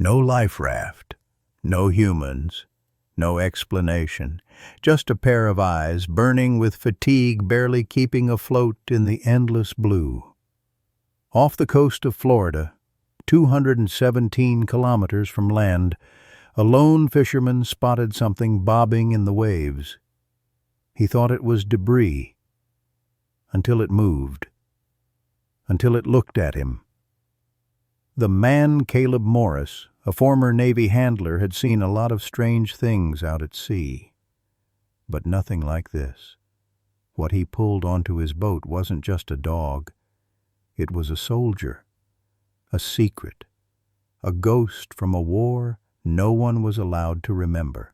No life raft, no humans, no explanation, just a pair of eyes burning with fatigue barely keeping afloat in the endless blue. Off the coast of Florida, 217 kilometers from land, a lone fisherman spotted something bobbing in the waves. He thought it was debris, until it moved, until it looked at him. The man Caleb Morris, a former Navy handler, had seen a lot of strange things out at sea, but nothing like this. What he pulled onto his boat wasn't just a dog. It was a soldier, a secret, a ghost from a war no one was allowed to remember.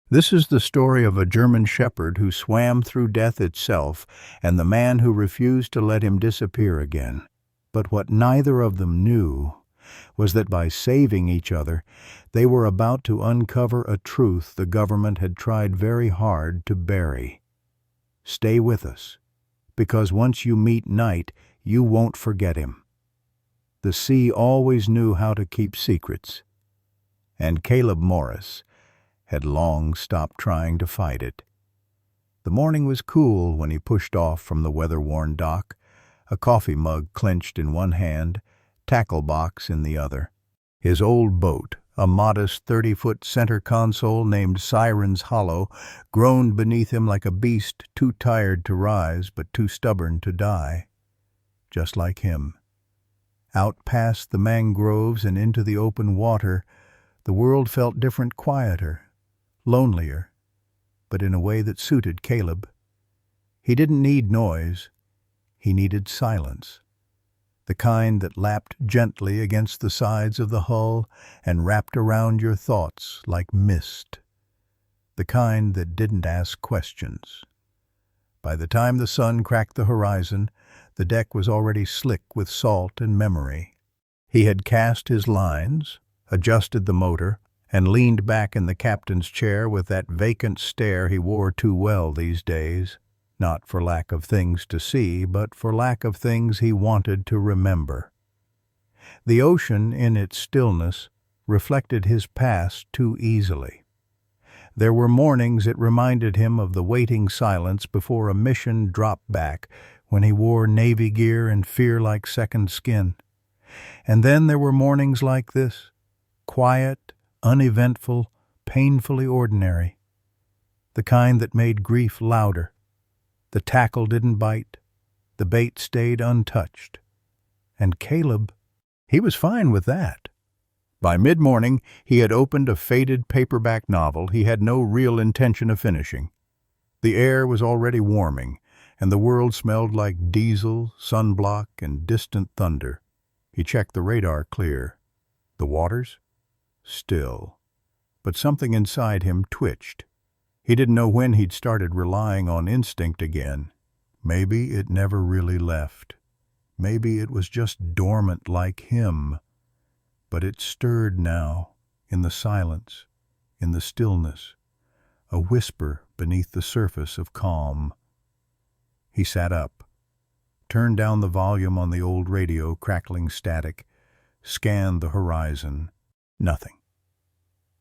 This is the story of a German shepherd who swam through death itself and the man who refused to let him disappear again. But what neither of them knew was that by saving each other, they were about to uncover a truth the government had tried very hard to bury. Stay with us, because once you meet Knight, you won't forget him. The sea always knew how to keep secrets, and Caleb Morris had long stopped trying to fight it. The morning was cool when he pushed off from the weather-worn dock, a coffee mug clenched in one hand, tackle box in the other. His old boat, a modest 30-foot center console named Siren's Hollow, groaned beneath him like a beast too tired to rise but too stubborn to die. Just like him. Out past the mangroves and into the open water, the world felt different, quieter, lonelier, but in a way that suited Caleb. He didn't need noise. He needed silence. The kind that lapped gently against the sides of the hull and wrapped around your thoughts like mist. The kind that didn't ask questions. By the time the sun cracked the horizon, the deck was already slick with salt and memory. He had cast his lines, adjusted the motor, and leaned back in the captain's chair with that vacant stare he wore too well these days, not for lack of things to see, but for lack of things he wanted to remember. The ocean, in its stillness, reflected his past too easily. There were mornings it reminded him of the waiting silence before a mission drop-back when he wore Navy gear and fear like second skin. And then there were mornings like this, quiet, uneventful, painfully ordinary, the kind that made grief louder. The tackle didn't bite, the bait stayed untouched. And Caleb, he was fine with that. By mid-morning, he had opened a faded paperback novel he had no real intention of finishing. The air was already warming, and the world smelled like diesel, sunblock, and distant thunder. He checked the radar clear. The waters? Still. But something inside him twitched. He didn't know when he'd started relying on instinct again. Maybe it never really left. Maybe it was just dormant like him. But it stirred now, in the silence, in the stillness, a whisper beneath the surface of calm. He sat up, turned down the volume on the old radio, crackling static, scanned the horizon. Nothing.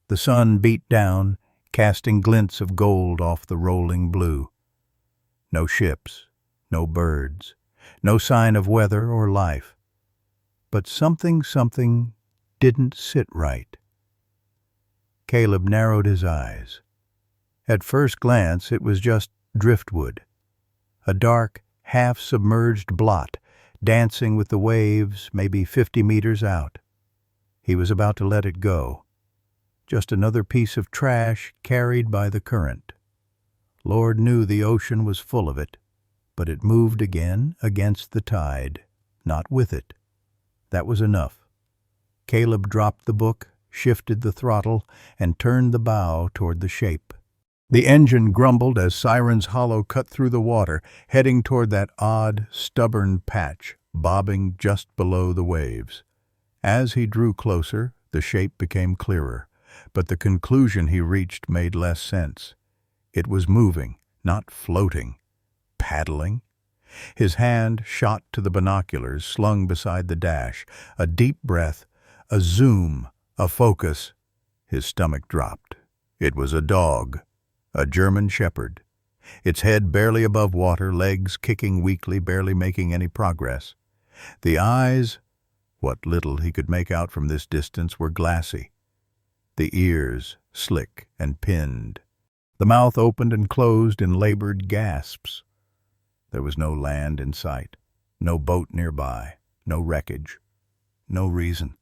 The sun beat down, casting glints of gold off the rolling blue. No ships, no birds, no sign of weather or life. But something didn't sit right. Caleb narrowed his eyes. At first glance, it was just driftwood, a dark, half-submerged blot, dancing with the waves maybe 50 meters out. He was about to let it go. Just another piece of trash carried by the current. Lord knew the ocean was full of it, but it moved again against the tide, not with it. That was enough. Caleb dropped the book, shifted the throttle, and turned the bow toward the shape. The engine grumbled as Siren's Hollow cut through the water, heading toward that odd, stubborn patch, bobbing just below the waves. As he drew closer, the shape became clearer, but the conclusion he reached made less sense. It was moving, not floating. Paddling? His hand shot to the binoculars slung beside the dash, a deep breath, a zoom, A focus. His stomach dropped. It was a dog, a German shepherd, its head barely above water, legs kicking weakly, barely making any progress. The eyes, what little he could make out from this distance, were glassy. The ears slick and pinned. The mouth opened and closed in labored gasps. There was no land in sight, no boat nearby, no wreckage, no reason.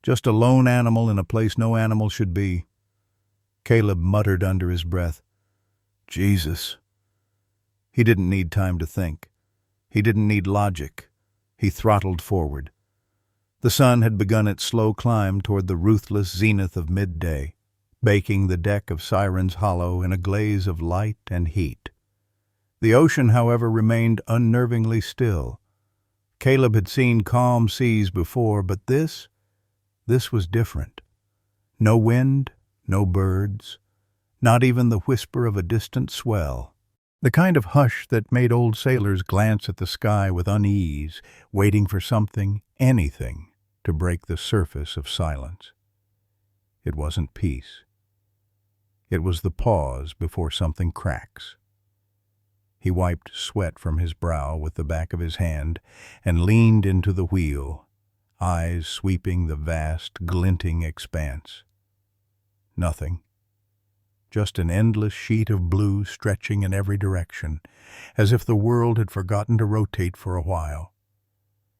Just a lone animal in a place no animal should be. Caleb muttered under his breath, "Jesus." He didn't need time to think. He didn't need logic. He throttled forward. The sun had begun its slow climb toward the ruthless zenith of midday, baking the deck of Siren's Hollow in a glaze of light and heat. The ocean, however, remained unnervingly still. Caleb had seen calm seas before, but this was different. No wind, no birds, not even the whisper of a distant swell. The kind of hush that made old sailors glance at the sky with unease, waiting for something, anything, to break the surface of silence. It wasn't peace. It was the pause before something cracks. He wiped sweat from his brow with the back of his hand and leaned into the wheel, eyes sweeping the vast, glinting expanse. Nothing. Just an endless sheet of blue stretching in every direction, as if the world had forgotten to rotate for a while.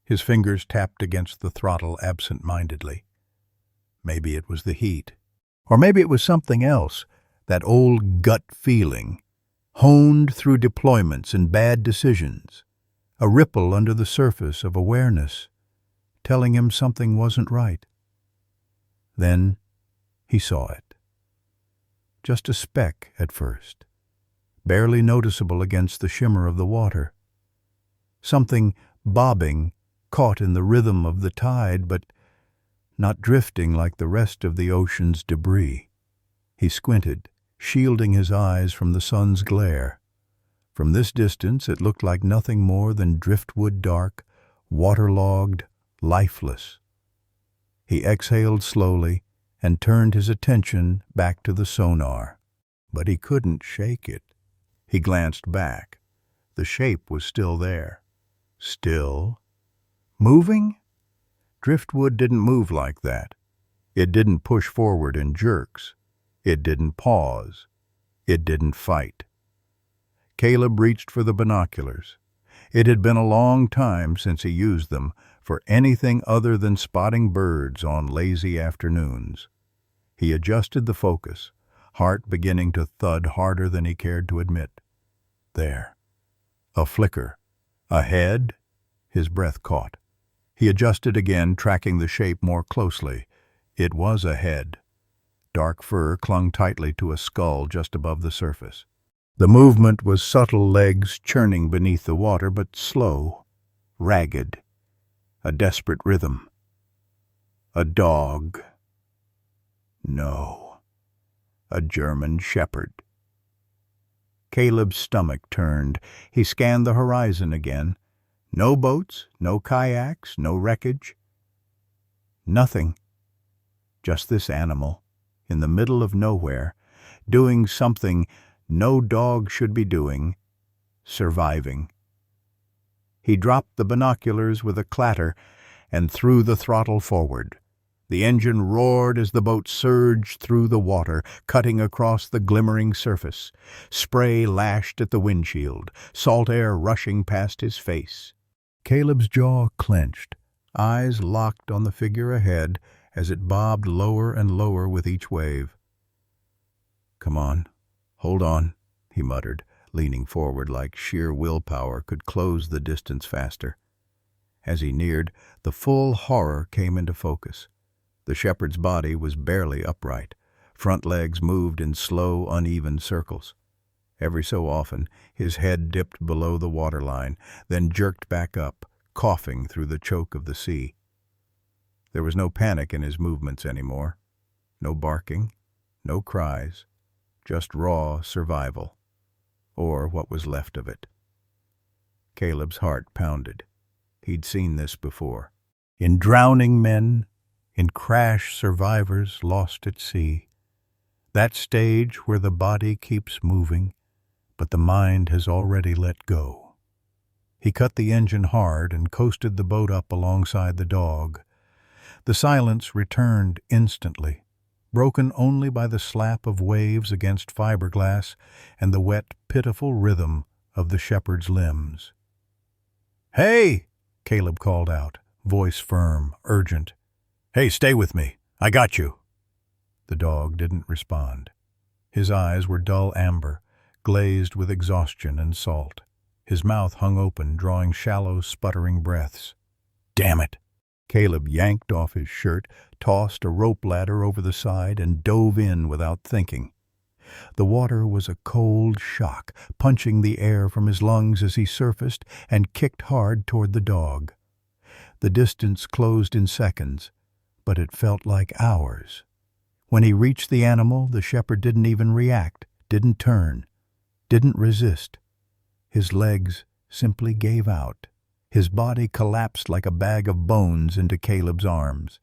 His fingers tapped against the throttle absent-mindedly. Maybe it was the heat. Or maybe it was something else, that old gut feeling, honed through deployments and bad decisions, a ripple under the surface of awareness, telling him something wasn't right. Then he saw it. Just a speck at first, barely noticeable against the shimmer of the water. Something bobbing, caught in the rhythm of the tide, but not drifting like the rest of the ocean's debris. He squinted, shielding his eyes from the sun's glare. From this distance it looked like nothing more than driftwood dark, waterlogged, lifeless. He exhaled slowly and turned his attention back to the sonar. But he couldn't shake it. He glanced back. The shape was still there. Still? Moving? Driftwood didn't move like that. It didn't push forward in jerks. It didn't pause. It didn't fight. Caleb reached for the binoculars. It had been a long time since he used them for anything other than spotting birds on lazy afternoons. He adjusted the focus, heart beginning to thud harder than he cared to admit. There. A flicker. A head? His breath caught. He adjusted again, tracking the shape more closely. It was a head. Dark fur clung tightly to a skull just above the surface. The movement was subtle legs churning beneath the water, but slow, ragged, a desperate rhythm. A dog. No. A German shepherd. Caleb's stomach turned. He scanned the horizon again. No boats, no kayaks, no wreckage. Nothing. Just this animal, in the middle of nowhere, doing something no dog should be doing, surviving. He dropped the binoculars with a clatter and threw the throttle forward. The engine roared as the boat surged through the water, cutting across the glimmering surface. Spray lashed at the windshield, salt air rushing past his face. Caleb's jaw clenched, eyes locked on the figure ahead as it bobbed lower and lower with each wave. "Come on. Hold on," he muttered, leaning forward like sheer willpower could close the distance faster. As he neared, the full horror came into focus. The shepherd's body was barely upright. Front legs moved in slow, uneven circles. Every so often, his head dipped below the waterline, then jerked back up, coughing through the choke of the sea. There was no panic in his movements anymore. No barking, no cries. Just raw survival, or what was left of it. Caleb's heart pounded. He'd seen this before. In drowning men, in crash survivors lost at sea, that stage where the body keeps moving, but the mind has already let go. He cut the engine hard and coasted the boat up alongside the dog. The silence returned instantly, broken only by the slap of waves against fiberglass and the wet, pitiful rhythm of the shepherd's limbs. "Hey!" Caleb called out, voice firm, urgent. "Hey, stay with me. I got you." The dog didn't respond. His eyes were dull amber, glazed with exhaustion and salt. His mouth hung open, drawing shallow, sputtering breaths. "Damn it!" Caleb yanked off his shirt, tossed a rope ladder over the side, and dove in without thinking. The water was a cold shock, punching the air from his lungs as he surfaced and kicked hard toward the dog. The distance closed in seconds, but it felt like hours. When he reached the animal, the shepherd didn't even react, didn't turn, didn't resist. His legs simply gave out. His body collapsed like a bag of bones into Caleb's arms.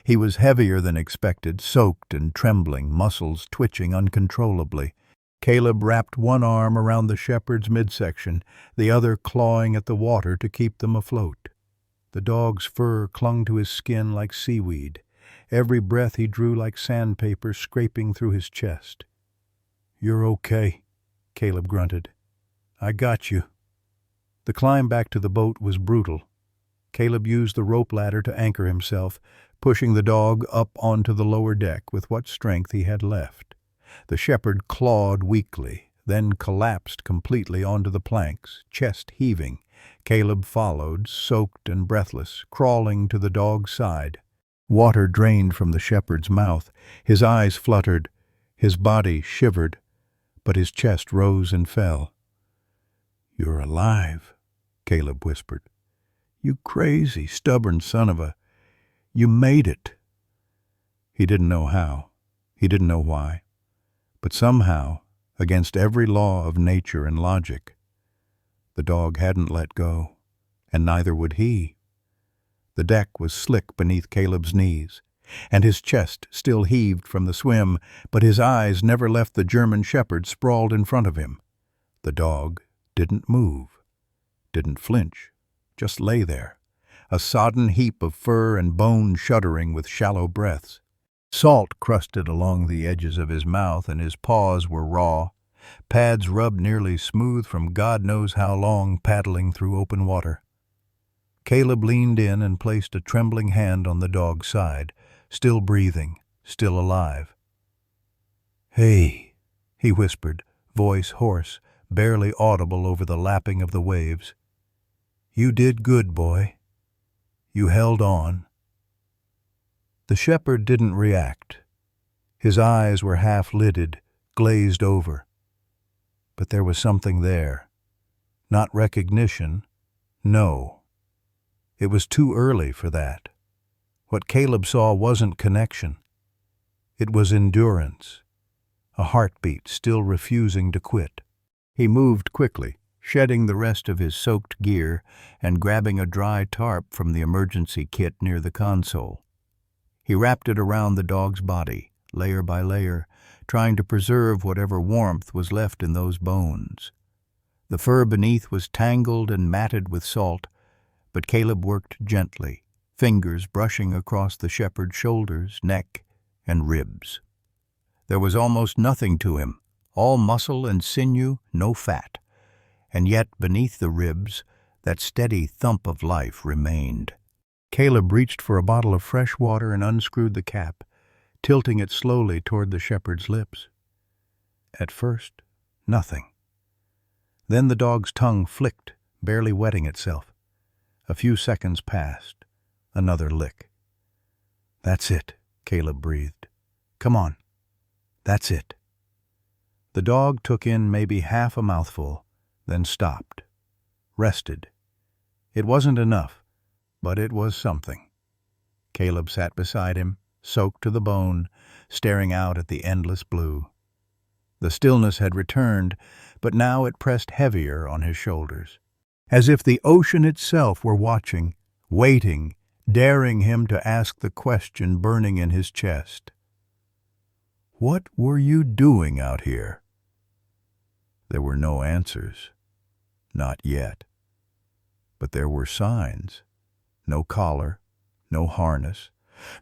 He was heavier than expected, soaked and trembling, muscles twitching uncontrollably. Caleb wrapped one arm around the shepherd's midsection, the other clawing at the water to keep them afloat. The dog's fur clung to his skin like seaweed. Every breath he drew like sandpaper scraping through his chest. "You're okay," Caleb grunted. "I got you." The climb back to the boat was brutal. Caleb used the rope ladder to anchor himself, pushing the dog up onto the lower deck with what strength he had left. The shepherd clawed weakly, then collapsed completely onto the planks, chest heaving. Caleb followed, soaked and breathless, crawling to the dog's side. Water drained from the shepherd's mouth. His eyes fluttered. His body shivered, but his chest rose and fell. "You're alive," Caleb whispered. "You crazy, stubborn son of a... You made it." He didn't know how. He didn't know why. But somehow, against every law of nature and logic, the dog hadn't let go, and neither would he. The deck was slick beneath Caleb's knees, and his chest still heaved from the swim, but his eyes never left the German shepherd sprawled in front of him. The dog didn't move, didn't flinch, just lay there, a sodden heap of fur and bone shuddering with shallow breaths. Salt crusted along the edges of his mouth, and his paws were raw, pads rubbed nearly smooth from God knows how long paddling through open water. Caleb leaned in and placed a trembling hand on the dog's side, still breathing, still alive. "Hey," he whispered, voice hoarse, barely audible over the lapping of the waves. "You did good, boy. You held on." The shepherd didn't react. His eyes were half-lidded, glazed over. But there was something there. Not recognition, no. It was too early for that. What Caleb saw wasn't connection. It was endurance, a heartbeat still refusing to quit. He moved quickly, shedding the rest of his soaked gear and grabbing a dry tarp from the emergency kit near the console. He wrapped it around the dog's body, layer by layer, trying to preserve whatever warmth was left in those bones. The fur beneath was tangled and matted with salt, but Caleb worked gently, fingers brushing across the shepherd's shoulders, neck, and ribs. There was almost nothing to him, all muscle and sinew, no fat. And yet, beneath the ribs, that steady thump of life remained. Caleb reached for a bottle of fresh water and unscrewed the cap, tilting it slowly toward the shepherd's lips. At first, nothing. Then the dog's tongue flicked, barely wetting itself. A few seconds passed. Another lick. "That's it," Caleb breathed. "Come on. That's it." The dog took in maybe half a mouthful, then stopped. Rested. It wasn't enough, but it was something. Caleb sat beside him, soaked to the bone, staring out at the endless blue. The stillness had returned, but now it pressed heavier on his shoulders, as if the ocean itself were watching, waiting, daring him to ask the question burning in his chest. What were you doing out here? There were no answers. Not yet. But there were signs. No collar, no harness,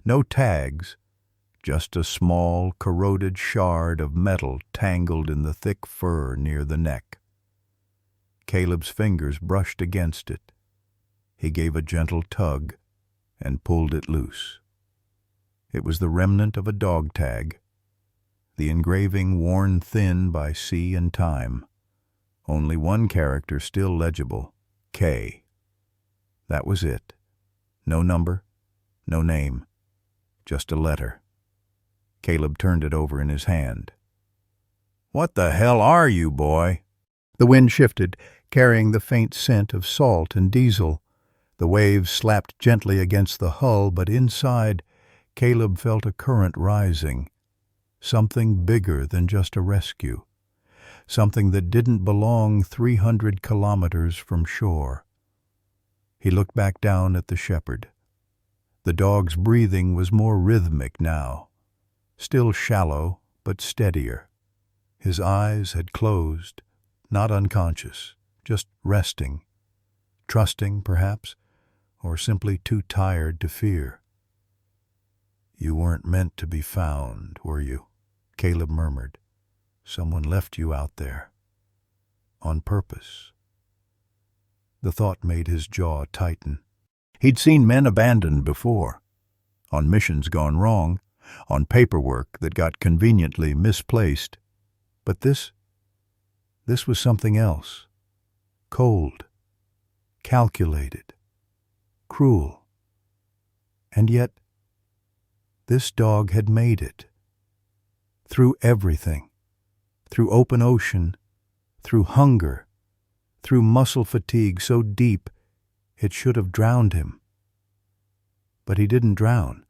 no tags, just a small, corroded shard of metal tangled in the thick fur near the neck. Caleb's fingers brushed against it. He gave a gentle tug and pulled it loose. It was the remnant of a dog tag, the engraving worn thin by sea and time. Only one character still legible, K. That was it. No number, no name, just a letter. Caleb turned it over in his hand. What the hell are you, boy? The wind shifted, carrying the faint scent of salt and diesel. The waves slapped gently against the hull, but inside, Caleb felt a current rising. Something bigger than just a rescue. Something that didn't belong 300 kilometers from shore. He looked back down at the shepherd. The dog's breathing was more rhythmic now. Still shallow, but steadier. His eyes had closed, not unconscious, just resting. Trusting, perhaps, or simply too tired to fear. You weren't meant to be found, were you? Caleb murmured. Someone left you out there. On purpose. The thought made his jaw tighten. He'd seen men abandoned before. On missions gone wrong, on paperwork that got conveniently misplaced. But this was something else. Cold. Calculated. Cruel. And yet, this dog had made it. Through everything. Through open ocean. Through hunger. Through muscle fatigue so deep it should have drowned him. But he didn't drown.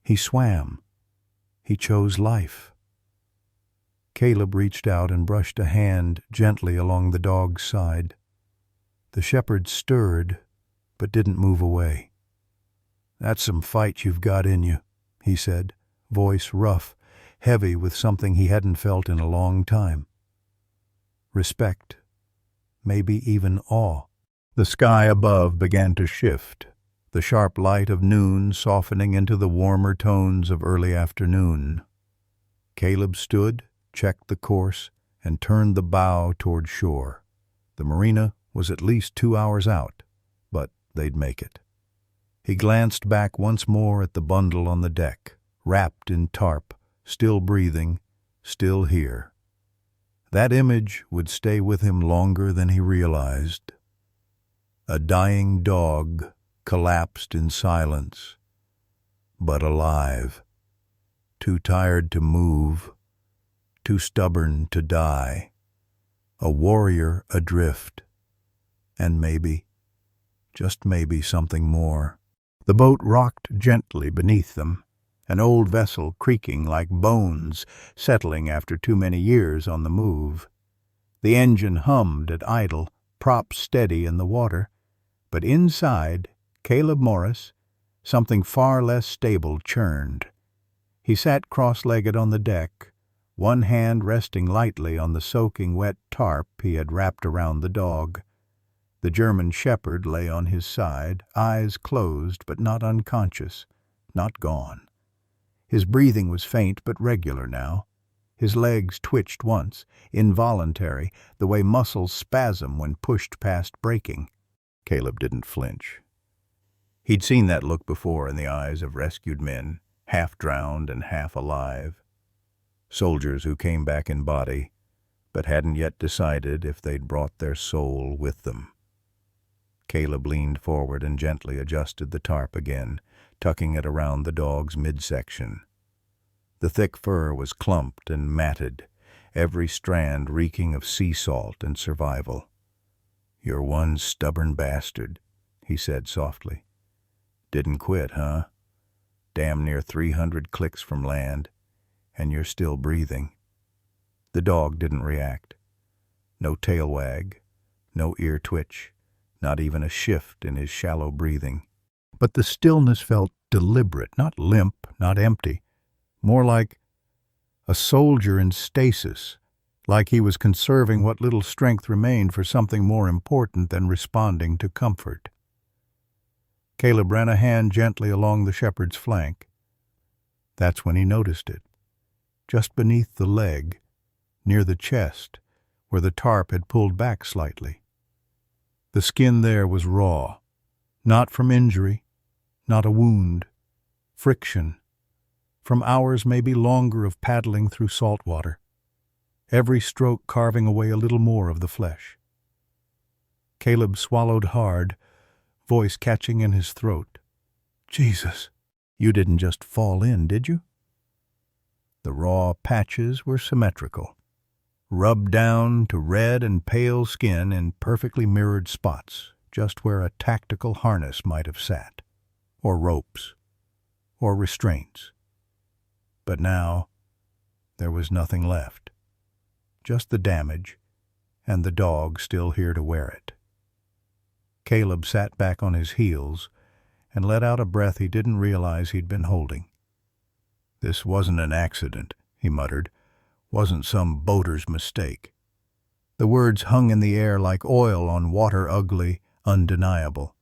He swam. He chose life. Caleb reached out and brushed a hand gently along the dog's side. The shepherd stirred, but didn't move away. That's some fight you've got in you, he said, voice rough, heavy with something he hadn't felt in a long time. Respect, maybe even awe. The sky above began to shift, the sharp light of noon softening into the warmer tones of early afternoon. Caleb stood, checked the course, and turned the bow toward shore. The marina was at least 2 hours out, but they'd make it. He glanced back once more at the bundle on the deck, wrapped in tarp, still breathing, still here. That image would stay with him longer than he realized. A dying dog collapsed in silence, but alive, too tired to move, too stubborn to die, a warrior adrift, and maybe, just maybe something more. The boat rocked gently beneath them, an old vessel creaking like bones settling after too many years on the move. The engine hummed at idle, propped steady in the water, but inside, Caleb Morris, something far less stable churned. He sat cross-legged on the deck, one hand resting lightly on the soaking wet tarp he had wrapped around the dog. The German shepherd lay on his side, eyes closed but not unconscious, not gone. His breathing was faint but regular now. His legs twitched once, involuntary, the way muscles spasm when pushed past breaking. Caleb didn't flinch. He'd seen that look before in the eyes of rescued men, half drowned and half alive. Soldiers who came back in body, but hadn't yet decided if they'd brought their soul with them. Caleb leaned forward and gently adjusted the tarp again, tucking it around the dog's midsection. The thick fur was clumped and matted, every strand reeking of sea salt and survival. "You're one stubborn bastard," he said softly. "Didn't quit, huh? Damn near 300 clicks from land, and you're still breathing." The dog didn't react. No tail wag, no ear twitch, not even a shift in his shallow breathing. But the stillness felt deliberate, not limp, not empty, more like a soldier in stasis, like he was conserving what little strength remained for something more important than responding to comfort. Caleb ran a hand gently along the shepherd's flank. That's when he noticed it, just beneath the leg, near the chest, where the tarp had pulled back slightly. The skin there was raw, not from injury, not a wound, friction, from hours, maybe longer, of paddling through salt water, every stroke carving away a little more of the flesh. Caleb swallowed hard, voice catching in his throat. Jesus, you didn't just fall in, did you? The raw patches were symmetrical, rubbed down to red and pale skin in perfectly mirrored spots, just where a tactical harness might have sat, or ropes, or restraints. But now there was nothing left, just the damage, and the dog still here to wear it. Caleb sat back on his heels and let out a breath he didn't realize he'd been holding. This wasn't an accident, he muttered, wasn't some boater's mistake. The words hung in the air like oil on water, ugly, undeniable.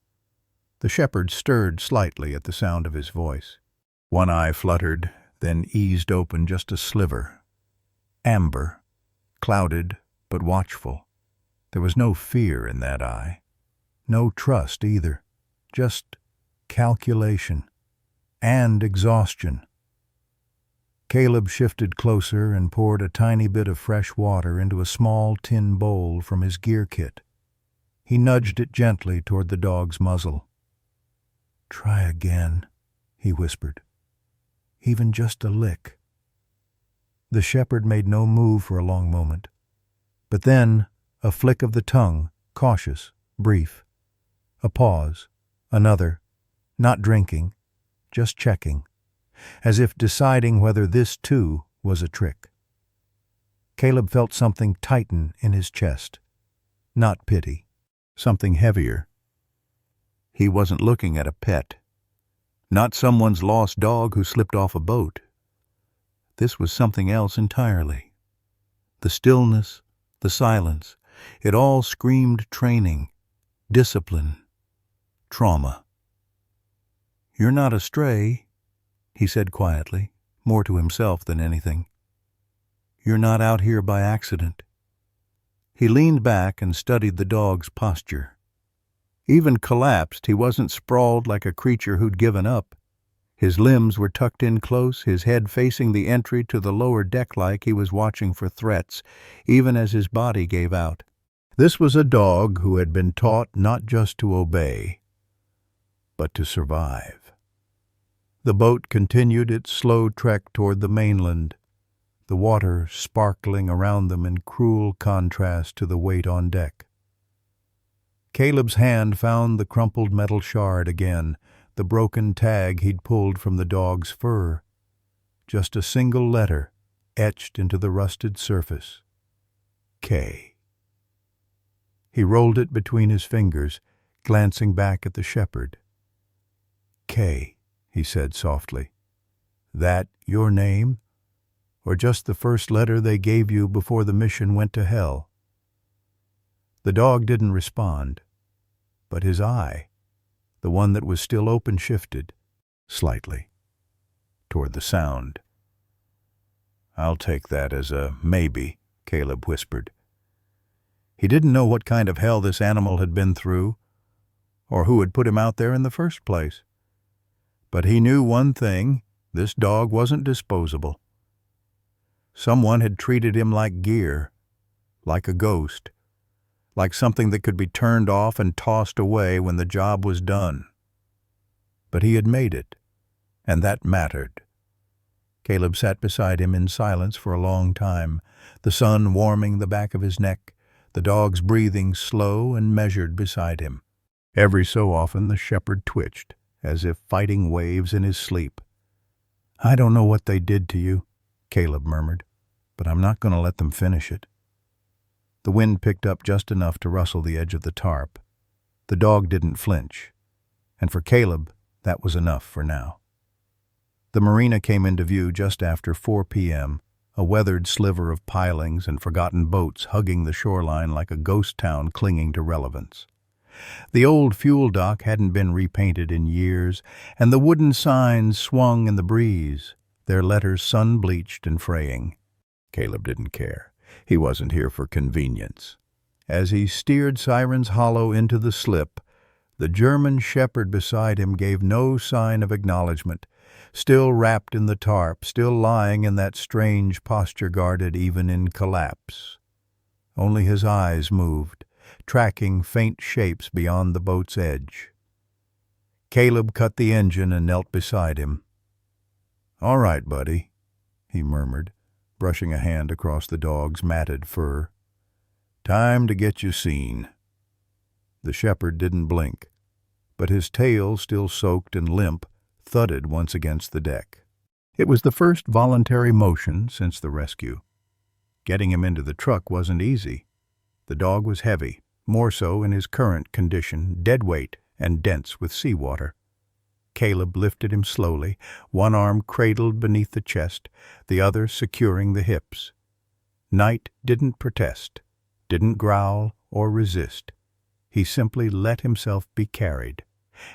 The shepherd stirred slightly at the sound of his voice. One eye fluttered, then eased open just a sliver. Amber, clouded but watchful. There was no fear in that eye. No trust either. Just calculation and exhaustion. Caleb shifted closer and poured a tiny bit of fresh water into a small tin bowl from his gear kit. He nudged it gently toward the dog's muzzle. "Try again," he whispered. "Even just a lick." The shepherd made no move for a long moment. But then a flick of the tongue, cautious, brief. A pause, another, not drinking, just checking, as if deciding whether this too was a trick. Caleb felt something tighten in his chest. Not pity, something heavier. He wasn't looking at a pet, not someone's lost dog who slipped off a boat. This was something else entirely. The stillness, the silence, it all screamed training, discipline, trauma. "You're not a stray," he said quietly, more to himself than anything. "You're not out here by accident." He leaned back and studied the dog's posture. Even collapsed, he wasn't sprawled like a creature who'd given up. His limbs were tucked in close, his head facing the entry to the lower deck like he was watching for threats, even as his body gave out. This was a dog who had been taught not just to obey, but to survive. The boat continued its slow trek toward the mainland, the water sparkling around them in cruel contrast to the weight on deck. Caleb's hand found the crumpled metal shard again, the broken tag he'd pulled from the dog's fur. Just a single letter etched into the rusted surface. K. He rolled it between his fingers, glancing back at the shepherd. "K," he said softly. "That your name? Or just the first letter they gave you before the mission went to hell?" The dog didn't respond, but his eye, the one that was still open, shifted, slightly, toward the sound. "I'll take that as a maybe," Caleb whispered. He didn't know what kind of hell this animal had been through, or who had put him out there in the first place. But he knew one thing, this dog wasn't disposable. Someone had treated him like gear, like a ghost, like something that could be turned off and tossed away when the job was done. But he had made it, and that mattered. Caleb sat beside him in silence for a long time, the sun warming the back of his neck, the dog's breathing slow and measured beside him. Every so often the shepherd twitched, as if fighting waves in his sleep. "I don't know what they did to you," Caleb murmured, "but I'm not going to let them finish it." The wind picked up just enough to rustle the edge of the tarp. The dog didn't flinch, and for Caleb, That was enough for now. The marina came into view just after 4 p.m., a weathered sliver of pilings and forgotten boats hugging the shoreline like a ghost town clinging to relevance. The old fuel dock hadn't been repainted in years, and the wooden signs swung in the breeze, their letters sun-bleached and fraying. Caleb didn't care. He wasn't here for convenience. As he steered Siren's Hollow into the slip, the German shepherd beside him gave no sign of acknowledgement, still wrapped in the tarp, still lying in that strange posture guarded even in collapse. Only his eyes moved, tracking faint shapes beyond the boat's edge. Caleb cut the engine and knelt beside him. "All right, buddy," he murmured, brushing a hand across the dog's matted fur. "Time to get you seen." The shepherd didn't blink, but his tail, still soaked and limp, thudded once against the deck. It was the first voluntary motion since the rescue. Getting him into the truck wasn't easy. The dog was heavy, more so in his current condition, dead weight and dense with seawater. Caleb lifted him slowly, one arm cradled beneath the chest, the other securing the hips. Knight didn't protest, didn't growl or resist. He simply let himself be carried,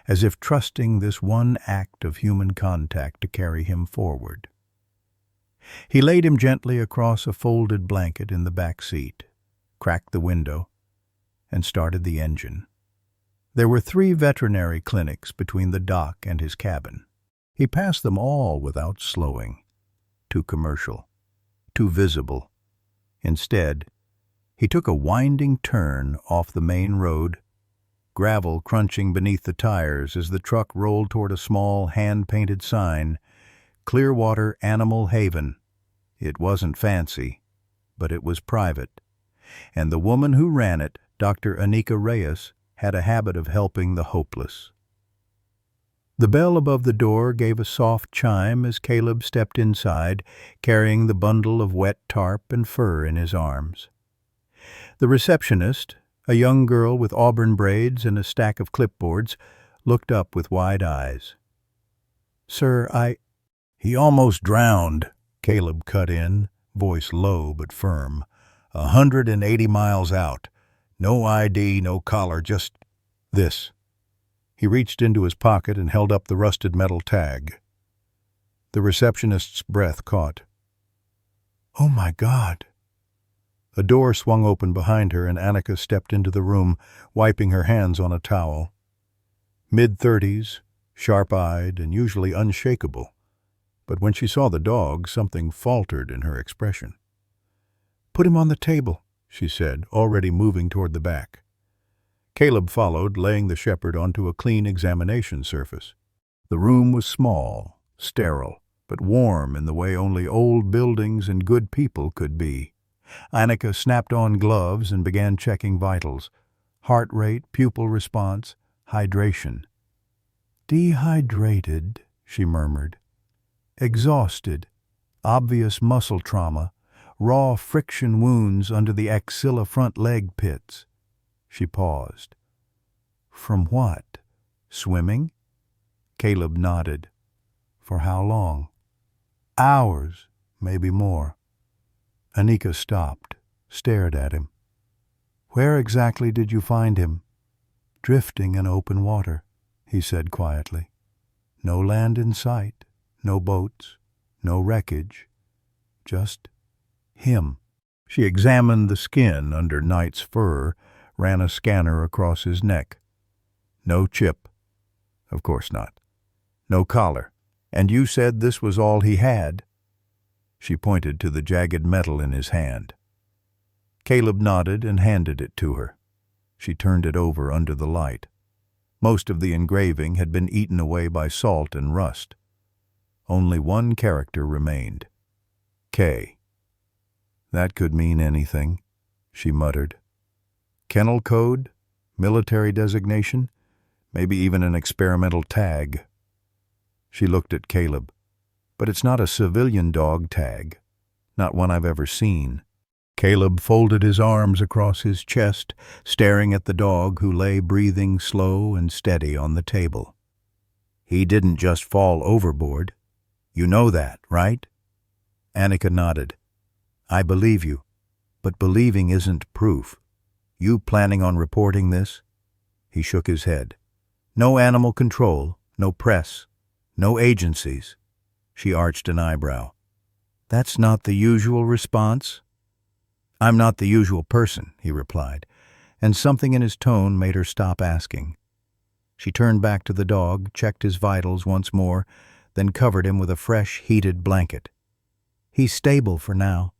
as if trusting this one act of human contact to carry him forward. He laid him gently across a folded blanket in the back seat, cracked the window, and started the engine. There were 3 veterinary clinics between the dock and his cabin. He passed them all without slowing. Too commercial, too visible. Instead, he took a winding turn off the main road, gravel crunching beneath the tires as the truck rolled toward a small hand-painted sign, Clearwater Animal Haven. It wasn't fancy, but it was private, and the woman who ran it, Dr. Anika Reyes, had a habit of helping the hopeless. The bell above the door gave a soft chime as Caleb stepped inside, carrying the bundle of wet tarp and fur in his arms. The receptionist, a young girl with auburn braids and a stack of clipboards, looked up with wide eyes. "Sir, He almost drowned," Caleb cut in, voice low but firm. 180 miles out. No ID, no collar, just this." He reached into his pocket and held up the rusted metal tag. The receptionist's breath caught. "Oh, my God." A door swung open behind her and Annika stepped into the room, wiping her hands on a towel. Mid-30s, sharp-eyed and usually unshakable. But when she saw the dog, something faltered in her expression. "Put him on the table," she said, already moving toward the back. Caleb followed, laying the shepherd onto a clean examination surface. The room was small, sterile, but warm in the way only old buildings and good people could be. Annika snapped on gloves and began checking vitals. Heart rate, pupil response, hydration. "Dehydrated," she murmured. "Exhausted, obvious muscle trauma, raw friction wounds under the axilla front leg pits." She paused. "From what? Swimming?" Caleb nodded. "For how long?" "Hours, maybe more." Anika stopped, stared at him. "Where exactly did you find him?" "Drifting in open water," he said quietly. "No land in sight, no boats, no wreckage. Just him." She examined the skin under Knight's fur, ran a scanner across his neck. No chip. Of course not. No collar. "And you said this was all he had?" She pointed to the jagged metal in his hand. Caleb nodded and handed it to her. She turned it over under the light. Most of the engraving had been eaten away by salt and rust. Only one character remained. K. "That could mean anything," she muttered. "Kennel code? Military designation? Maybe even an experimental tag." She looked at Caleb. "But it's not a civilian dog tag. Not one I've ever seen." Caleb folded his arms across his chest, staring at the dog who lay breathing slow and steady on the table. He didn't just fall overboard. You know that, right? Annika nodded. I believe you, but believing isn't proof. You planning on reporting this? He shook his head. No animal control, no press, no agencies. She arched an eyebrow. That's not the usual response. I'm not the usual person, he replied, and something in his tone made her stop asking. She turned back to the dog, checked his vitals once more, then covered him with a fresh, heated blanket. He's stable for now.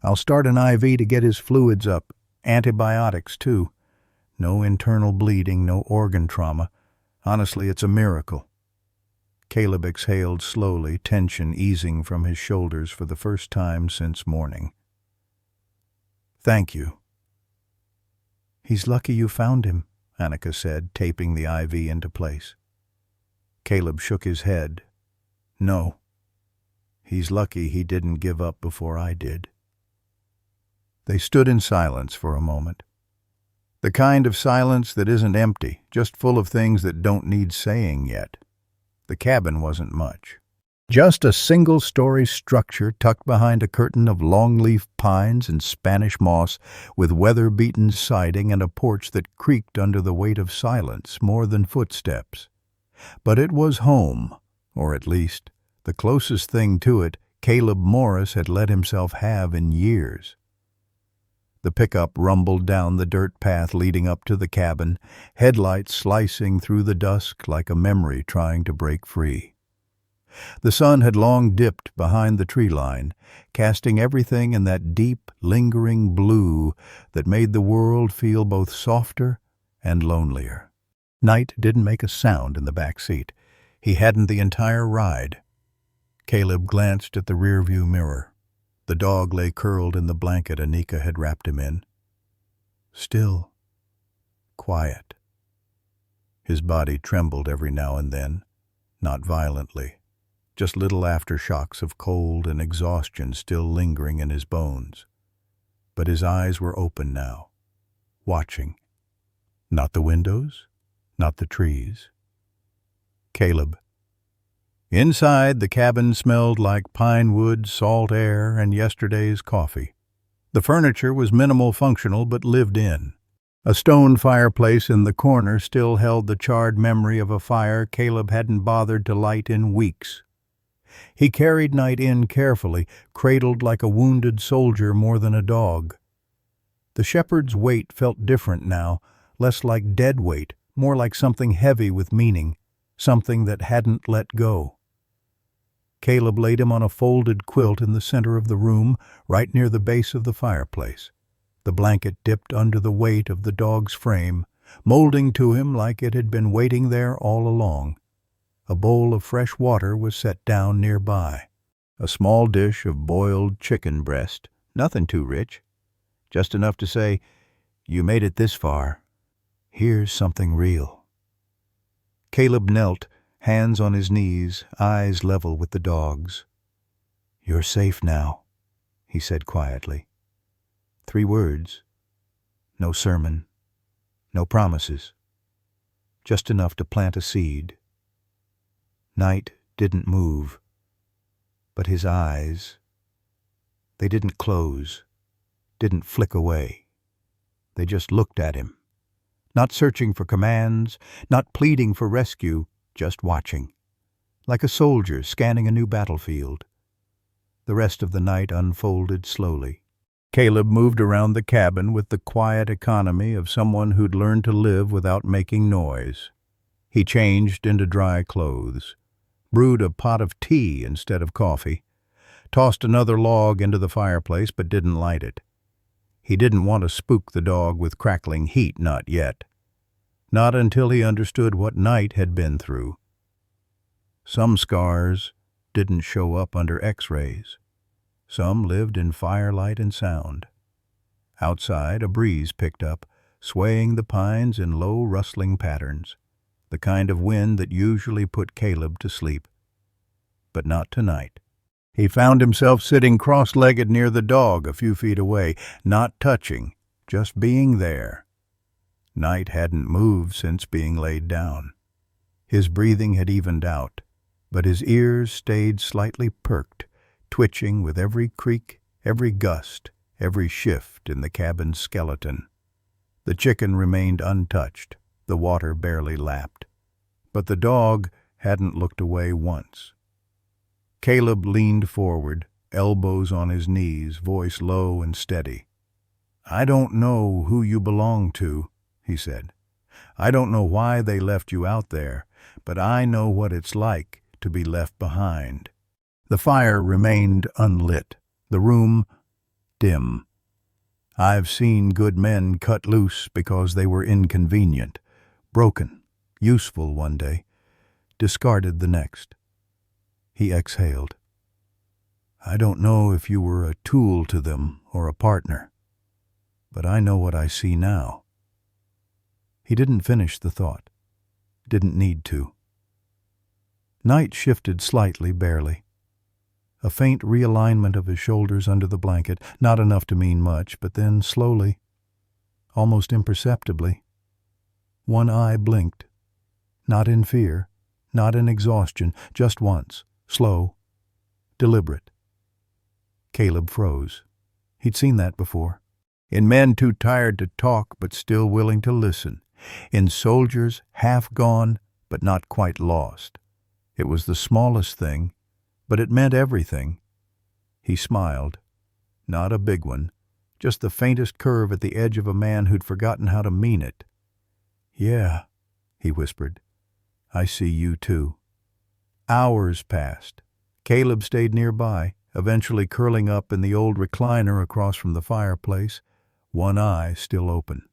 I'll start an IV to get his fluids up. Antibiotics, too. No internal bleeding, no organ trauma. Honestly, it's a miracle. Caleb exhaled slowly, tension easing from his shoulders for the first time since morning. Thank you. He's lucky you found him, Annika said, taping the IV into place. Caleb shook his head. No. He's lucky he didn't give up before I did. They stood in silence for a moment. The kind of silence that isn't empty, just full of things that don't need saying yet. The cabin wasn't much. Just a single-story structure tucked behind a curtain of longleaf pines and Spanish moss, with weather-beaten siding and a porch that creaked under the weight of silence more than footsteps. But it was home, or at least the closest thing to it Caleb Morris had let himself have in years. The pickup rumbled down the dirt path leading up to the cabin, headlights slicing through the dusk like a memory trying to break free. The sun had long dipped behind the tree line, casting everything in that deep, lingering blue that made the world feel both softer and lonelier. Knight didn't make a sound in the back seat. He hadn't the entire ride. Caleb glanced at the rearview mirror. The dog lay curled in the blanket Annika had wrapped him in. Still. Quiet. His body trembled every now and then, not violently, just little aftershocks of cold and exhaustion still lingering in his bones. But his eyes were open now, watching. Not the windows, not the trees. Caleb. Inside, the cabin smelled like pine wood, salt air, and yesterday's coffee. The furniture was minimal functional but lived in. A stone fireplace in the corner still held the charred memory of a fire Caleb hadn't bothered to light in weeks. He carried Knight in carefully, cradled like a wounded soldier more than a dog. The shepherd's weight felt different now, less like dead weight, more like something heavy with meaning, something that hadn't let go. Caleb laid him on a folded quilt in the center of the room, right near the base of the fireplace. The blanket dipped under the weight of the dog's frame, molding to him like it had been waiting there all along. A bowl of fresh water was set down nearby. A small dish of boiled chicken breast, nothing too rich. Just enough to say, "You made it this far. Here's something real." Caleb knelt, hands on his knees, eyes level with the dog's. "You're safe now," he said quietly. 3 words. No sermon. No promises. Just enough to plant a seed. Knight didn't move. But his eyes, they didn't close, didn't flick away. They just looked at him. Not searching for commands, not pleading for rescue, just watching, like a soldier scanning a new battlefield. The rest of the night unfolded slowly. Caleb moved around the cabin with the quiet economy of someone who'd learned to live without making noise. He changed into dry clothes, brewed a pot of tea instead of coffee, tossed another log into the fireplace but didn't light it. He didn't want to spook the dog with crackling heat, not yet. Not until he understood what Knight had been through. Some scars didn't show up under X-rays. Some lived in firelight and sound. Outside, a breeze picked up, swaying the pines in low, rustling patterns, the kind of wind that usually put Caleb to sleep. But not tonight. He found himself sitting cross-legged near the dog a few feet away, not touching, just being there. Knight hadn't moved since being laid down. His breathing had evened out, but his ears stayed slightly perked, twitching with every creak, every gust, every shift in the cabin's skeleton. The chicken remained untouched, the water barely lapped. But the dog hadn't looked away once. Caleb leaned forward, elbows on his knees, voice low and steady. "I don't know who you belong to," he said. "I don't know why they left you out there, but I know what it's like to be left behind." The fire remained unlit, the room dim. "I've seen good men cut loose because they were inconvenient, broken, useful one day, discarded the next." He exhaled. "I don't know if you were a tool to them or a partner, but I know what I see now." He didn't finish the thought. Didn't need to. Night shifted slightly, barely. A faint realignment of his shoulders under the blanket, not enough to mean much, but then slowly, almost imperceptibly, one eye blinked. Not in fear, not in exhaustion, just once, slow, deliberate. Caleb froze. He'd seen that before. In men too tired to talk but still willing to listen. In soldiers half gone but not quite lost. It was the smallest thing, but it meant everything. He smiled. Not a big one, just the faintest curve at the edge of a man who'd forgotten how to mean it. "Yeah," he whispered. "I see you too." Hours passed. Caleb stayed nearby, eventually curling up in the old recliner across from the fireplace, one eye still open.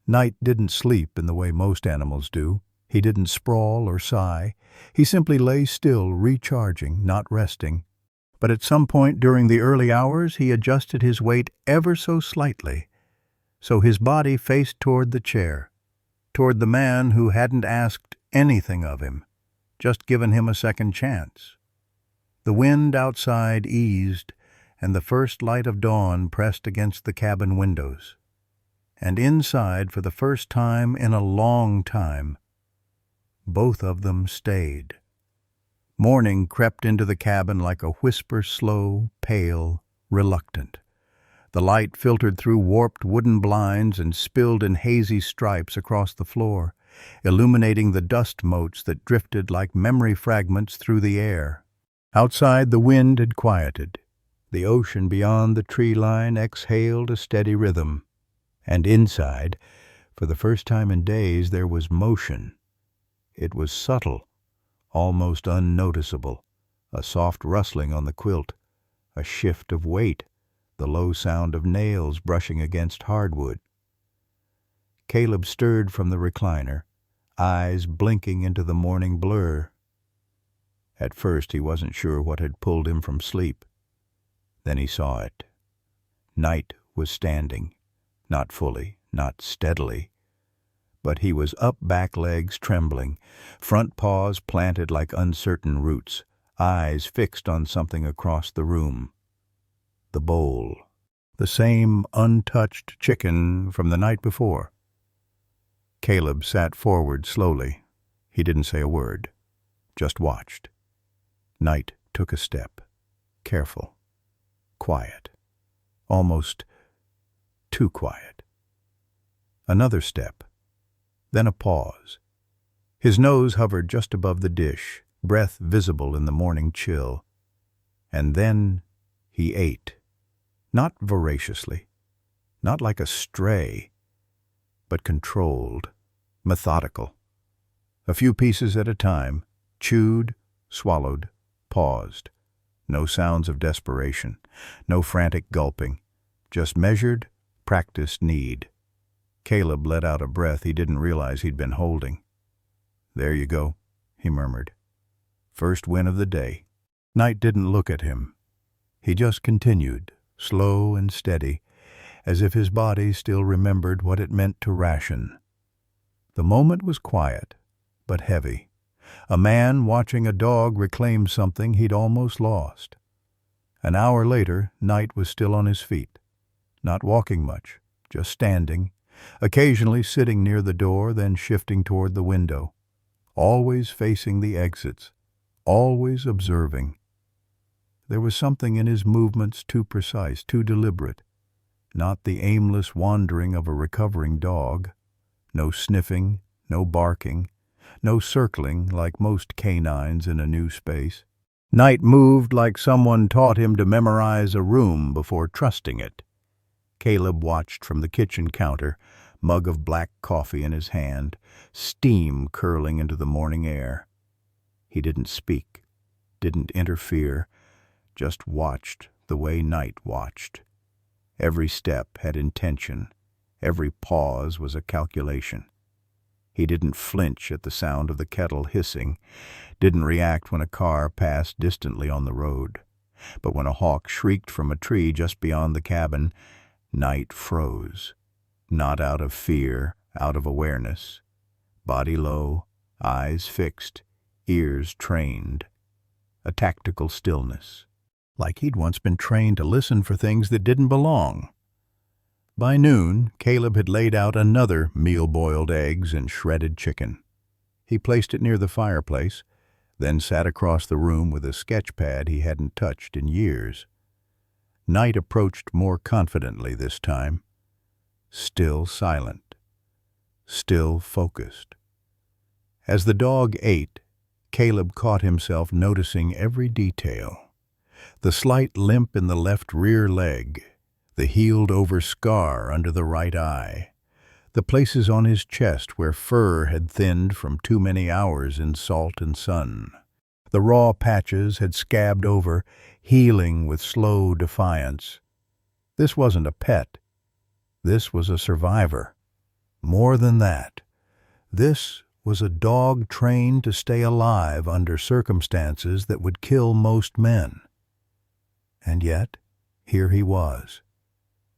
Night didn't sleep in the way most animals do. He didn't sprawl or sigh. He simply lay still, recharging, not resting. But at some point during the early hours, he adjusted his weight ever so slightly, so his body faced toward the chair, toward the man who hadn't asked anything of him, just given him a second chance. The wind outside eased, and the first light of dawn pressed against the cabin windows. And inside, for the first time in a long time, both of them stayed. Morning crept into the cabin like a whisper, slow, pale, reluctant. The light filtered through warped wooden blinds and spilled in hazy stripes across the floor, illuminating the dust motes that drifted like memory fragments through the air. Outside, the wind had quieted. The ocean beyond the tree line exhaled a steady rhythm. And inside, for the first time in days, there was motion. It was subtle, almost unnoticeable, a soft rustling on the quilt, a shift of weight, the low sound of nails brushing against hardwood. Caleb stirred from the recliner, eyes blinking into the morning blur. At first he wasn't sure what had pulled him from sleep. Then he saw it. Night was standing, not fully, not steadily, but he was up, back legs trembling, front paws planted like uncertain roots, eyes fixed on something across the room. The bowl. The same untouched chicken from the night before. Caleb sat forward slowly. He didn't say a word, just watched. Night took a step, careful, quiet, almost too quiet. Another step, then a pause. His nose hovered just above the dish, breath visible in the morning chill. And then he ate. Not voraciously, not like a stray, but controlled, methodical. A few pieces at a time, chewed, swallowed, paused. No sounds of desperation, no frantic gulping, just measured, practiced need. Caleb let out a breath he didn't realize he'd been holding. "There you go," he murmured. "First win of the day." Night didn't look at him. He just continued, slow and steady, as if his body still remembered what it meant to ration. The moment was quiet, but heavy. A man watching a dog reclaim something he'd almost lost. An hour later, Night was still on his feet, not walking much, just standing, occasionally sitting near the door, then shifting toward the window. always facing the exits, always observing. There was something in his movements too precise, too deliberate, not the aimless wandering of a recovering dog, no sniffing, no barking, no circling like most canines in a new space. Knight moved like someone taught him to memorize a room before trusting it. Caleb watched from the kitchen counter, mug of black coffee in his hand, steam curling into the morning air. He didn't speak, didn't interfere, just watched the way Knight watched. Every step had intention, every pause was a calculation. He didn't flinch at the sound of the kettle hissing, didn't react when a car passed distantly on the road. But when a hawk shrieked from a tree just beyond the cabin, Knight froze, not out of fear, out of awareness. Body low, eyes fixed, ears trained. A tactical stillness, like he'd once been trained to listen for things that didn't belong. By noon, Caleb had laid out another meal-boiled eggs and shredded chicken. He placed it near the fireplace, then sat across the room with a sketch pad he hadn't touched in years. Knight approached more confidently this time, still silent, still focused. As the dog ate, Caleb caught himself noticing every detail. The slight limp in the left rear leg, the healed-over scar under the right eye, the places on his chest where fur had thinned from too many hours in salt and sun. The raw patches had scabbed over, healing with slow defiance. This wasn't a pet. This was a survivor. More than that, this was a dog trained to stay alive under circumstances that would kill most men. And yet, here he was,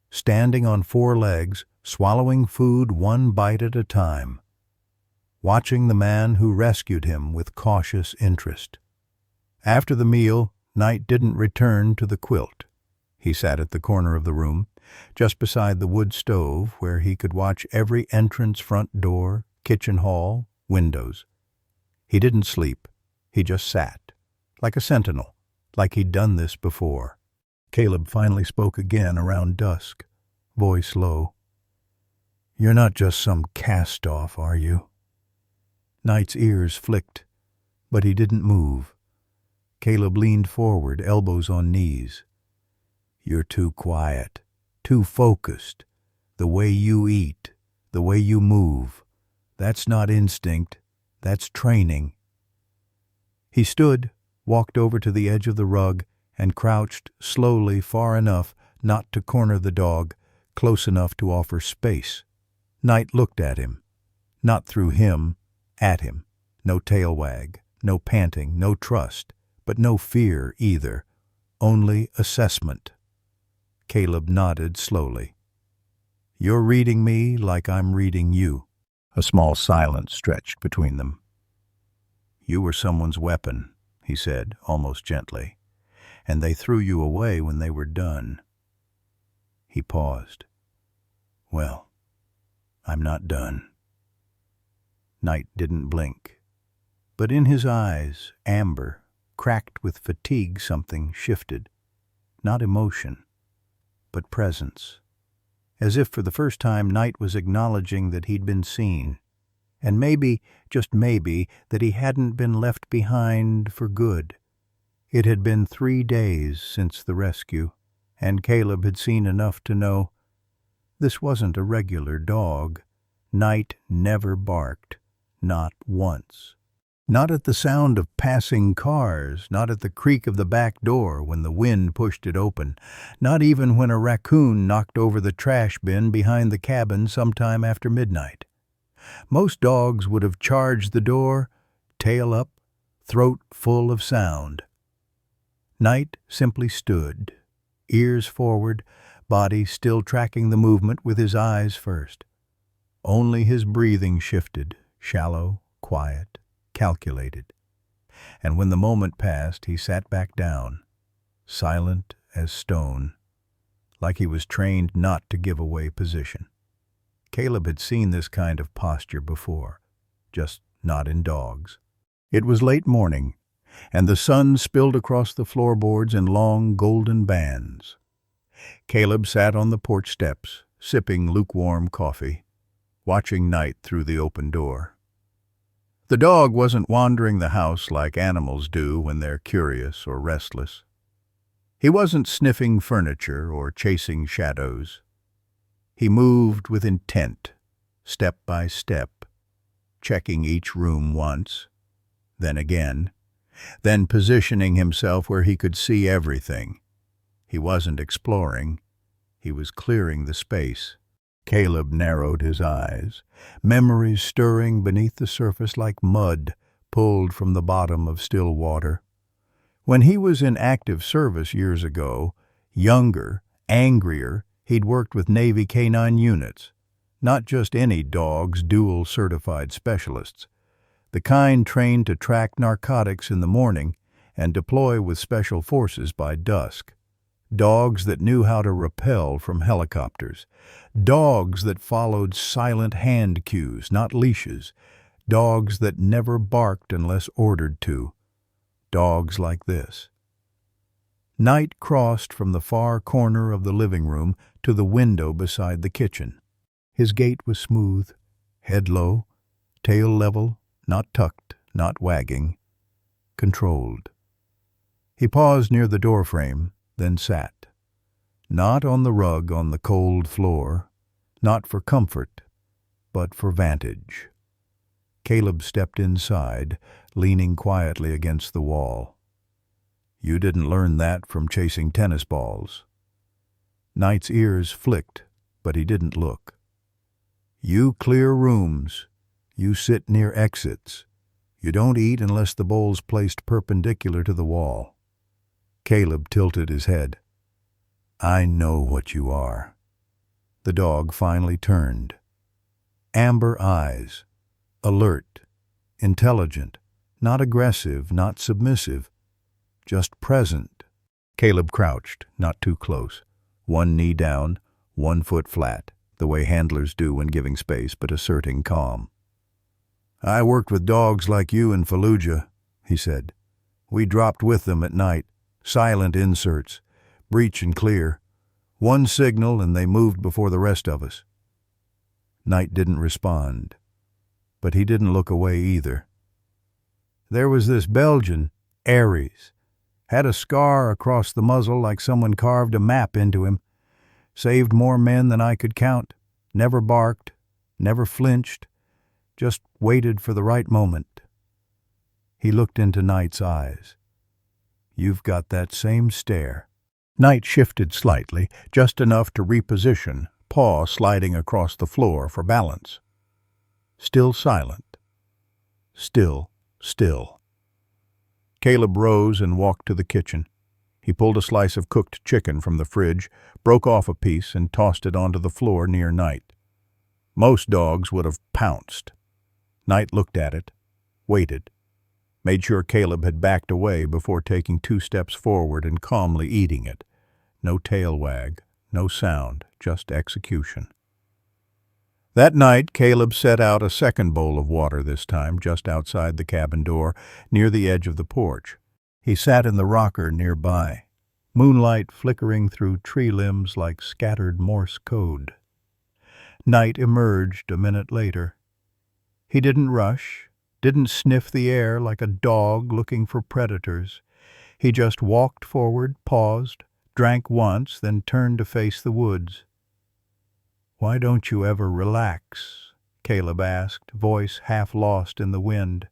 standing on 4 legs, swallowing food one bite at a time, watching the man who rescued him with cautious interest. After the meal, Knight didn't return to the quilt. He sat at the corner of the room, just beside the wood stove where he could watch every entrance, front door, kitchen hall, windows. He didn't sleep. He just sat, like a sentinel, like he'd done this before. Caleb finally spoke again around dusk, voice low. "You're not just some cast-off, are you?" Knight's ears flicked, but he didn't move. Caleb leaned forward, elbows on knees. "You're too quiet, too focused. The way you eat, the way you move, that's not instinct, that's training." He stood, walked over to the edge of the rug, and crouched slowly far enough not to corner the dog, close enough to offer space. Knight looked at him, not through him, at him. No tail wag, no panting, no trust, but no fear either, only assessment. Caleb nodded slowly. "You're reading me like I'm reading you." A small silence stretched between them. "You were someone's weapon," he said, almost gently, "and they threw you away when they were done." He paused. "Well, I'm not done." Knight didn't blink, but in his eyes, amber, cracked with fatigue, something shifted. Not emotion, but presence. As if for the first time Knight was acknowledging that he'd been seen, and maybe, just maybe, that he hadn't been left behind for good. It had been 3 days since the rescue, and Caleb had seen enough to know this wasn't a regular dog. Knight never barked, not once. Not at the sound of passing cars, not at the creak of the back door when the wind pushed it open, not even when a raccoon knocked over the trash bin behind the cabin sometime after midnight. Most dogs would have charged the door, tail up, throat full of sound. Knight simply stood, ears forward, body still tracking the movement with his eyes first. Only his breathing shifted, shallow, quiet, calculated. And when the moment passed, he sat back down, silent as stone, like he was trained not to give away position. Caleb had seen this kind of posture before, just not in dogs. It was late morning, and the sun spilled across the floorboards in long golden bands. Caleb sat on the porch steps, sipping lukewarm coffee, watching night through the open door. The dog wasn't wandering the house like animals do when they're curious or restless. He wasn't sniffing furniture or chasing shadows. He moved with intent, step by step, checking each room once, then again, then positioning himself where he could see everything. He wasn't exploring, he was clearing the space. Caleb narrowed his eyes, memories stirring beneath the surface like mud pulled from the bottom of still water. When he was in active service years ago, younger, angrier, he'd worked with Navy canine units, not just any dogs, dual-certified specialists, the kind trained to track narcotics in the morning and deploy with special forces by dusk. Dogs that knew how to rappel from helicopters. Dogs that followed silent hand cues, not leashes. Dogs that never barked unless ordered to. Dogs like this. Night crossed from the far corner of the living room to the window beside the kitchen. His gait was smooth, head low, tail level, not tucked, not wagging, controlled. He paused near the doorframe, then sat. Not on the rug on the cold floor, not for comfort, but for vantage. Caleb stepped inside, leaning quietly against the wall. You didn't learn that from chasing tennis balls. Knight's ears flicked, but he didn't look. You clear rooms. You sit near exits. You don't eat unless the bowl's placed perpendicular to the wall. Caleb tilted his head. I know what you are. The dog finally turned. Amber eyes. Alert. Intelligent. Not aggressive, not submissive. Just present. Caleb crouched, not too close. One knee down, one foot flat, the way handlers do when giving space but asserting calm. I worked with dogs like you in Fallujah, he said. We dropped with them at night. Silent inserts, breach and clear. One signal and they moved before the rest of us. Knight didn't respond, but he didn't look away either. There was this Belgian, Aries, had a scar across the muzzle like someone carved a map into him. Saved more men than I could count, never barked, never flinched, just waited for the right moment. He looked into Knight's eyes. You've got that same stare. Knight shifted slightly, just enough to reposition, paw sliding across the floor for balance. Still silent. Still. Caleb rose and walked to the kitchen. He pulled a slice of cooked chicken from the fridge, broke off a piece, and tossed it onto the floor near Knight. Most dogs would have pounced. Knight looked at it, waited, made sure Caleb had backed away before taking 2 steps forward and calmly eating it. No tail wag, no sound, just execution. That night, Caleb set out a second bowl of water this time, just outside the cabin door, near the edge of the porch. He sat in the rocker nearby, moonlight flickering through tree limbs like scattered Morse code. Knight emerged a minute later. He didn't rush, didn't sniff the air like a dog looking for predators. He just walked forward, paused, drank once, then turned to face the woods. Why don't you ever relax? Caleb asked, voice half lost in the wind.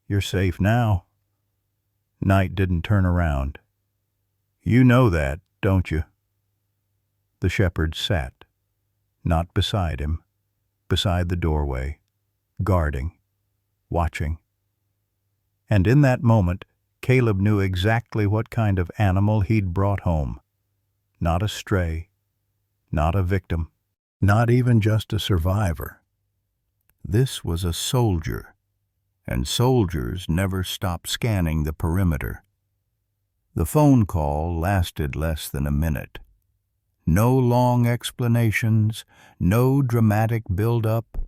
You're safe now. Knight didn't turn around. You know that, don't you? The shepherd sat, not beside him, beside the doorway, guarding, watching. And in that moment, Caleb knew exactly what kind of animal he'd brought home. Not a stray, not a victim, not even just a survivor. This was a soldier, and soldiers never stop scanning the perimeter. The phone call lasted less than a minute. No long explanations, no dramatic build-up,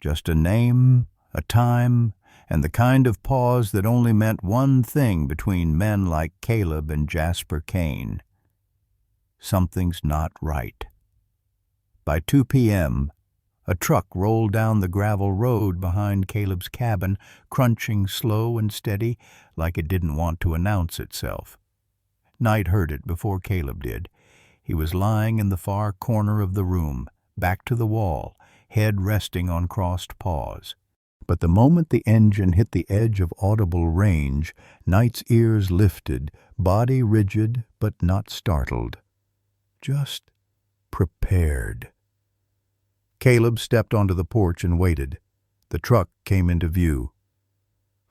just a name, a time, and the kind of pause that only meant one thing between men like Caleb and Jasper Kane. Something's not right. By 2 p.m., a truck rolled down the gravel road behind Caleb's cabin, crunching slow and steady like it didn't want to announce itself. Knight heard it before Caleb did. He was lying in the far corner of the room, back to the wall, head resting on crossed paws. But the moment the engine hit the edge of audible range, Knight's ears lifted, body rigid but not startled. Just prepared. Caleb stepped onto the porch and waited. The truck came into view.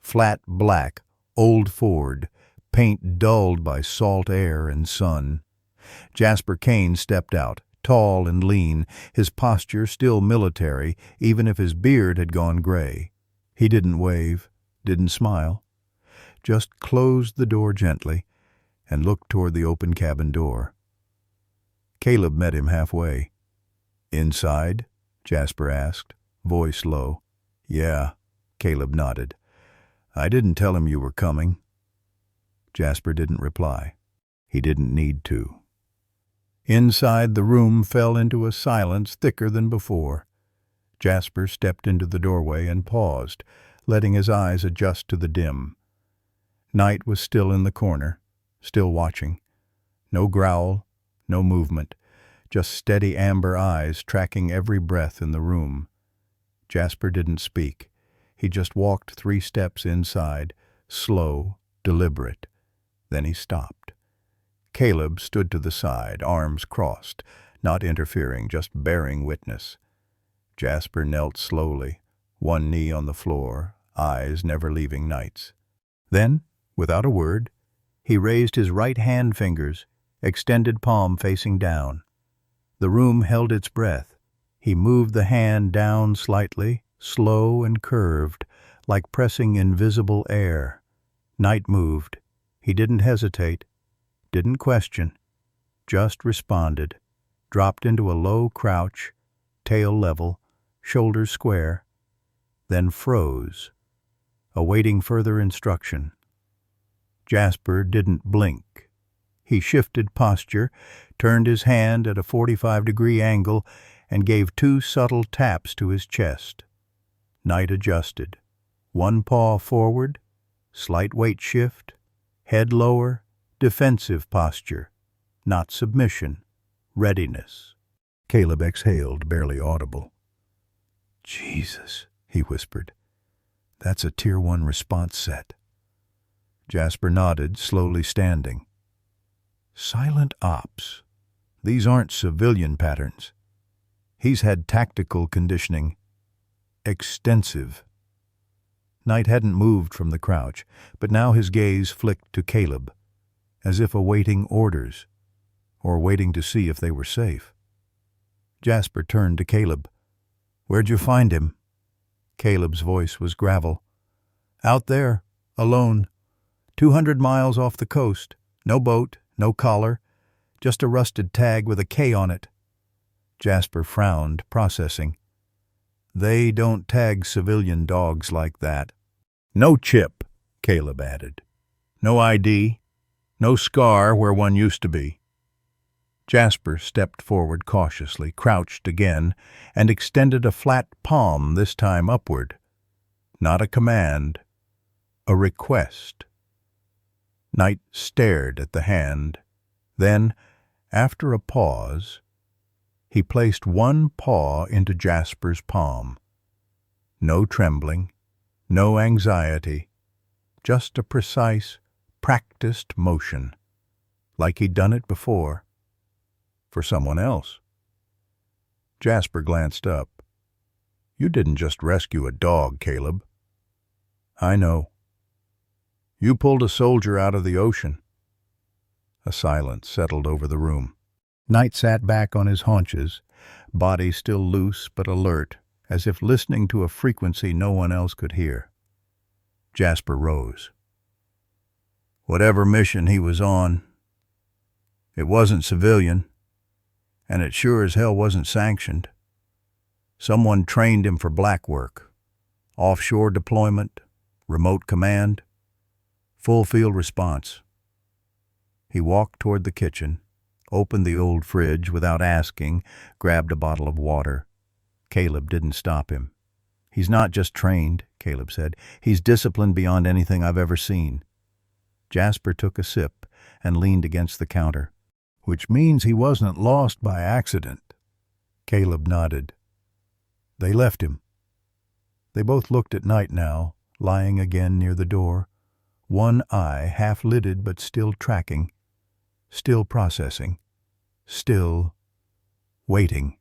Flat black, old Ford, paint dulled by salt air and sun. Jasper Kane stepped out, tall and lean, his posture still military, even if his beard had gone gray. He didn't wave, didn't smile, just closed the door gently and looked toward the open cabin door. Caleb met him halfway. "Inside?" Jasper asked, voice low. "Yeah," Caleb nodded. "I didn't tell him you were coming." Jasper didn't reply. He didn't need to. Inside, the room fell into a silence thicker than before. Jasper stepped into the doorway and paused, letting his eyes adjust to the dim. Knight was still in the corner, still watching. No growl, no movement, just steady amber eyes tracking every breath in the room. Jasper didn't speak. He just walked 3 steps inside, slow, deliberate. Then he stopped. Caleb stood to the side, arms crossed, not interfering, just bearing witness. Jasper knelt slowly, one knee on the floor, eyes never leaving Knight's. Then, without a word, he raised his right hand fingers, extended palm facing down. The room held its breath. He moved the hand down slightly, slow and curved, like pressing invisible air. Knight moved. He didn't hesitate, didn't question, just responded, dropped into a low crouch, tail level, shoulders square, then froze, awaiting further instruction. Jasper didn't blink. He shifted posture, turned his hand at a 45-degree angle, and gave 2 subtle taps to his chest. Knight adjusted. One paw forward, slight weight shift, head lower, defensive posture, not submission, readiness. Caleb exhaled, barely audible. "Jesus," he whispered. "That's a Tier 1 response set." Jasper nodded, slowly standing. "Silent ops. These aren't civilian patterns. He's had tactical conditioning. Extensive." Knight hadn't moved from the crouch, but now his gaze flicked to Caleb, as if awaiting orders, or waiting to see if they were safe. Jasper turned to Caleb. "Where'd you find him?" Caleb's voice was gravel. "Out there, alone, 200 miles off the coast. No boat, no collar, just a rusted tag with a K on it." Jasper frowned, processing. "They don't tag civilian dogs like that." "No chip," Caleb added. "No ID, no scar where one used to be." Jasper stepped forward cautiously, crouched again, and extended a flat palm, this time upward. Not a command, a request. Knight stared at the hand. Then, after a pause, he placed one paw into Jasper's palm. No trembling, no anxiety, just a precise, practiced motion, like he'd done it before, for someone else. Jasper glanced up. "You didn't just rescue a dog, Caleb." "I know. You pulled a soldier out of the ocean." A silence settled over the room. Knight sat back on his haunches, body still loose but alert, as if listening to a frequency no one else could hear. Jasper rose. "Whatever mission he was on, it wasn't civilian, and it sure as hell wasn't sanctioned. Someone trained him for black work, Offshore deployment, remote command, full field response. He walked toward the kitchen, opened the old fridge without asking, grabbed a bottle of water. Caleb didn't stop him. "He's not just trained," Caleb said. "He's disciplined beyond anything I've ever seen." Jasper took a sip and leaned against the counter. "Which means he wasn't lost by accident." Caleb nodded. "They left him." They both looked at Night now, lying again near the door, one eye half-lidded but still tracking, still processing, still waiting.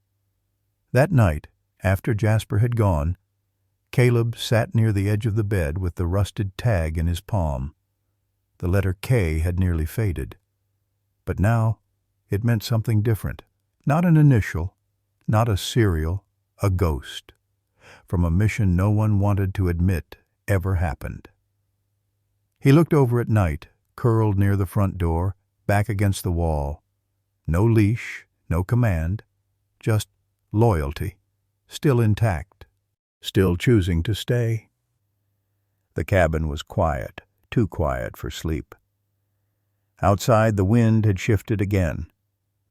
That night, after Jasper had gone, Caleb sat near the edge of the bed with the rusted tag in his palm. The letter K had nearly faded. But now it meant something different. Not an initial, not a serial, a ghost. From a mission no one wanted to admit ever happened. He looked over at Night, curled near the front door, back against the wall. No leash, no command, just loyalty, still intact, still choosing to stay. The cabin was quiet, too quiet for sleep. Outside, the wind had shifted again,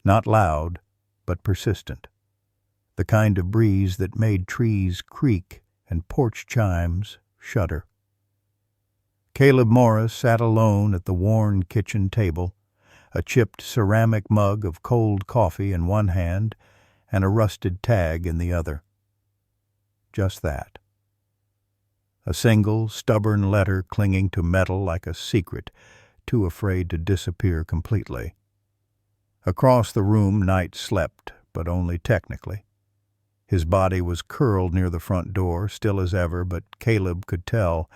not loud, but persistent. The kind of breeze that made trees creak and porch chimes shudder. Caleb Morris sat alone at the worn kitchen table, a chipped ceramic mug of cold coffee in one hand and a rusted tag in the other. Just that. A single, stubborn letter clinging to metal like a secret, too afraid to disappear completely. Across the room, Night slept, but only technically. His body was curled near the front door, still as ever, but Caleb could tell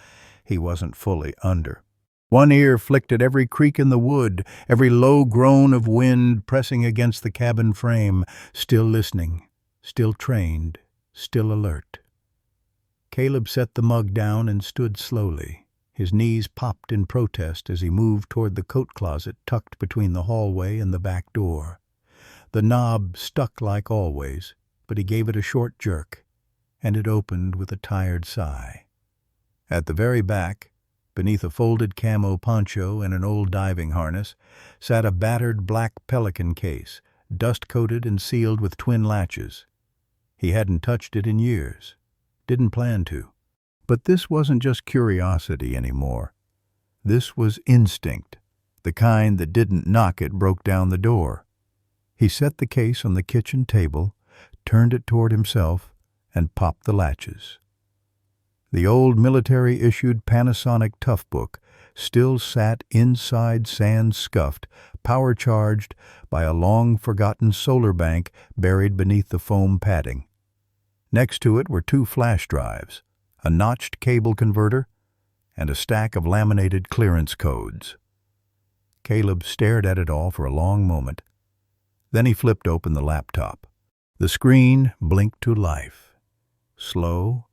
he wasn't fully under. One ear flicked at every creak in the wood, every low groan of wind pressing against the cabin frame, still listening, still trained, still alert. Caleb set the mug down and stood slowly. His knees popped in protest as he moved toward the coat closet tucked between the hallway and the back door. The knob stuck like always, but he gave it a short jerk, and it opened with a tired sigh. At the very back, beneath a folded camo poncho and an old diving harness, sat a battered black Pelican case, dust-coated and sealed with twin latches. He hadn't touched it in years, didn't plan to. But this wasn't just curiosity anymore. This was instinct, the kind that didn't knock it broke down the door. He set the case on the kitchen table, turned it toward himself, and popped the latches. The old military-issued Panasonic Toughbook still sat inside sand-scuffed, power-charged by a long-forgotten solar bank buried beneath the foam padding. Next to it were 2 flash drives, a notched cable converter, and a stack of laminated clearance codes. Caleb stared at it all for a long moment. Then he flipped open the laptop. The screen blinked to life, slow,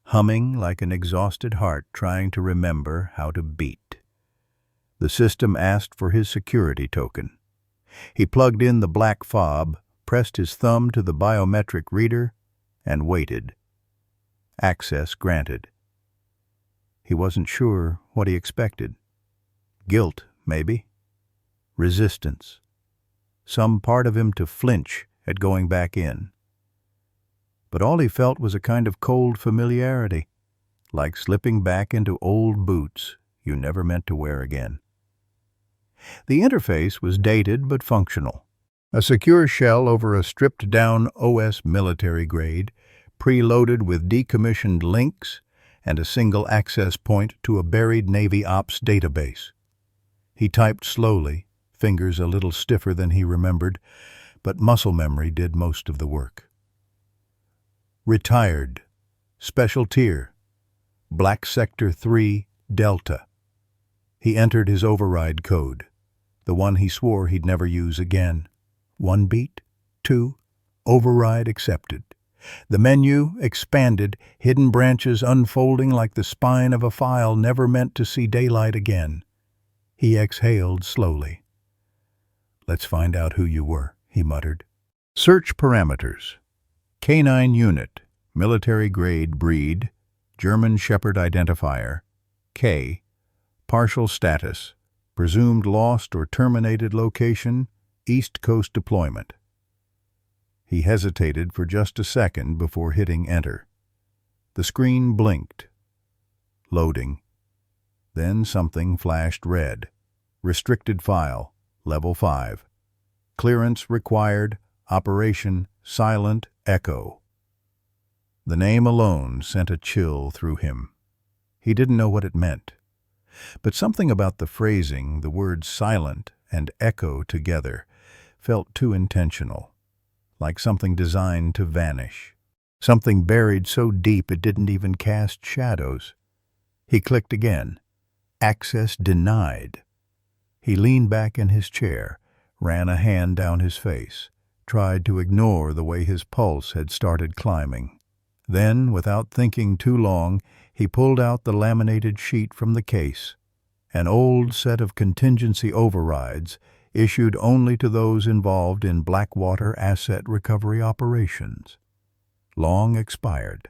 humming like an exhausted heart trying to remember how to beat. The system asked for his security token. He plugged in the black fob, pressed his thumb to the biometric reader, and waited. Access granted. He wasn't sure what he expected. Guilt, maybe. Resistance. Some part of him to flinch at going back in. But all he felt was a kind of cold familiarity, like slipping back into old boots you never meant to wear again. The interface was dated but functional. A secure shell over a stripped-down OS military grade, preloaded with decommissioned links and a single access point to a buried Navy ops database. He typed slowly, fingers a little stiffer than he remembered, but muscle memory did most of the work. Retired. Special tier. Black Sector 3, Delta. He entered his override code, the one he swore he'd never use again. 1 beat, 2, override accepted. The menu expanded, hidden branches unfolding like the spine of a file never meant to see daylight again. He exhaled slowly. "Let's find out who you were," he muttered. Search parameters. Canine unit, military grade breed, German Shepherd Identifier, K. Partial status, presumed lost or terminated location, East Coast deployment. He hesitated for just a second before hitting enter. The screen blinked. Loading. Then something flashed red. Restricted file, level 5. Clearance required, operation Silent Echo. The name alone sent a chill through him. He didn't know what it meant. But something about the phrasing, the words silent and echo together, felt too intentional, like something designed to vanish. Something buried so deep it didn't even cast shadows. He clicked again. Access denied. He leaned back in his chair, ran a hand down his face, tried to ignore the way his pulse had started climbing. Then, without thinking too long, he pulled out the laminated sheet from the case, an old set of contingency overrides issued only to those involved in Blackwater asset recovery operations. Long expired,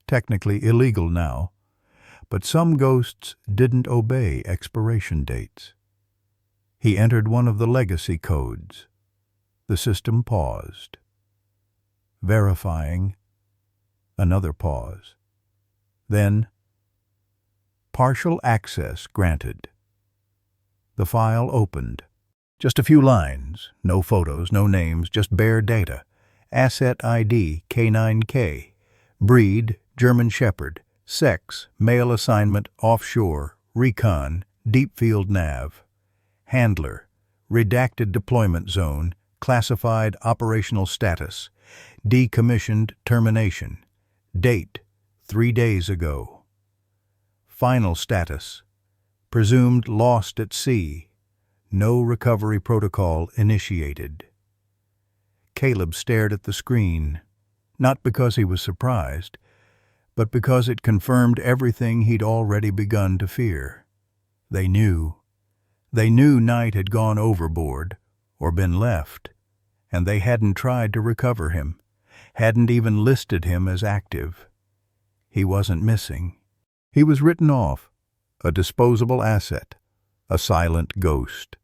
technically illegal now, but some ghosts didn't obey expiration dates. He entered one of the legacy codes. The system paused. Verifying. Another pause. Then, partial access granted. The file opened. Just a few lines, no photos, no names, just bare data. Asset ID K9K. Breed German Shepherd. Sex male assignment offshore, recon, deep field nav. Handler redacted deployment zone, classified operational status, decommissioned termination. Date 3 days ago. Final status presumed lost at sea. No recovery protocol initiated. Caleb stared at the screen, not because he was surprised, but because it confirmed everything he'd already begun to fear. They knew. They knew Knight had gone overboard, or been left, and they hadn't tried to recover him, hadn't even listed him as active. He wasn't missing. He was written off, a disposable asset, a silent ghost.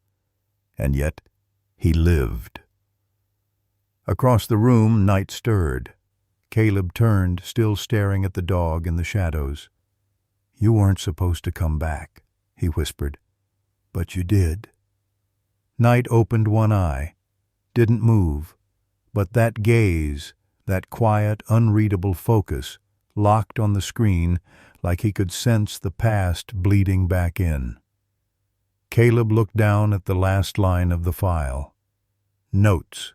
And yet, he lived. Across the room, Knight stirred. Caleb turned, still staring at the dog in the shadows. "You weren't supposed to come back," he whispered. "But you did." Knight opened one eye, didn't move, but that gaze, that quiet, unreadable focus, locked on the screen like he could sense the past bleeding back in. Caleb looked down at the last line of the file. Notes.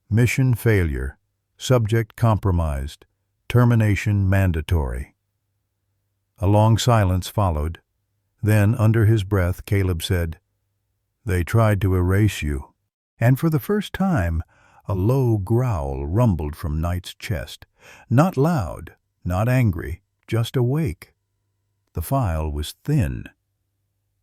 Mission failure. Subject compromised. Termination mandatory. A long silence followed. Then, under his breath, Caleb said, "They tried to erase you." And for the first time, a low growl rumbled from Knight's chest. Not loud, not angry, just awake. The file was thin.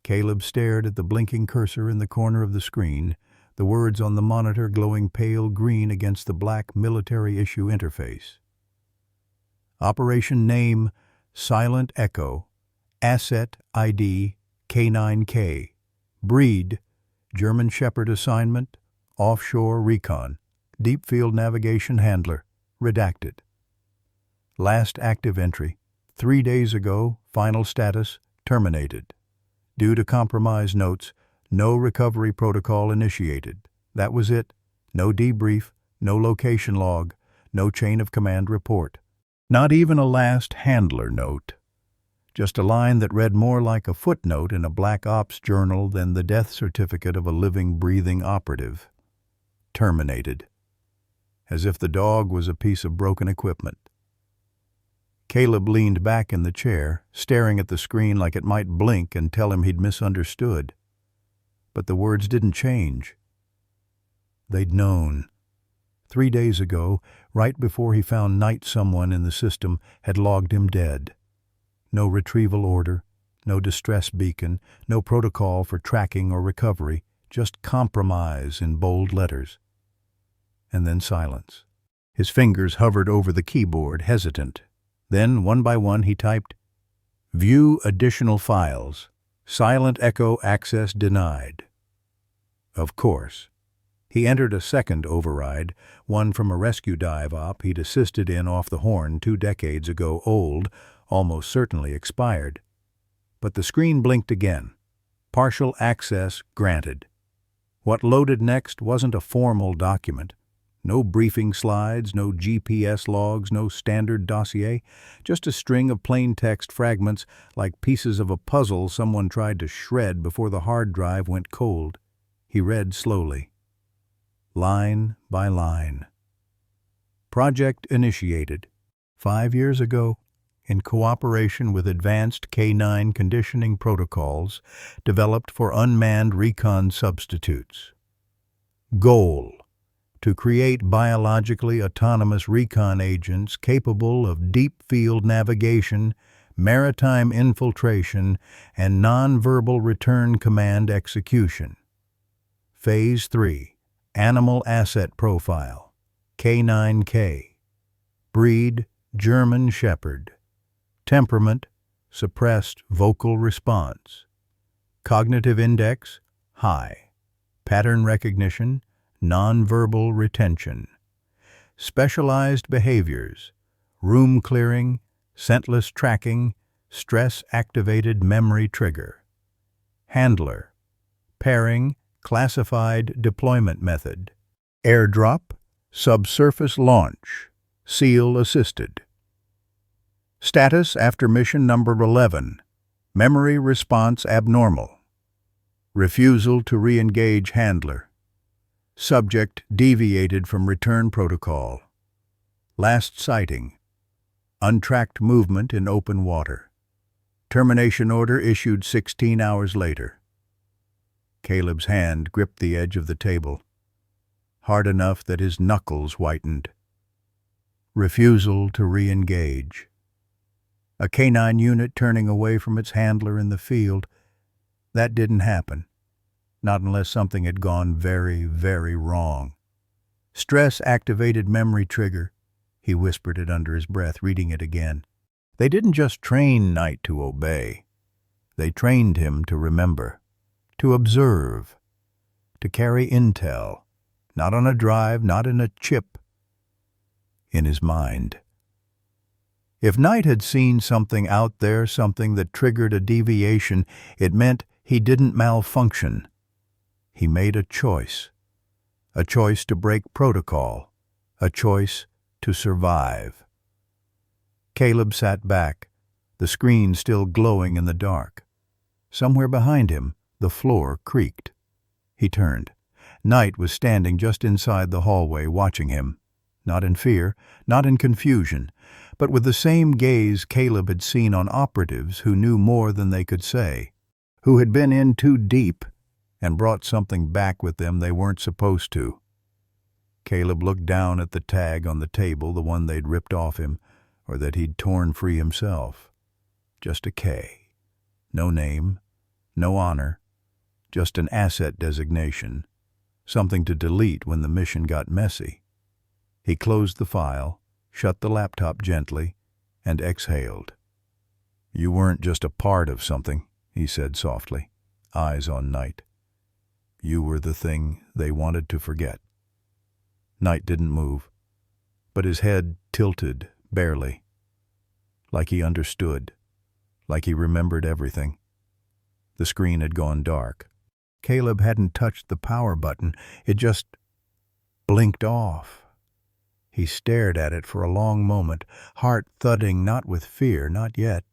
Caleb stared at the blinking cursor in the corner of the screen, the words on the monitor glowing pale green against the black military-issue interface. Operation name, Silent Echo. Asset ID, K9K. Breed, German Shepherd assignment, offshore recon. Deep field navigation handler, redacted. Last active entry, 3 days ago, final status, terminated. Due to compromise notes, no recovery protocol initiated. That was it. No debrief, no location log, no chain of command report. Not even a last handler note. Just a line that read more like a footnote in a black ops journal than the death certificate of a living, breathing operative. Terminated. As if the dog was a piece of broken equipment. Caleb leaned back in the chair, staring at the screen like it might blink and tell him he'd misunderstood. But the words didn't change. They'd known. 3 days ago, right before he found Knight, someone in the system had logged him dead. No retrieval order, no distress beacon, no protocol for tracking or recovery, just compromise in bold letters. And then silence. His fingers hovered over the keyboard, hesitant. Then, one by one, he typed, "View additional files. Silent echo access denied." Of course. He entered a second override, one from a rescue dive op he'd assisted in off the Horn 2 decades ago, old, almost certainly expired. But the screen blinked again. Partial access granted. What loaded next wasn't a formal document. No briefing slides, no GPS logs, no standard dossier, just a string of plain text fragments like pieces of a puzzle someone tried to shred before the hard drive went cold. He read slowly, line by line. Project initiated 5 years ago in cooperation with advanced K9 conditioning protocols developed for unmanned recon substitutes. Goal: to create biologically autonomous recon agents capable of deep field navigation, maritime infiltration, and nonverbal return command execution. Phase 3. Animal Asset Profile. K9K. Breed: German Shepherd. Temperament: suppressed vocal response. Cognitive index: high. Pattern recognition: nonverbal retention. Specialized behaviors: room clearing, scentless tracking, stress-activated memory trigger. Handler: pairing, classified deployment method. Airdrop, subsurface launch, SEAL assisted. Status after mission number 11. Memory response abnormal. Refusal to re-engage handler. Subject deviated from return protocol. Last sighting: untracked movement in open water. Termination order issued 16 hours later. Caleb's hand gripped the edge of the table, hard enough that his knuckles whitened. Refusal to re-engage. A K9 unit turning away from its handler in the field. That didn't happen. Not unless something had gone very, very wrong. Stress-activated memory trigger. He whispered it under his breath, reading it again. They didn't just train Knight to obey. They trained him to remember, to observe, to carry intel, not on a drive, not in a chip, in his mind. If Knight had seen something out there, something that triggered a deviation, it meant he didn't malfunction. He made a choice to break protocol, a choice to survive. Caleb sat back, the screen still glowing in the dark. Somewhere behind him, the floor creaked. He turned. Knight was standing just inside the hallway, watching him. Not in fear, not in confusion, but with the same gaze Caleb had seen on operatives who knew more than they could say, who had been in too deep and brought something back with them they weren't supposed to. Caleb looked down at the tag on the table, the one they'd ripped off him, or that he'd torn free himself. Just a K. No name, no honor, just an asset designation, something to delete when the mission got messy. He closed the file, shut the laptop gently, and exhaled. "You weren't just a part of something," he said softly, eyes on Knight. "You were the thing they wanted to forget." Knight didn't move, but his head tilted barely, like he understood, like he remembered everything. The screen had gone dark. Caleb hadn't touched the power button. It just blinked off. He stared at it for a long moment, heart thudding not with fear, not yet,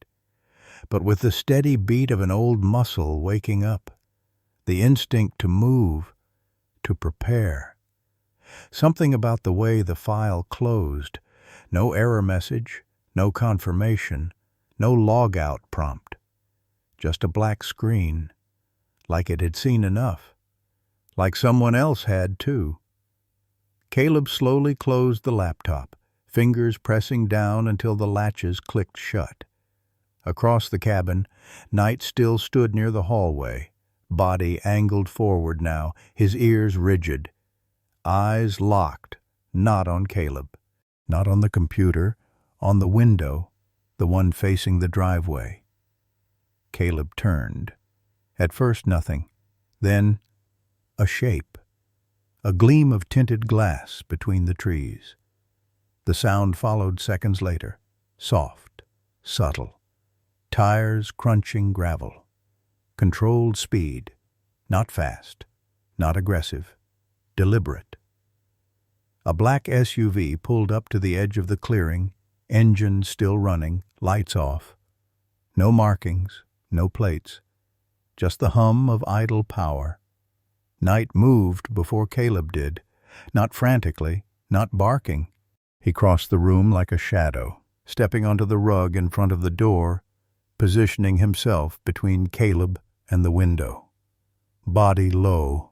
but with the steady beat of an old muscle waking up, the instinct to move, to prepare. Something about the way the file closed. No error message, no confirmation, no logout prompt. Just a black screen, like it had seen enough, like someone else had too. Caleb slowly closed the laptop, fingers pressing down until the latches clicked shut. Across the cabin, Knight still stood near the hallway, body angled forward now, his ears rigid, eyes locked, not on Caleb, not on the computer, on the window, the one facing the driveway. Caleb turned. At first nothing, then a shape, a gleam of tinted glass between the trees. The sound followed seconds later, soft, subtle. Tires crunching gravel. Controlled speed, not fast, not aggressive, deliberate. A black SUV pulled up to the edge of the clearing, engine still running, lights off. No markings, no plates, just the hum of idle power. Knight moved before Caleb did, not frantically, not barking. He crossed the room like a shadow, stepping onto the rug in front of the door, positioning himself between Caleb and the window. Body low,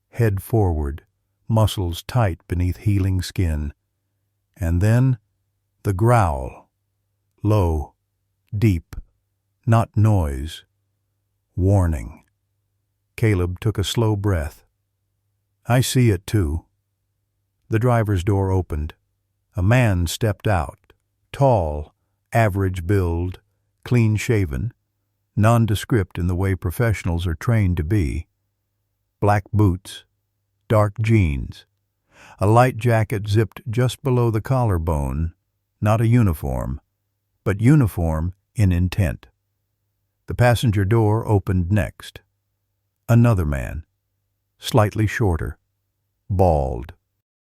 head forward, muscles tight beneath healing skin. And then the growl. Low, deep, not noise. Warning. Caleb took a slow breath. I see it too. The driver's door opened. A man stepped out, tall, average build, clean-shaven, nondescript in the way professionals are trained to be. Black boots, dark jeans, a light jacket zipped just below the collarbone, not a uniform, but uniform in intent. The passenger door opened next. Another man, slightly shorter, bald.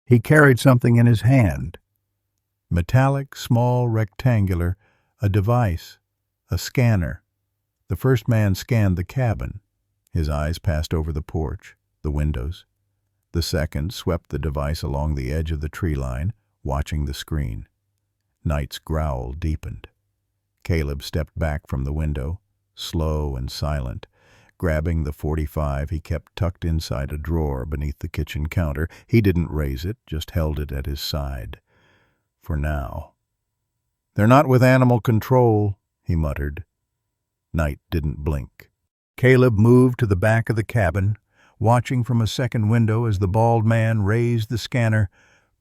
He carried something in his hand. Metallic, small, rectangular, a device, a scanner. The first man scanned the cabin. His eyes passed over the porch, the windows. The second swept the device along the edge of the tree line, watching the screen. Knight's growl deepened. Caleb stepped back from the window, slow and silent, grabbing the .45 he kept tucked inside a drawer beneath the kitchen counter. He didn't raise it, just held it at his side. For now. They're not with animal control, he muttered. Knight didn't blink. Caleb moved to the back of the cabin, watching from a second window as the bald man raised the scanner,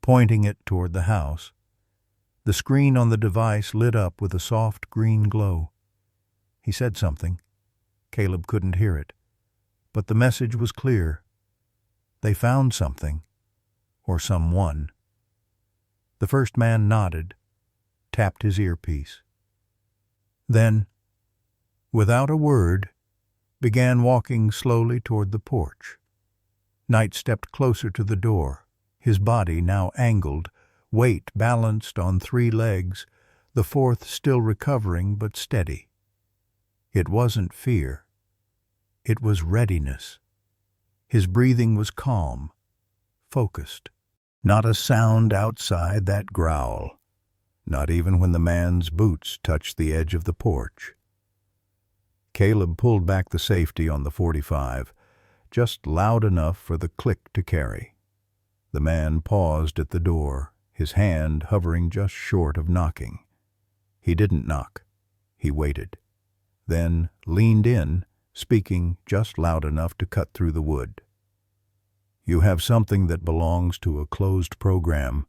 pointing it toward the house. The screen on the device lit up with a soft green glow. He said something. Caleb couldn't hear it, but the message was clear. They found something, or someone. The first man nodded, tapped his earpiece. Then, without a word, began walking slowly toward the porch. Knight stepped closer to the door, his body now angled, weight balanced on 3 legs, the fourth still recovering but steady. It wasn't fear. It was readiness. His breathing was calm, focused. Not a sound outside that growl, not even when the man's boots touched the edge of the porch. Caleb pulled back the safety on the .45, just loud enough for the click to carry. The man paused at the door, his hand hovering just short of knocking. He didn't knock. He waited. Then leaned in, speaking just loud enough to cut through the wood. You have something that belongs to a closed program.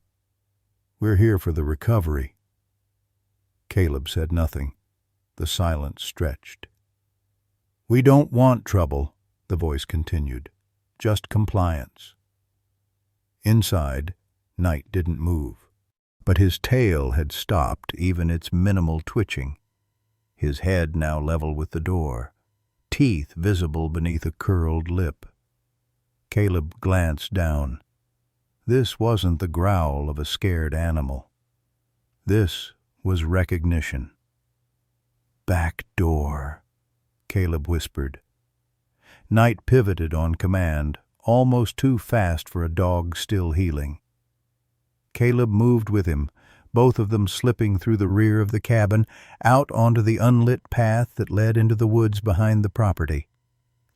We're here for the recovery. Caleb said nothing. The silence stretched. We don't want trouble, the voice continued. Just compliance. Inside, Knight didn't move, but his tail had stopped even its minimal twitching. His head now level with the door, teeth visible beneath a curled lip. Caleb glanced down. This wasn't the growl of a scared animal. This was recognition. Back door, Caleb whispered. Knight pivoted on command, almost too fast for a dog still healing. Caleb moved with him, both of them slipping through the rear of the cabin, out onto the unlit path that led into the woods behind the property.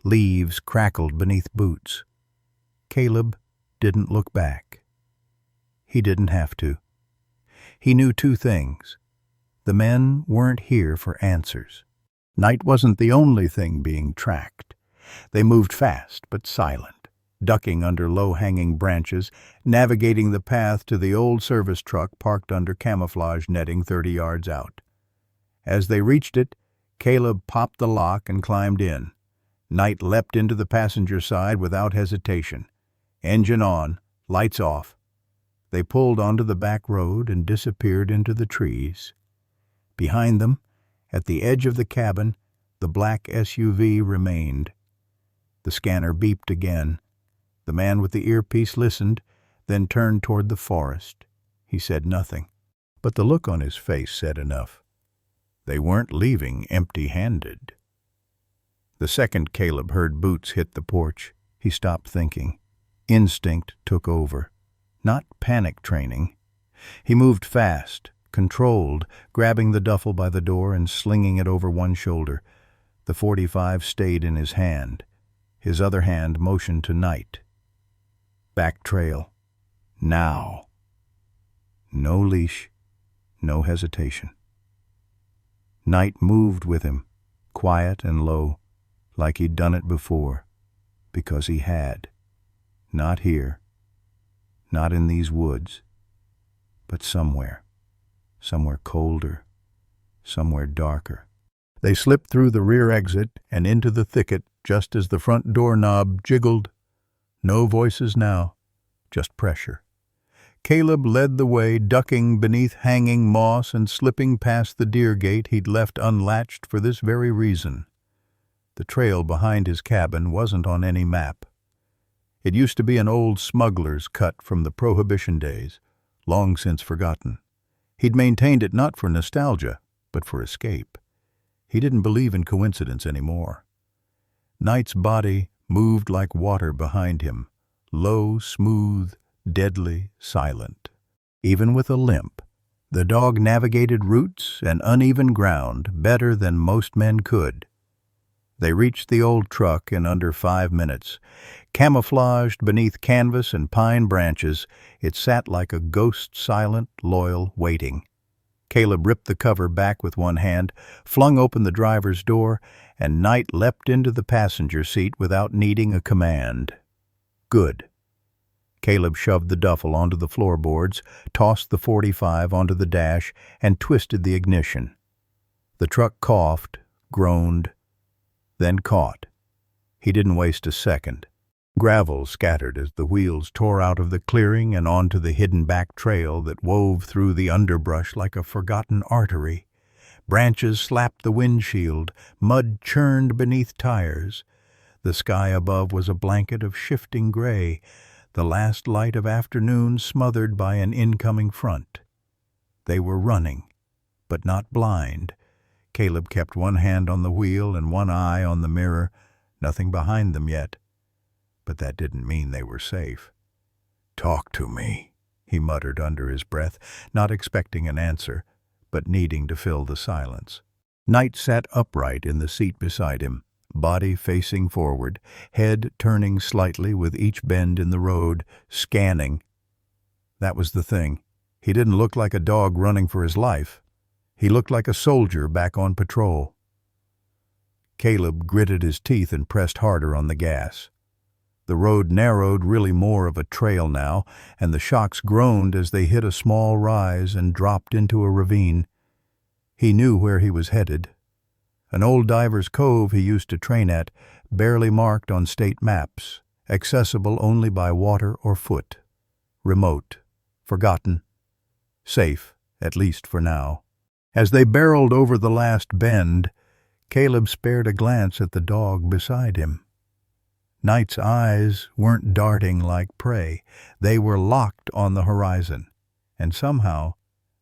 Leaves crackled beneath boots. Caleb didn't look back. He didn't have to. He knew 2 things. The men weren't here for answers. Knight wasn't the only thing being tracked. They moved fast but silent, ducking under low-hanging branches, navigating the path to the old service truck parked under camouflage netting 30 yards out. As they reached it, Caleb popped the lock and climbed in. Knight leapt into the passenger side without hesitation. Engine on, lights off. They pulled onto the back road and disappeared into the trees. Behind them, at the edge of the cabin, the black SUV remained. The scanner beeped again. The man with the earpiece listened, then turned toward the forest. He said nothing, but the look on his face said enough. They weren't leaving empty-handed. The second Caleb heard boots hit the porch, he stopped thinking. Instinct took over. Not panic training. He moved fast, controlled, grabbing the duffel by the door and slinging it over one shoulder. The .45 stayed in his hand. His other hand motioned to Knight. Back trail. Now. No leash, no hesitation. Knight moved with him, quiet and low, like he'd done it before, because he had. Not here, not in these woods, but somewhere colder, somewhere darker. They slipped through the rear exit and into the thicket just as the front doorknob jiggled. No voices now, just pressure. Caleb led the way, ducking beneath hanging moss and slipping past the deer gate he'd left unlatched for this very reason. The trail behind his cabin wasn't on any map. It used to be an old smuggler's cut from the Prohibition days, long since forgotten. He'd maintained it not for nostalgia, but for escape. He didn't believe in coincidence anymore. Knight's body moved like water behind him, low, smooth, deadly, silent. Even with a limp, the dog navigated roots and uneven ground better than most men could. They reached the old truck in under 5 minutes. Camouflaged beneath canvas and pine branches, it sat like a ghost, silent, loyal, waiting. Caleb ripped the cover back with one hand, flung open the driver's door, and Knight leapt into the passenger seat without needing a command. Good. Caleb shoved the duffel onto the floorboards, tossed the .45 onto the dash, and twisted the ignition. The truck coughed, groaned, then caught. He didn't waste a second. Gravel scattered as the wheels tore out of the clearing and onto the hidden back trail that wove through the underbrush like a forgotten artery. Branches slapped the windshield, mud churned beneath tires. The sky above was a blanket of shifting gray, the last light of afternoon smothered by an incoming front. They were running, but not blind. Caleb kept one hand on the wheel and one eye on the mirror, nothing behind them yet. But that didn't mean they were safe. "Talk to me," he muttered under his breath, not expecting an answer, but needing to fill the silence. Knight sat upright in the seat beside him, body facing forward, head turning slightly with each bend in the road, scanning. That was the thing. He didn't look like a dog running for his life. He looked like a soldier back on patrol. Caleb gritted his teeth and pressed harder on the gas. The road narrowed, really more of a trail now, and the shocks groaned as they hit a small rise and dropped into a ravine. He knew where he was headed. An old diver's cove he used to train at, barely marked on state maps, accessible only by water or foot. Remote, forgotten, safe, at least for now. As they barreled over the last bend, Caleb spared a glance at the dog beside him. Knight's eyes weren't darting like prey. They were locked on the horizon, and somehow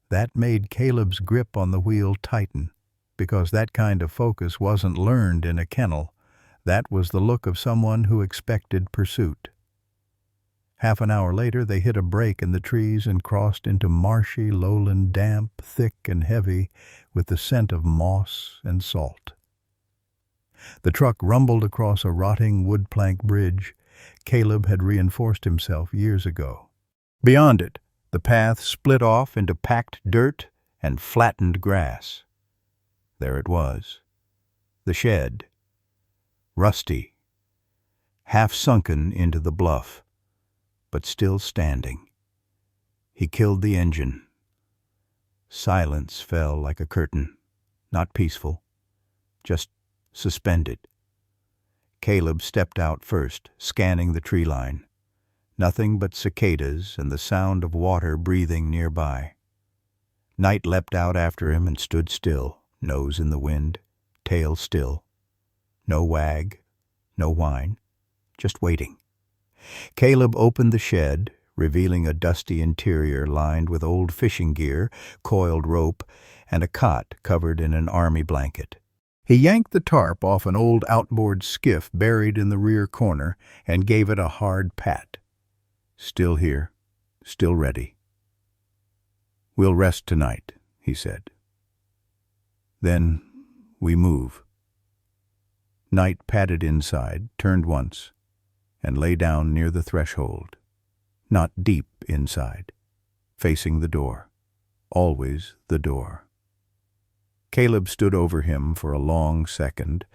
that made Caleb's grip on the wheel tighten, because that kind of focus wasn't learned in a kennel. That was the look of someone who expected pursuit. Half an hour later, they hit a break in the trees and crossed into marshy lowland, damp, thick and heavy, with the scent of moss and salt. The truck rumbled across a rotting wood plank bridge. Caleb had reinforced himself years ago. Beyond it, the path split off into packed dirt and flattened grass. There it was, the shed, rusty, half sunken into the bluff, but still standing. He killed the engine. Silence fell like a curtain. not peaceful, just suspended. Caleb stepped out first, scanning the tree line. Nothing but cicadas and the sound of water breathing nearby. Night leapt out after him and stood still, nose in the wind, tail still. No wag, no whine, just waiting. Caleb opened the shed, revealing a dusty interior lined with old fishing gear, coiled rope, and a cot covered in an army blanket. He yanked the tarp off an old outboard skiff buried in the rear corner and gave it a hard pat. Still here, still ready. "We'll rest tonight," he said. "Then we move." Night padded inside, turned once, and lay down near the threshold. Not deep inside, facing the door. Always the door. Caleb stood over him for a long second,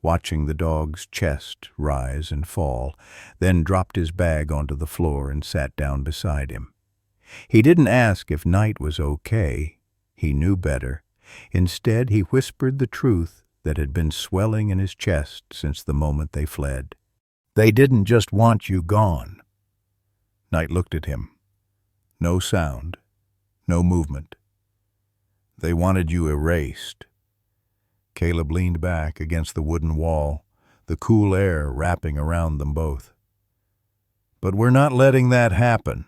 watching the dog's chest rise and fall, then dropped his bag onto the floor and sat down beside him. He didn't ask if Night was okay. He knew better. Instead, he whispered the truth that had been swelling in his chest since the moment they fled. "They didn't just want you gone." Night looked at him. No sound, no movement. "They wanted you erased." Caleb leaned back against the wooden wall, the cool air wrapping around them both. "But we're not letting that happen."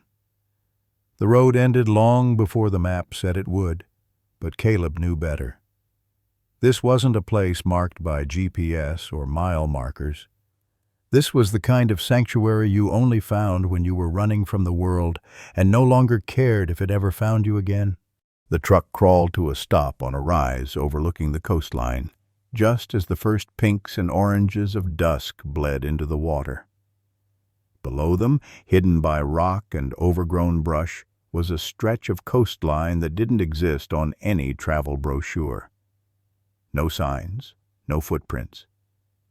The road ended long before the map said it would, but Caleb knew better. This wasn't a place marked by GPS or mile markers. This was the kind of sanctuary you only found when you were running from the world and no longer cared if it ever found you again. The truck crawled to a stop on a rise overlooking the coastline, just as the first pinks and oranges of dusk bled into the water. Below them, hidden by rock and overgrown brush, was a stretch of coastline that didn't exist on any travel brochure. No signs, no footprints,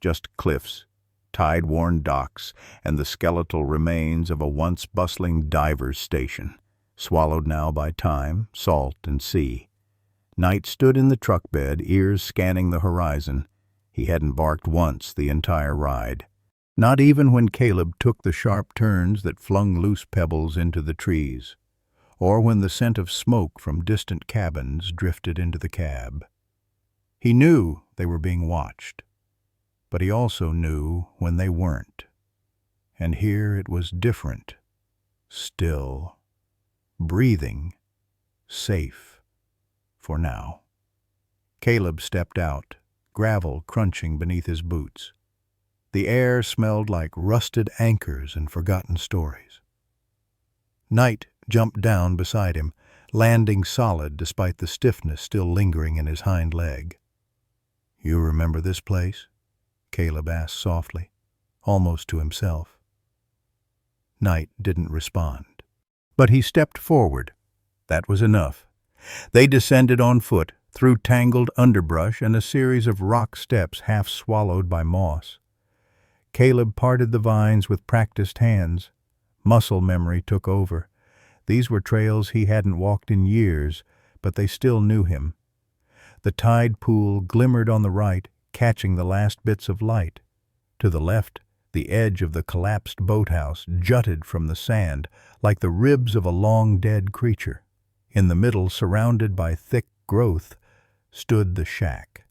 just cliffs, tide-worn docks, and the skeletal remains of a once bustling diver's station, swallowed now by time, salt, and sea. Night stood in the truck bed, ears scanning the horizon. He hadn't barked once the entire ride. Not even when Caleb took the sharp turns that flung loose pebbles into the trees, or when the scent of smoke from distant cabins drifted into the cab. He knew they were being watched, but he also knew when they weren't. And here it was different, still, breathing, safe, for now. Caleb stepped out, gravel crunching beneath his boots. The air smelled like rusted anchors and forgotten stories. Night jumped down beside him, landing solid despite the stiffness still lingering in his hind leg. "You remember this place?" Caleb asked softly, almost to himself. Night didn't respond. But he stepped forward. That was enough. They descended on foot, through tangled underbrush and a series of rock steps half swallowed by moss. Caleb parted the vines with practiced hands. Muscle memory took over. These were trails he hadn't walked in years, but they still knew him. The tide pool glimmered on the right, catching the last bits of light. To the left, the edge of the collapsed boathouse jutted from the sand like the ribs of a long-dead creature. In the middle, surrounded by thick growth, stood the shack.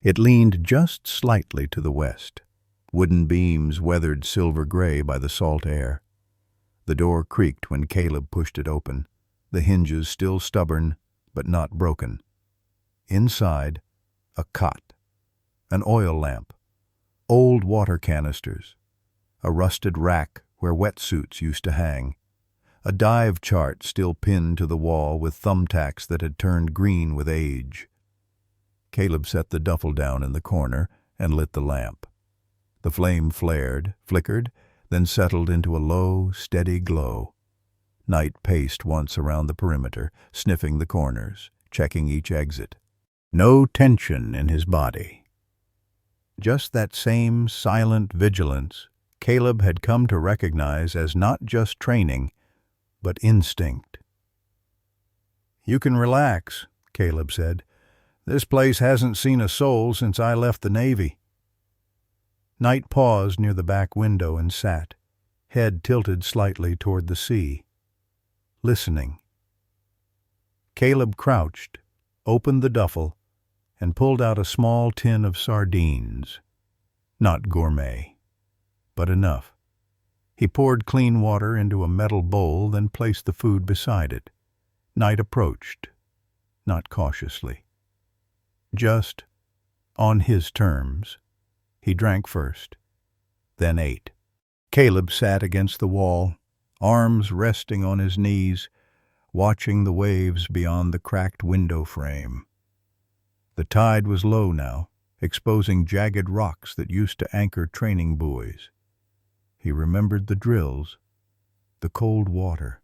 It leaned just slightly to the west, wooden beams weathered silver-gray by the salt air. The door creaked when Caleb pushed it open, the hinges still stubborn but not broken. Inside, a cot, an oil lamp, old water canisters, a rusted rack where wetsuits used to hang, a dive chart still pinned to the wall with thumbtacks that had turned green with age. Caleb set the duffel down in the corner and lit the lamp. The flame flared, flickered, then settled into a low, steady glow. Night paced once around the perimeter, sniffing the corners, checking each exit. No tension in his body. Just that same silent vigilance Caleb had come to recognize as not just training, but instinct. "You can relax," Caleb said. This place hasn't seen a soul since I left the Navy." Knight paused near the back window and sat, head tilted slightly toward the sea, listening. Caleb crouched, opened the duffel, and pulled out a small tin of sardines. Not gourmet, but enough. He poured clean water into a metal bowl, then placed the food beside it. Knight approached, not cautiously. Just on his terms. He drank first, then ate. Caleb sat against the wall, arms resting on his knees, watching the waves beyond the cracked window frame. The tide was low now, exposing jagged rocks that used to anchor training buoys. He remembered the drills, the cold water,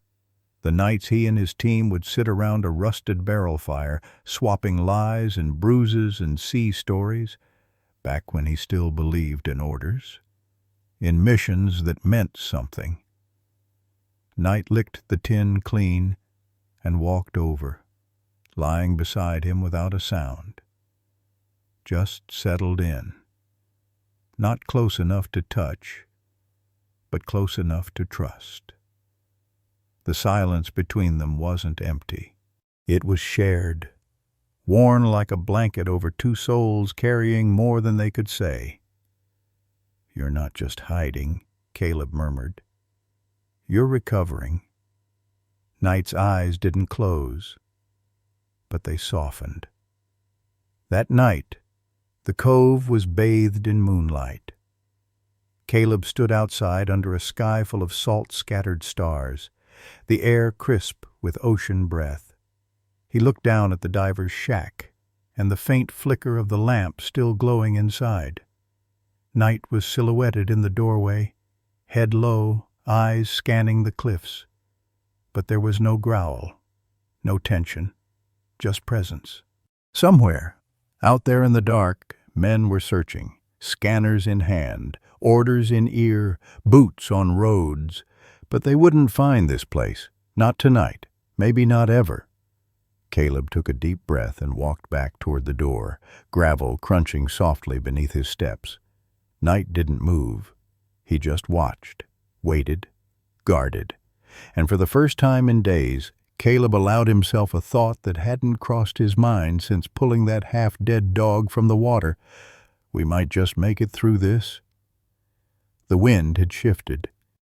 the nights he and his team would sit around a rusted barrel fire, swapping lies and bruises and sea stories, back when he still believed in orders, in missions that meant something. Knight licked the tin clean and walked over, lying beside him without a sound. Just settled in. Not close enough to touch, but close enough to trust. The silence between them wasn't empty. It was shared, worn like a blanket over two souls carrying more than they could say. "You're not just hiding," Caleb murmured. "You're recovering." Knight's eyes didn't close, but they softened. That night, the cove was bathed in moonlight. Caleb stood outside under a sky full of salt-scattered stars, the air crisp with ocean breath. He looked down at the diver's shack and the faint flicker of the lamp still glowing inside. Knight was silhouetted in the doorway, head low, eyes scanning the cliffs. But there was no growl, no tension, just presence. Somewhere, out there in the dark, men were searching, scanners in hand, orders in ear, boots on roads. But they wouldn't find this place, not tonight, maybe not ever. Caleb took a deep breath and walked back toward the door, gravel crunching softly beneath his steps. Knight didn't move. He just watched, waited, guarded. And for the first time in days, Caleb allowed himself a thought that hadn't crossed his mind since pulling that half-dead dog from the water. We might just make it through this. The wind had shifted.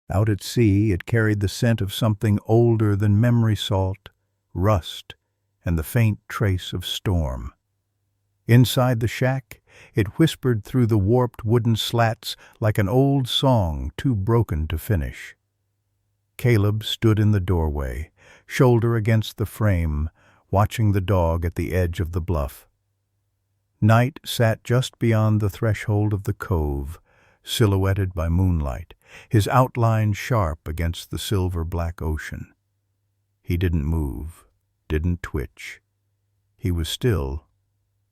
Out at sea, it carried the scent of something older than memory salt, rust, and the faint trace of storm. Inside the shack, it whispered through the warped wooden slats like an old song too broken to finish. Caleb stood in the doorway, shoulder against the frame, watching the dog at the edge of the bluff. Knight sat just beyond the threshold of the cove, silhouetted by moonlight, his outline sharp against the silver-black ocean. He didn't move, didn't twitch. He was still,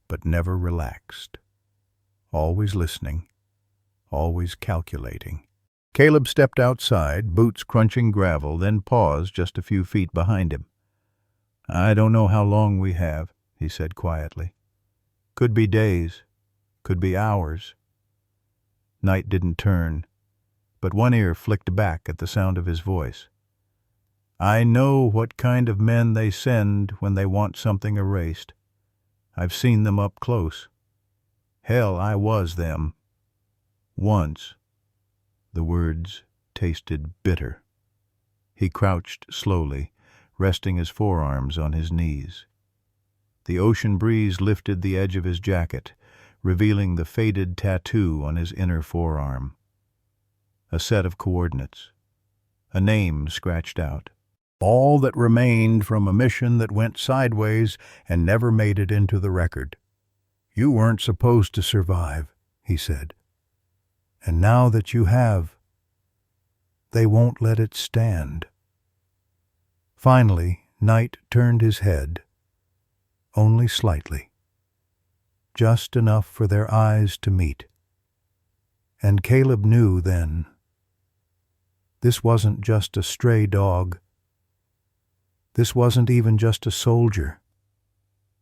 but never relaxed. Always listening, always calculating. Caleb stepped outside, boots crunching gravel, then paused just a few feet behind him. "I don't know how long we have," he said quietly. "Could be days, could be hours." Knight didn't turn, but one ear flicked back at the sound of his voice. "I know what kind of men they send when they want something erased. I've seen them up close. Hell, I was them. Once." The words tasted bitter. He crouched slowly, resting his forearms on his knees. The ocean breeze lifted the edge of his jacket, revealing the faded tattoo on his inner forearm. A set of coordinates. A name scratched out. All that remained from a mission that went sideways and never made it into the record. "You weren't supposed to survive," he said. "And now that you have, they won't let it stand." Finally, Knight turned his head, only slightly, just enough for their eyes to meet. And Caleb knew then, this wasn't just a stray dog. This wasn't even just a soldier.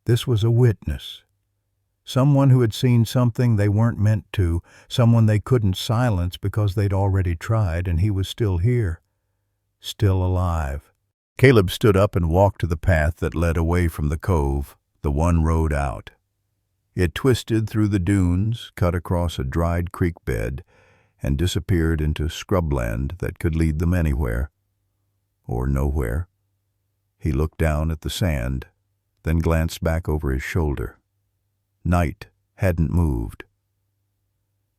This was a witness. Someone who had seen something they weren't meant to, someone they couldn't silence because they'd already tried, and he was still here, still alive. Caleb stood up and walked to the path that led away from the cove, the one road out. It twisted through the dunes, cut across a dried creek bed, and disappeared into scrubland that could lead them anywhere, or nowhere. He looked down at the sand, then glanced back over his shoulder. Night hadn't moved.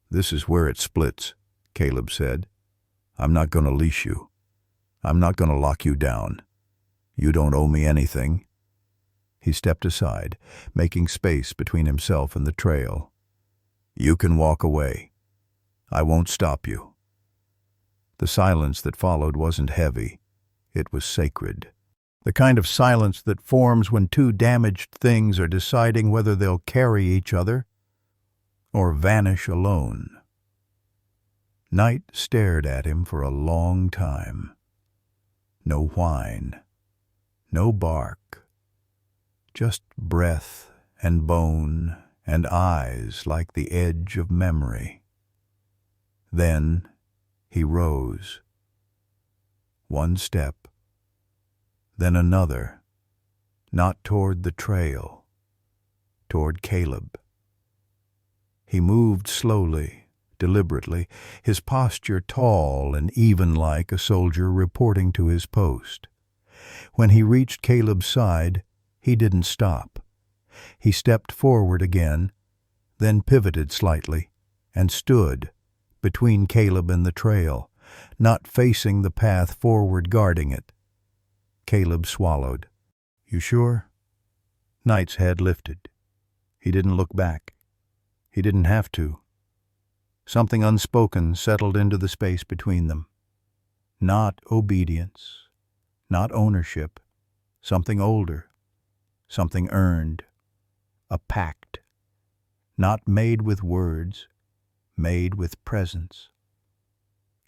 "This is where it splits," Caleb said. "I'm not going to leash you. I'm not going to lock you down. You don't owe me anything." He stepped aside, making space between himself and the trail. "You can walk away. I won't stop you." The silence that followed wasn't heavy. It was sacred. The kind of silence that forms when two damaged things are deciding whether they'll carry each other or vanish alone. Night stared at him for a long time. No whine, no bark, just breath and bone and eyes like the edge of memory. Then he rose. One step, then another, not toward the trail, toward Caleb. He moved slowly, deliberately, his posture tall and even like a soldier reporting to his post. When he reached Caleb's side, he didn't stop. He stepped forward again, then pivoted slightly, and stood between Caleb and the trail, not facing the path forward, guarding it. Caleb swallowed. "You sure?" Knight's head lifted. He didn't look back. He didn't have to. Something unspoken settled into the space between them. Not obedience, not ownership, something older, something earned, a pact, not made with words, made with presence.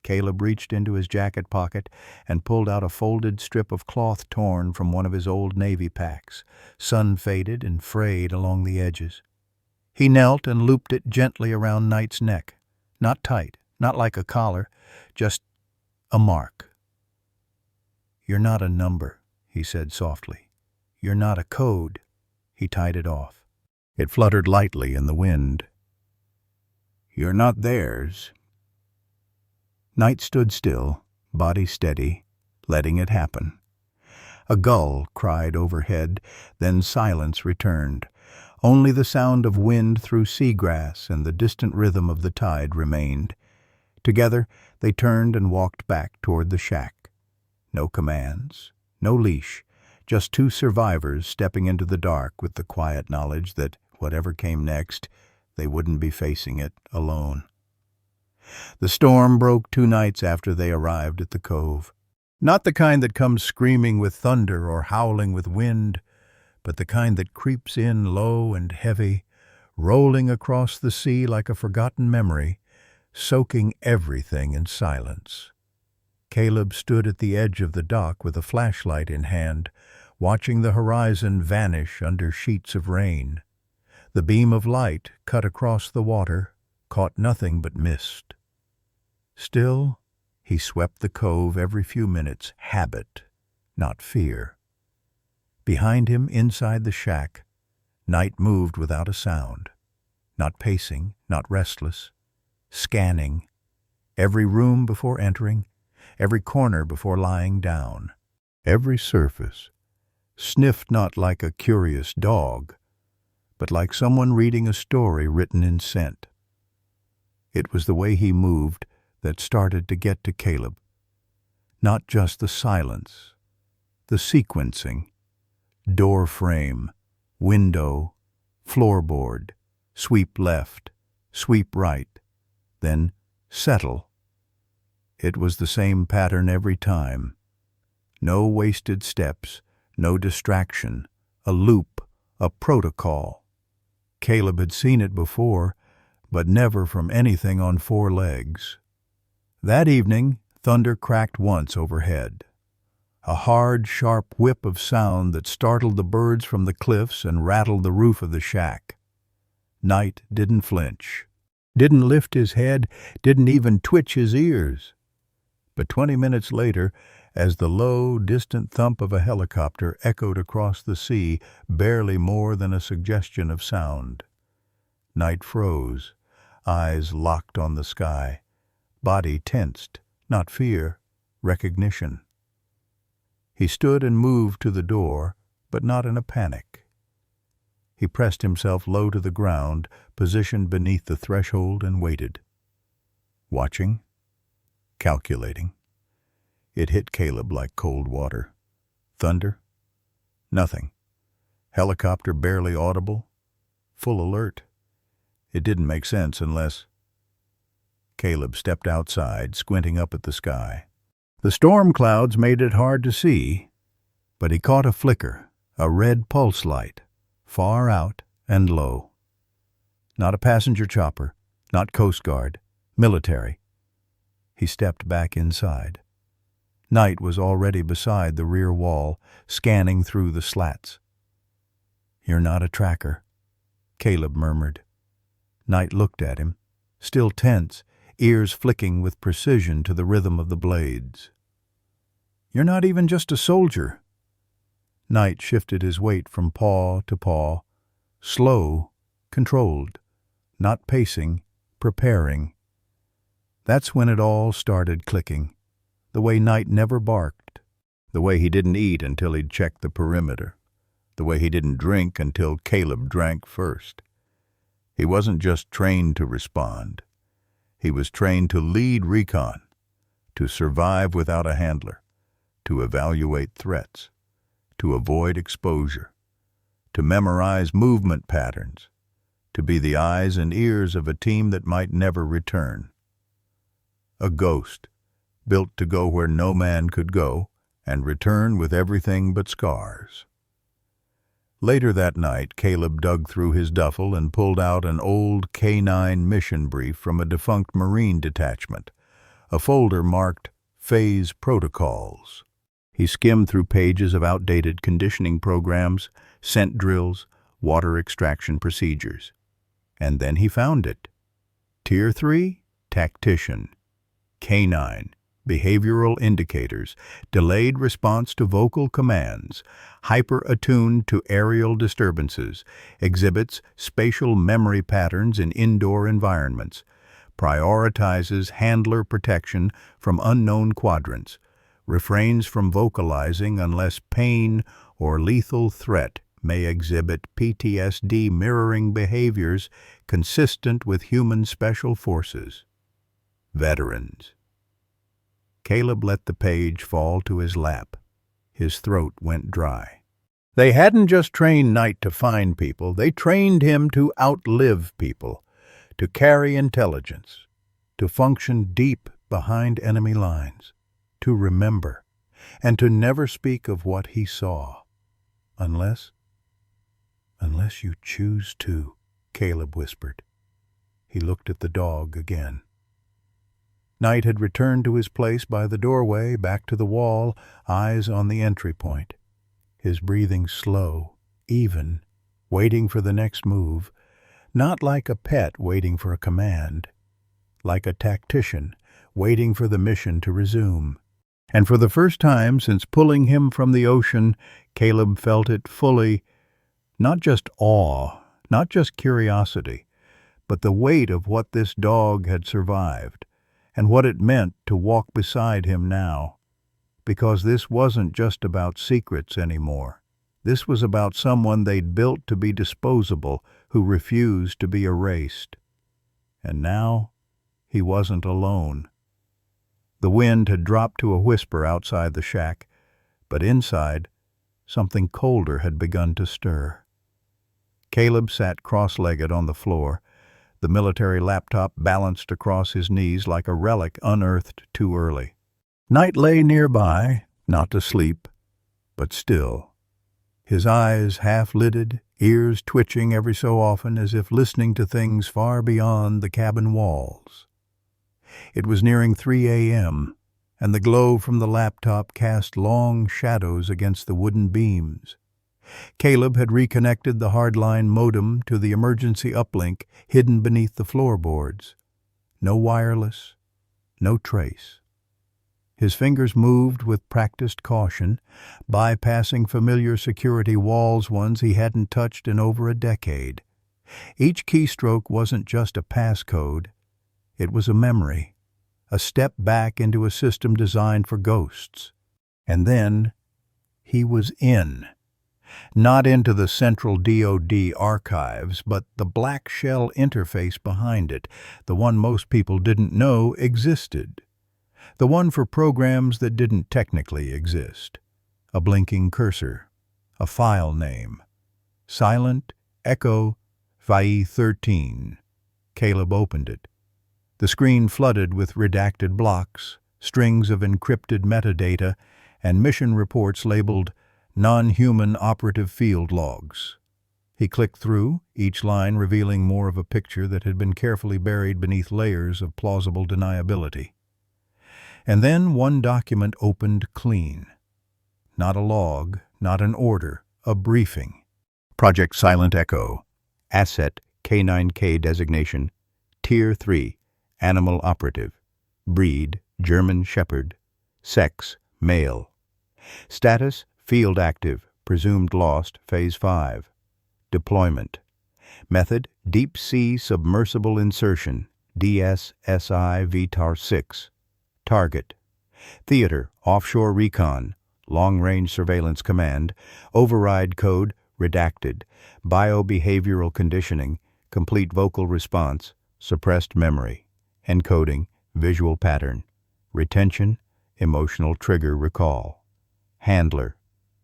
Caleb reached into his jacket pocket and pulled out a folded strip of cloth torn from one of his old Navy packs, sun-faded and frayed along the edges. He knelt and looped it gently around Knight's neck. Not tight, not like a collar, just a mark. "You're not a number," he said softly. "You're not a code." He tied it off. It fluttered lightly in the wind. "You're not theirs." Knight stood still, body steady, letting it happen. A gull cried overhead, then silence returned. Only the sound of wind through seagrass and the distant rhythm of the tide remained. Together they turned and walked back toward the shack. No commands, no leash, just two survivors stepping into the dark with the quiet knowledge that, whatever came next, they wouldn't be facing it alone. The storm broke 2 nights after they arrived at the cove. Not the kind that comes screaming with thunder or howling with wind, but the kind that creeps in low and heavy, rolling across the sea like a forgotten memory, soaking everything in silence. Caleb stood at the edge of the dock with a flashlight in hand, watching the horizon vanish under sheets of rain. The beam of light cut across the water, caught nothing but mist. Still, he swept the cove every few minutes, habit, not fear. Behind him, inside the shack, Night moved without a sound, not pacing, not restless, scanning, every room before entering, every corner before lying down, every surface, sniffed not like a curious dog, but like someone reading a story written in scent. It was the way he moved that started to get to Caleb. Not just the silence, the sequencing, door frame, window, floorboard, sweep left, sweep right, then settle. It was the same pattern every time. No wasted steps, no distraction, a loop, a protocol. Caleb had seen it before, but never from anything on 4 legs. That evening, thunder cracked once overhead. a hard, sharp whip of sound that startled the birds from the cliffs and rattled the roof of the shack. Knight didn't flinch, didn't lift his head, didn't even twitch his ears. But 20 minutes later, as the low, distant thump of a helicopter echoed across the sea, barely more than a suggestion of sound, Knight froze, eyes locked on the sky, body tensed, not fear, recognition. He stood and moved to the door, but not in a panic. He pressed himself low to the ground, positioned beneath the threshold, and waited. Watching, calculating. It hit Caleb like cold water. Thunder? Nothing. Helicopter barely audible? Full alert. It didn't make sense unless... Caleb stepped outside, squinting up at the sky. The storm clouds made it hard to see, but he caught a flicker, a red pulse light, far out and low. Not a passenger chopper, not Coast Guard, military. He stepped back inside. Knight was already beside the rear wall, scanning through the slats. "You're not a tracker," Caleb murmured. Knight looked at him, still tense, ears flicking with precision to the rhythm of the blades. "You're not even just a soldier." Knight shifted his weight from paw to paw, slow, controlled, not pacing, preparing. That's when it all started clicking. The way Knight never barked, the way he didn't eat until he'd checked the perimeter, the way he didn't drink until Caleb drank first. He wasn't just trained to respond. He was trained to lead recon, to survive without a handler, to evaluate threats, to avoid exposure, to memorize movement patterns, to be the eyes and ears of a team that might never return. A ghost, built to go where no man could go and return with everything but scars. Later that night, Caleb dug through his duffel and pulled out an old K-9 mission brief from a defunct Marine detachment, a folder marked Phase Protocols. He skimmed through pages of outdated conditioning programs, scent drills, water extraction procedures. And then he found it. Tier 3, Tactician. K9, Behavioral Indicators, Delayed Response to Vocal Commands, Hyper-attuned to Aerial Disturbances, Exhibits Spatial Memory Patterns in Indoor Environments, Prioritizes Handler Protection from Unknown Quadrants, Refrains from vocalizing unless pain or lethal threat may exhibit PTSD mirroring behaviors consistent with human special forces. Veterans. Caleb let the page fall to his lap. His throat went dry. They hadn't just trained Knight to find people, they trained him to outlive people, to carry intelligence, to function deep behind enemy lines, to remember, and to never speak of what he saw. Unless you choose to, Caleb whispered. He looked at the dog again. Knight had returned to his place by the doorway, back to the wall, eyes on the entry point. His breathing slow, even, waiting for the next move, not like a pet waiting for a command, like a tactician waiting for the mission to resume. And for the first time since pulling him from the ocean, Caleb felt it fully, not just awe, not just curiosity, but the weight of what this dog had survived, and what it meant to walk beside him now. Because this wasn't just about secrets anymore. This was about someone they'd built to be disposable, who refused to be erased. And now, he wasn't alone. The wind had dropped to a whisper outside the shack, but inside, something colder had begun to stir. Caleb sat cross-legged on the floor, the military laptop balanced across his knees like a relic unearthed too early. Knight lay nearby, not to sleep, but still. His eyes half-lidded, ears twitching every so often as if listening to things far beyond the cabin walls. It was nearing 3 a.m., and the glow from the laptop cast long shadows against the wooden beams. Caleb had reconnected the hardline modem to the emergency uplink hidden beneath the floorboards. No wireless, no trace. His fingers moved with practiced caution, bypassing familiar security walls, ones he hadn't touched in over a decade. Each keystroke wasn't just a passcode. It was a memory, a step back into a system designed for ghosts. And then he was in. Not into the central DoD archives, but the black shell interface behind it, the one most people didn't know existed. The one for programs that didn't technically exist. A blinking cursor. A file name. Silent Echo VAI 13. Caleb opened it. The screen flooded with redacted blocks, strings of encrypted metadata, and mission reports labeled non-human operative field logs. He clicked through, each line revealing more of a picture that had been carefully buried beneath layers of plausible deniability. And then one document opened clean. Not a log, not an order, a briefing. Project Silent Echo. Asset K9K designation. Tier 3. Animal operative. Breed German Shepherd. Sex male. Status field active. Presumed lost. Phase 5. Deployment. Method deep sea submersible insertion. DSSI VTAR 6. Target. Theater, Offshore Recon, Long-Range Surveillance Command, Override Code, Redacted, Biobehavioral Conditioning, Complete Vocal Response, Suppressed Memory, Encoding, Visual Pattern, Retention, Emotional Trigger Recall. Handler.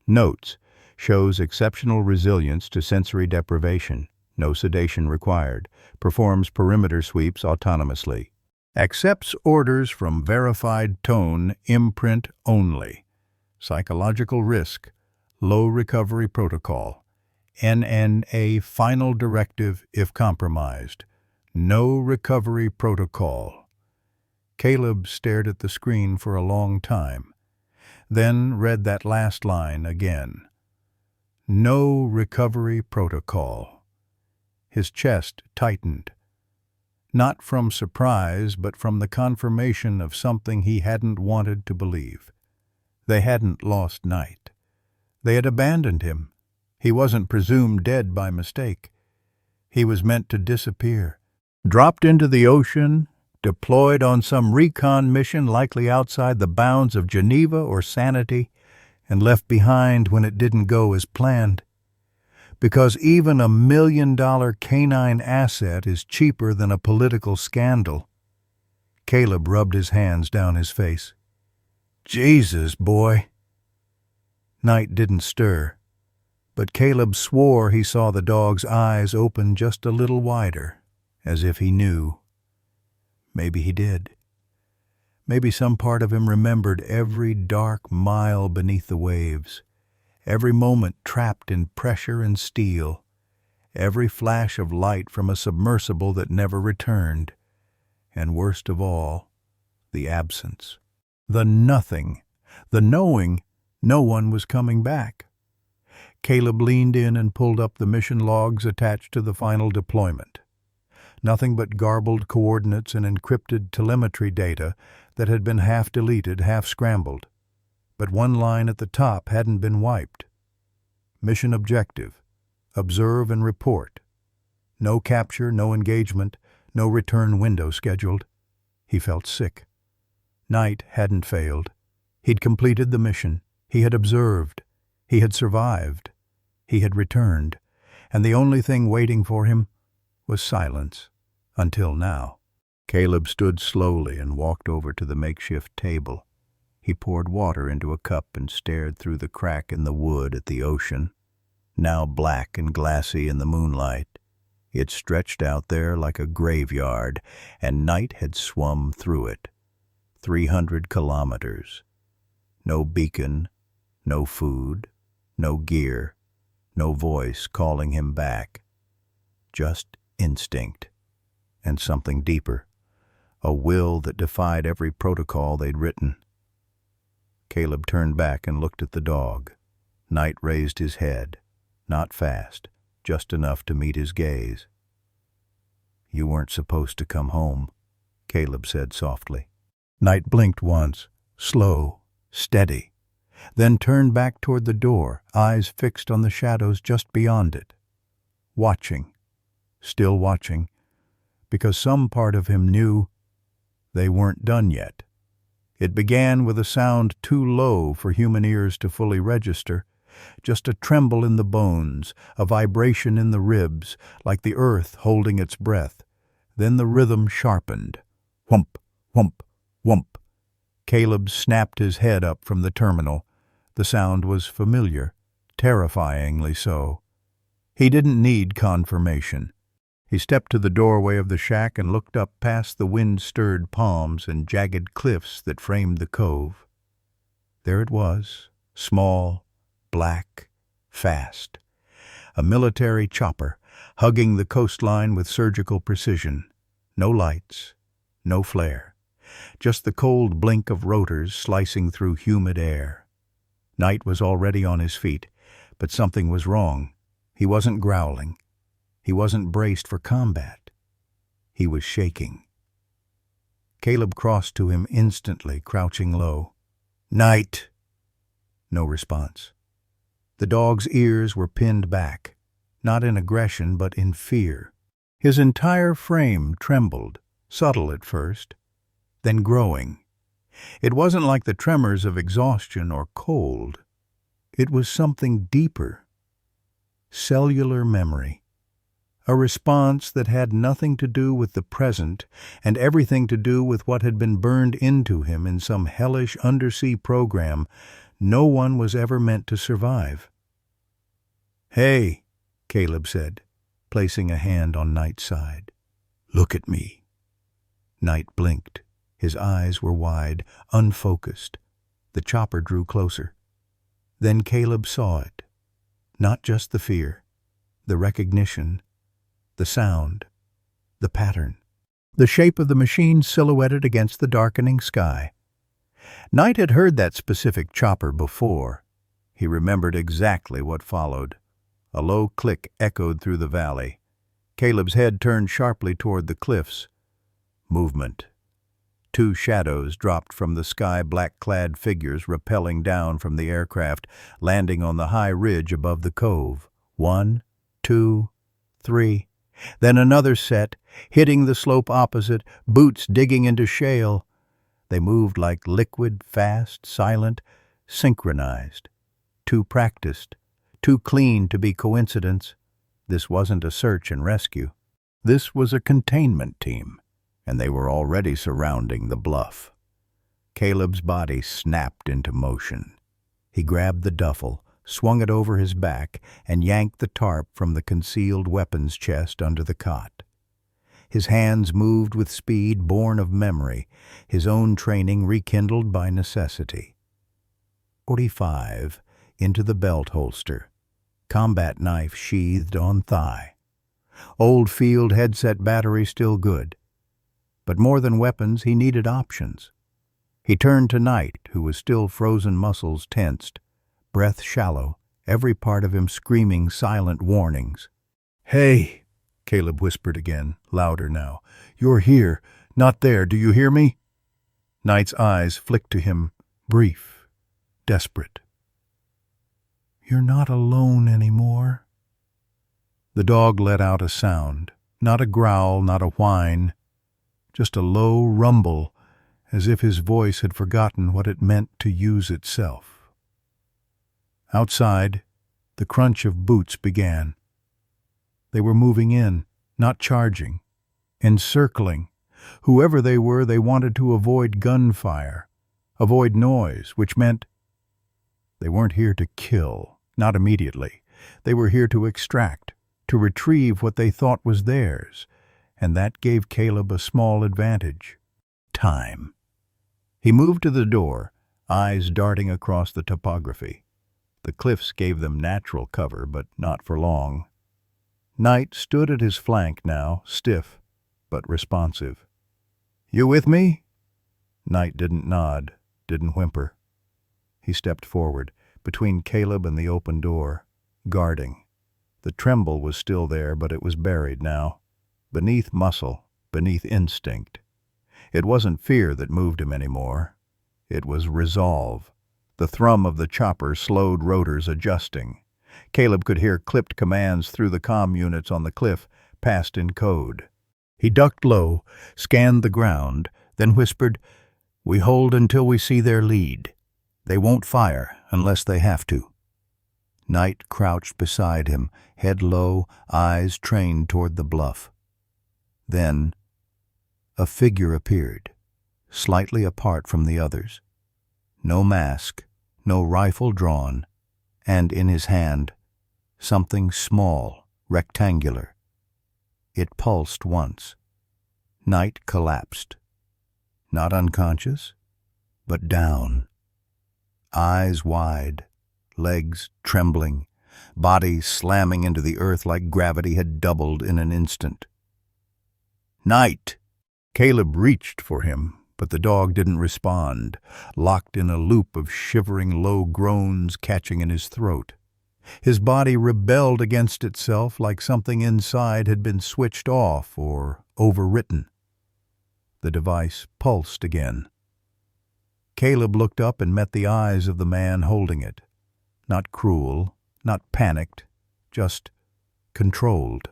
Notes. Shows exceptional resilience to sensory deprivation, no sedation required, performs perimeter sweeps autonomously. Accepts orders from verified tone imprint only. Psychological risk. Low recovery protocol. NNA final directive if compromised. No recovery protocol. Caleb stared at the screen for a long time, then read that last line again. No recovery protocol. His chest tightened. Not from surprise, but from the confirmation of something he hadn't wanted to believe. They hadn't lost Knight. They had abandoned him. He wasn't presumed dead by mistake. He was meant to disappear. Dropped into the ocean, deployed on some recon mission likely outside the bounds of Geneva or sanity, and left behind when it didn't go as planned. Because even $1 million canine asset is cheaper than a political scandal. Caleb rubbed his hands down his face. Jesus, boy. Knight didn't stir, but Caleb swore he saw the dog's eyes open just a little wider, as if he knew. Maybe he did. Maybe some part of him remembered every dark mile beneath the waves. Every moment trapped in pressure and steel, every flash of light from a submersible that never returned, and worst of all, the absence. The nothing, the knowing no one was coming back. Caleb leaned in and pulled up the mission logs attached to the final deployment. Nothing but garbled coordinates and encrypted telemetry data that had been half deleted, half scrambled. But one line at the top hadn't been wiped. Mission objective: observe and report. No capture, no engagement, no return window scheduled. He felt sick. Knight hadn't failed. He'd completed the mission. He had observed. He had survived. He had returned. And the only thing waiting for him was silence. Until now. Caleb stood slowly and walked over to the makeshift table. He poured water into a cup and stared through the crack in the wood at the ocean, now black and glassy in the moonlight. It stretched out there like a graveyard, and Knight had swum through it. 300 kilometers. No beacon, no food, no gear, no voice calling him back. Just instinct, and something deeper. A will that defied every protocol they'd written. Caleb turned back and looked at the dog. Knight raised his head. Not fast, just enough to meet his gaze. "You weren't supposed to come home," Caleb said softly. Knight blinked once, slow, steady, then turned back toward the door, eyes fixed on the shadows just beyond it. Watching, still watching, because some part of him knew they weren't done yet. It began with a sound too low for human ears to fully register, just a tremble in the bones, a vibration in the ribs, like the earth holding its breath. Then the rhythm sharpened. Whump, whump, whump. Caleb snapped his head up from the terminal. The sound was familiar, terrifyingly so. He didn't need confirmation. He stepped to the doorway of the shack and looked up past the wind-stirred palms and jagged cliffs that framed the cove. There it was, small, black, fast. A military chopper, hugging the coastline with surgical precision. No lights, no flare. Just the cold blink of rotors slicing through humid air. Knight was already on his feet, but something was wrong. He wasn't growling. He wasn't braced for combat. He was shaking. Caleb crossed to him instantly, crouching low. "Knight!" No response. The dog's ears were pinned back, not in aggression but in fear. His entire frame trembled, subtle at first, then growing. It wasn't like the tremors of exhaustion or cold. It was something deeper. Cellular memory. A response that had nothing to do with the present and everything to do with what had been burned into him in some hellish undersea program no one was ever meant to survive. "Hey," Caleb said, placing a hand on Knight's side. "Look at me." Knight blinked. His eyes were wide, unfocused. The chopper drew closer. Then Caleb saw it. Not just the fear, the recognition, the sound, the pattern. The shape of the machine silhouetted against the darkening sky. Knight had heard that specific chopper before. He remembered exactly what followed. A low click echoed through the valley. Caleb's head turned sharply toward the cliffs. Movement. Two shadows dropped from the sky, black-clad figures rappelling down from the aircraft, landing on the high ridge above the cove. 1, 2, 3. Then another set, hitting the slope opposite, boots digging into shale. They moved like liquid, fast, silent, synchronized. Too practiced, too clean to be coincidence. This wasn't a search and rescue. This was a containment team, and they were already surrounding the bluff. Caleb's body snapped into motion. He grabbed the duffel, swung it over his back, and yanked the tarp from the concealed weapons chest under the cot. His hands moved with speed born of memory, his own training rekindled by necessity. 45 into the belt holster, combat knife sheathed on thigh. Old field headset battery still good. But more than weapons, he needed options. He turned to Knight, who was still frozen, muscles tensed, breath shallow, every part of him screaming silent warnings. "Hey," Caleb whispered again, louder now. "You're here, not there. Do you hear me?" Knight's eyes flicked to him, brief, desperate. "You're not alone anymore." The dog let out a sound, not a growl, not a whine, just a low rumble, as if his voice had forgotten what it meant to use itself. Outside, the crunch of boots began. They were moving in, not charging, encircling. Whoever they were, they wanted to avoid gunfire, avoid noise, which meant they weren't here to kill, not immediately. They were here to extract, to retrieve what they thought was theirs, and that gave Caleb a small advantage. Time. He moved to the door, eyes darting across the topography. The cliffs gave them natural cover, but not for long. Knight stood at his flank now, stiff, but responsive. "You with me?" Knight didn't nod, didn't whimper. He stepped forward, between Caleb and the open door, guarding. The tremble was still there, but it was buried now. Beneath muscle, beneath instinct. It wasn't fear that moved him anymore. It was resolve. The thrum of the chopper slowed rotors adjusting. Caleb could hear clipped commands through the comm units on the cliff, passed in code. He ducked low, scanned the ground, then whispered, "We hold until we see their lead. They won't fire unless they have to." Knight crouched beside him, head low, eyes trained toward the bluff. Then a figure appeared, slightly apart from the others. No mask, no rifle drawn, and in his hand, something small, rectangular. It pulsed once. Knight collapsed. Not unconscious, but down. Eyes wide, legs trembling, body slamming into the earth like gravity had doubled in an instant. "Knight!" Caleb reached for him, but the dog didn't respond, locked in a loop of shivering low groans catching in his throat. His body rebelled against itself like something inside had been switched off or overwritten. The device pulsed again. Caleb looked up and met the eyes of the man holding it. Not cruel, not panicked, just controlled.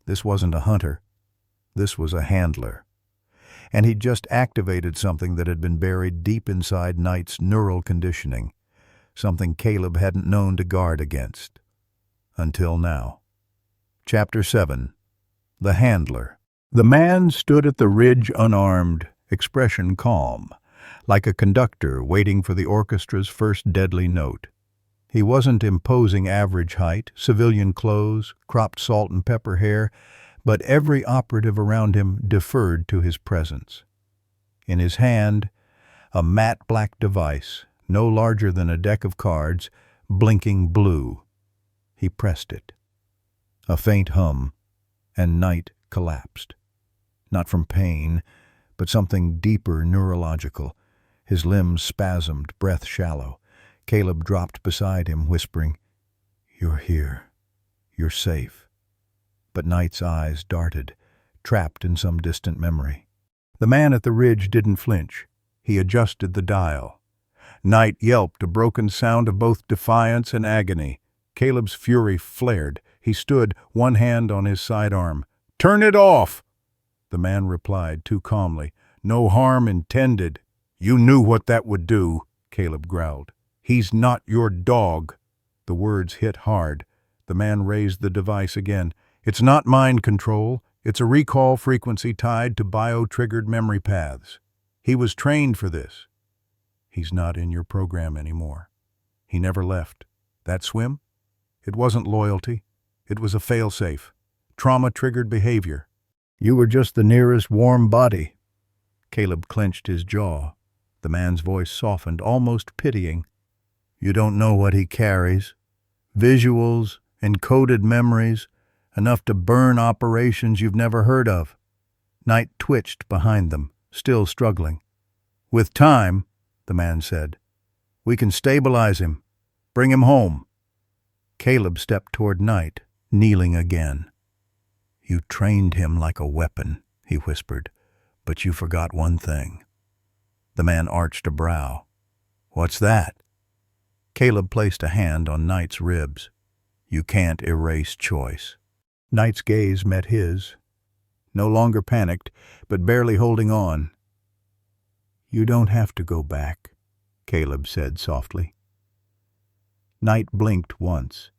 This wasn't a hunter. This was a handler. And he'd just activated something that had been buried deep inside Knight's neural conditioning, something Caleb hadn't known to guard against. Until now. Chapter 7. The Handler. The man stood at the ridge unarmed, expression calm, like a conductor waiting for the orchestra's first deadly note. He wasn't imposing average height, civilian clothes, cropped salt and pepper hair, but every operative around him deferred to his presence. In his hand, a matte black device, no larger than a deck of cards, blinking blue. He pressed it. A faint hum, and Knight collapsed. Not from pain, but something deeper neurological. His limbs spasmed, breath shallow. Caleb dropped beside him, whispering, "You're here. You're safe." But Knight's eyes darted, trapped in some distant memory. The man at the ridge didn't flinch. He adjusted the dial. Knight yelped, a broken sound of both defiance and agony. Caleb's fury flared. He stood, one hand on his sidearm. "Turn it off!" The man replied, too calmly. "No harm intended." "You knew what that would do," Caleb growled. "He's not your dog." The words hit hard. The man raised the device again. "It's not mind control. It's a recall frequency tied to bio-triggered memory paths. He was trained for this. He's not in your program anymore. He never left. That swim? It wasn't loyalty. It was a failsafe. Trauma-triggered behavior. You were just the nearest warm body." Caleb clenched his jaw. The man's voice softened, almost pitying. "You don't know what he carries. Visuals, encoded memories, enough to burn operations you've never heard of." Knight twitched behind them, still struggling. "With time," the man said, "we can stabilize him. Bring him home." Caleb stepped toward Knight, kneeling again. "You trained him like a weapon," he whispered, "but you forgot one thing." The man arched a brow. "What's that?" Caleb placed a hand on Knight's ribs. "You can't erase choice." Knight's gaze met his, no longer panicked, but barely holding on. "You don't have to go back," Caleb said softly. Knight blinked once.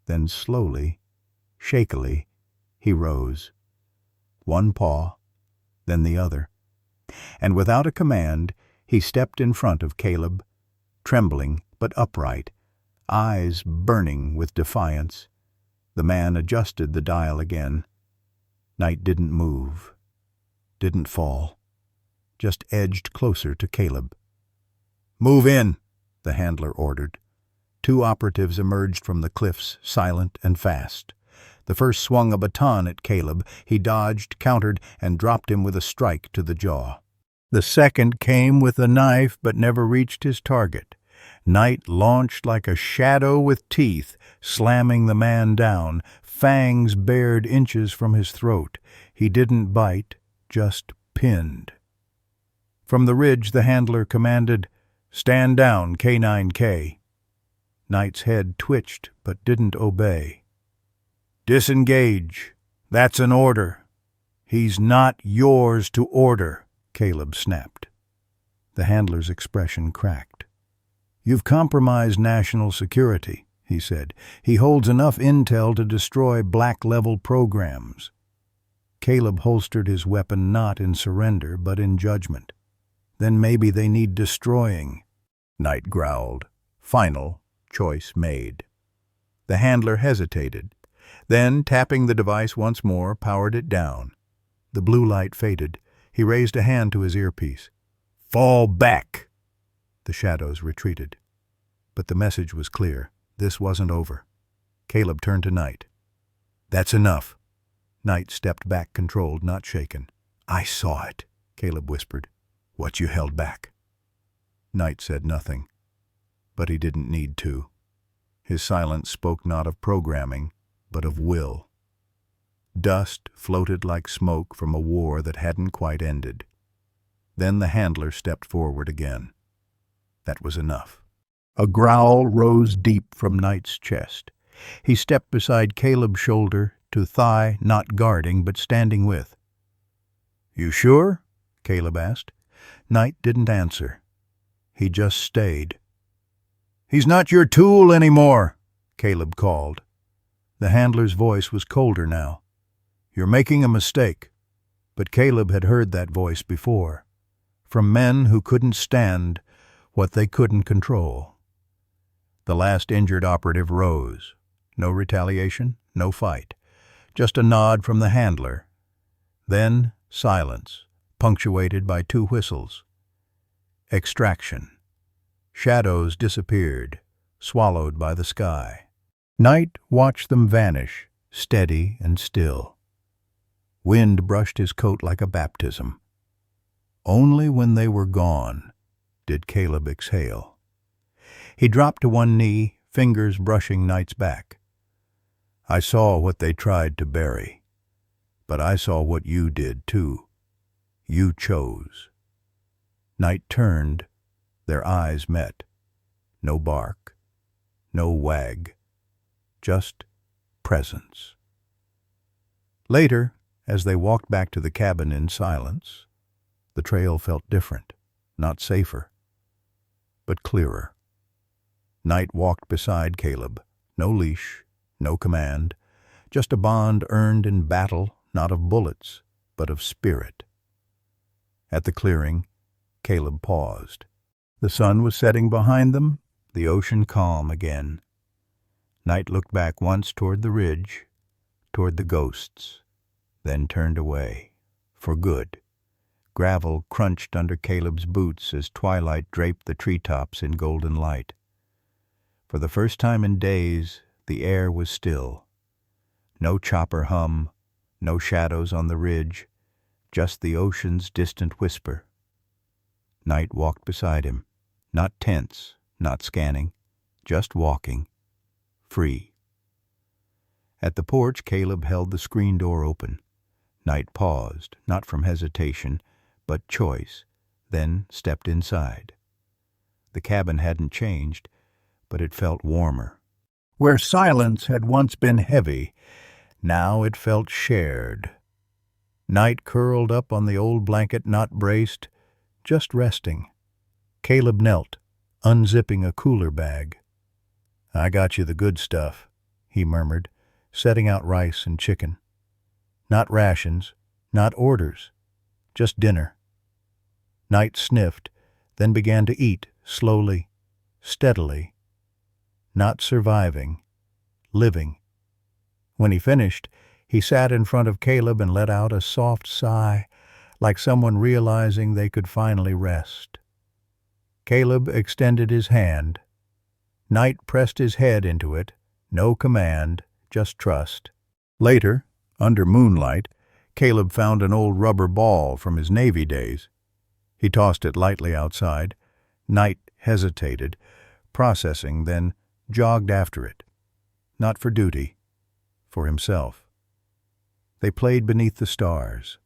Then slowly, shakily, he rose. One paw, then the other. And without a command, he stepped in front of Caleb, trembling but upright, eyes burning with defiance. The man adjusted the dial again. Knight didn't move, didn't fall, just edged closer to Caleb. "Move in," the handler ordered. Two operatives emerged from the cliffs, silent and fast. The first swung a baton at Caleb. He dodged, countered, and dropped him with a strike to the jaw. The second came with a knife but never reached his target. Night launched like a shadow with teeth, slamming the man down, fangs bared inches from his throat. He didn't bite, just pinned. From the ridge the handler commanded, "Stand down, K9K." Knight's head twitched but didn't obey. "Disengage. That's an order." "He's not yours to order," Caleb snapped. The handler's expression cracked. "You've compromised national security," he said. "He holds enough intel to destroy black-level programs." Caleb holstered his weapon not in surrender but in judgment. "Then maybe they need destroying," Knight growled. Final choice made. The handler hesitated, then, tapping the device once more, powered it down. The blue light faded. He raised a hand to his earpiece. "Fall back!" The shadows retreated. But the message was clear. This wasn't over. Caleb turned to Knight. "That's enough." Knight stepped back, controlled, not shaken. "I saw it," Caleb whispered. "What you held back." Knight said nothing. But he didn't need to. His silence spoke not of programming, but of will. Dust floated like smoke from a war that hadn't quite ended. Then the handler stepped forward again. That was enough. A growl rose deep from Knight's chest. He stepped beside Caleb's shoulder to thigh, not guarding, but standing with. "You sure?" Caleb asked. Knight didn't answer. He just stayed. "He's not your tool anymore," Caleb called. The handler's voice was colder now. "You're making a mistake." But Caleb had heard that voice before, from men who couldn't stand what they couldn't control. The last injured operative rose. No retaliation, no fight. Just a nod from the handler. Then silence, punctuated by 2 whistles. Extraction. Shadows disappeared, swallowed by the sky. Knight watched them vanish, steady and still. Wind brushed his coat like a baptism. Only when they were gone did Caleb exhale. He dropped to one knee, fingers brushing Knight's back. "I saw what they tried to bury, but I saw what you did, too. You chose." Knight turned. Their eyes met. No bark, no wag, just presence. Later, as they walked back to the cabin in silence, the trail felt different, not safer, but clearer. Knight walked beside Caleb. No leash, no command, just a bond earned in battle, not of bullets, but of spirit. At the clearing, Caleb paused. The sun was setting behind them, the ocean calm again. Knight looked back once toward the ridge, toward the ghosts, then turned away, for good. Gravel crunched under Caleb's boots as twilight draped the treetops in golden light. For the first time in days, the air was still. No chopper hum, no shadows on the ridge, just the ocean's distant whisper. Knight walked beside him, not tense, not scanning, just walking, free. At the porch, Caleb held the screen door open. Knight paused, not from hesitation, but choice, then stepped inside. The cabin hadn't changed, but it felt warmer. Where silence had once been heavy, now it felt shared. Knight curled up on the old blanket, not braced, just resting. Caleb knelt, unzipping a cooler bag. "I got you the good stuff," he murmured, setting out rice and chicken. Not rations, not orders, just dinner. Knight sniffed, then began to eat, slowly, steadily. Not surviving, living. When he finished, he sat in front of Caleb and let out a soft sigh, like someone realizing they could finally rest. Caleb extended his hand. Knight pressed his head into it, no command, just trust. Later, under moonlight, Caleb found an old rubber ball from his Navy days. He tossed it lightly outside. Knight hesitated, processing, then jogged after it. Not for duty, for himself. They played beneath the stars.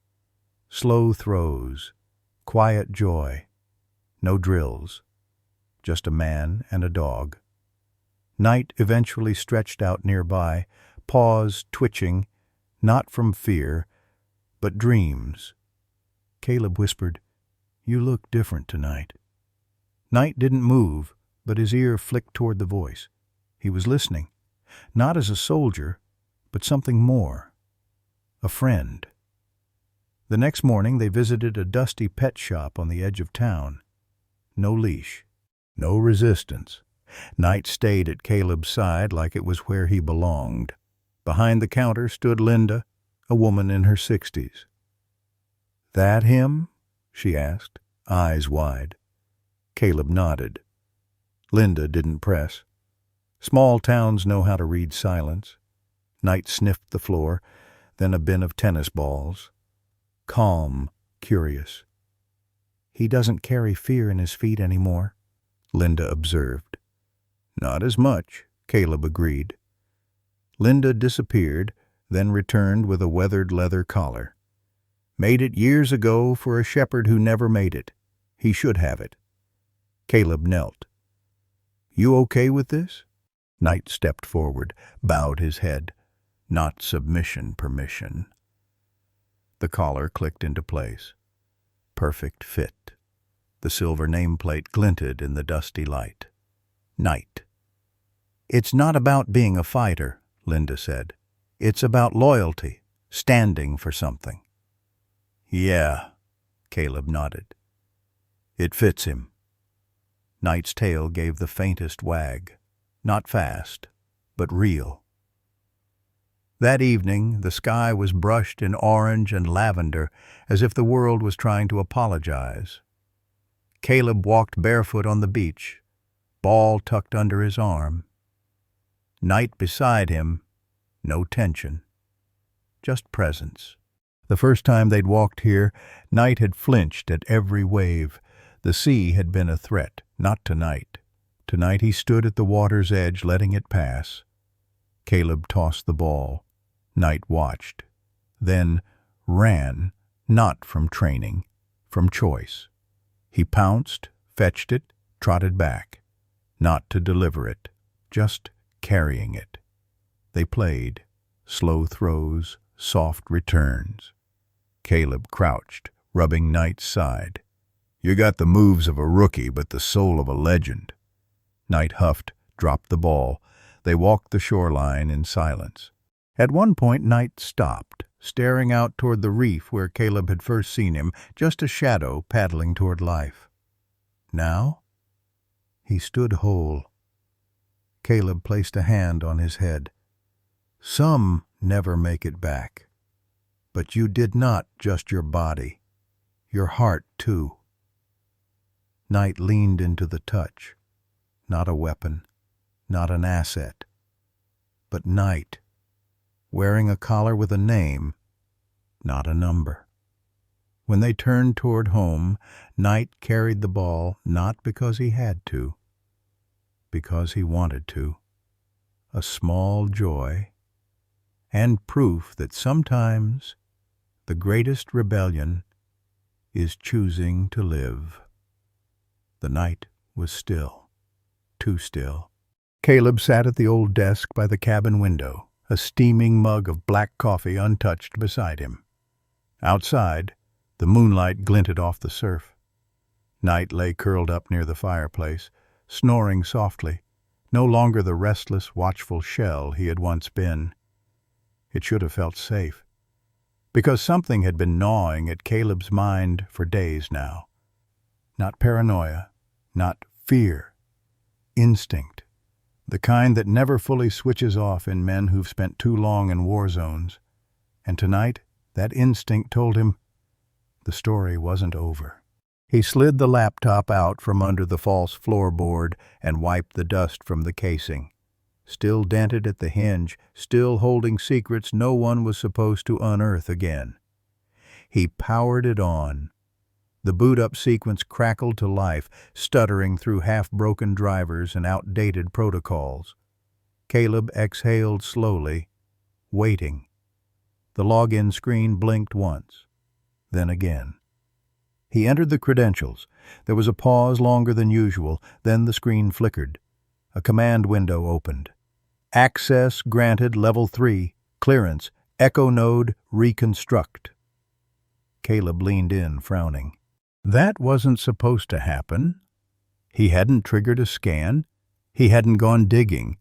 Slow throws, quiet joy. No drills. Just a man and a dog. Night eventually stretched out nearby, paws twitching, not from fear, but dreams. Caleb whispered, "You look different tonight." Night didn't move, but his ear flicked toward the voice. He was listening, not as a soldier, but something more. A friend. The next morning they visited a dusty pet shop on the edge of town. No leash. No resistance. Night stayed at Caleb's side like it was where he belonged. Behind the counter stood Linda, a woman in her 60s. "That him?" she asked, eyes wide. Caleb nodded. Linda didn't press. Small towns know how to read silence. Night sniffed the floor, then a bin of tennis balls. Calm, curious. "He doesn't carry fear in his feet anymore," Linda observed. "Not as much," Caleb agreed. Linda disappeared, then returned with a weathered leather collar. "Made it years ago for a shepherd who never made it. He should have it." Caleb knelt. "You okay with this?" Knight stepped forward, bowed his head. "Not submission permission." The collar clicked into place. Perfect fit. The silver nameplate glinted in the dusty light. Knight. "It's not about being a fighter," Linda said. "It's about loyalty, standing for something." "Yeah," Caleb nodded. "It fits him." Knight's tail gave the faintest wag. Not fast, but real. That evening, the sky was brushed in orange and lavender, as if the world was trying to apologize. Caleb walked barefoot on the beach, ball tucked under his arm. Knight beside him, no tension, just presence. The first time they'd walked here, Knight had flinched at every wave. The sea had been a threat, not tonight. Tonight he stood at the water's edge, letting it pass. Caleb tossed the ball. Knight watched, then ran, not from training, from choice. He pounced, fetched it, trotted back, not to deliver it, just carrying it. They played, slow throws, soft returns. Caleb crouched, rubbing Knight's side. "You got the moves of a rookie, but the soul of a legend." Knight huffed, dropped the ball. They walked the shoreline in silence. At one point, Knight stopped, staring out toward the reef where Caleb had first seen him, just a shadow paddling toward life. Now? He stood whole. Caleb placed a hand on his head. "Some never make it back. But you did not just your body. Your heart, too." Knight leaned into the touch. Not a weapon, not an asset, but Knight, wearing a collar with a name, not a number. When they turned toward home, Knight carried the ball not because he had to, because he wanted to. A small joy, and proof that sometimes the greatest rebellion is choosing to live. The night was still, too still. Caleb sat at the old desk by the cabin window, a steaming mug of black coffee untouched beside him. Outside, the moonlight glinted off the surf. Knight lay curled up near the fireplace, snoring softly, no longer the restless, watchful shell he had once been. It should have felt safe, because something had been gnawing at Caleb's mind for days now. Not paranoia, not fear. Instinct. The kind that never fully switches off in men who've spent too long in war zones. And tonight, that instinct told him the story wasn't over. He slid the laptop out from under the false floorboard and wiped the dust from the casing. Still dented at the hinge, still holding secrets no one was supposed to unearth again. He powered it on. The boot-up sequence crackled to life, stuttering through half-broken drivers and outdated protocols. Caleb exhaled slowly, waiting. The login screen blinked once, then again. He entered the credentials. There was a pause longer than usual, then the screen flickered. A command window opened. Access granted Level 3. Clearance. Echo node reconstruct. Caleb leaned in, frowning. That wasn't supposed to happen. He hadn't triggered a scan. He hadn't gone digging.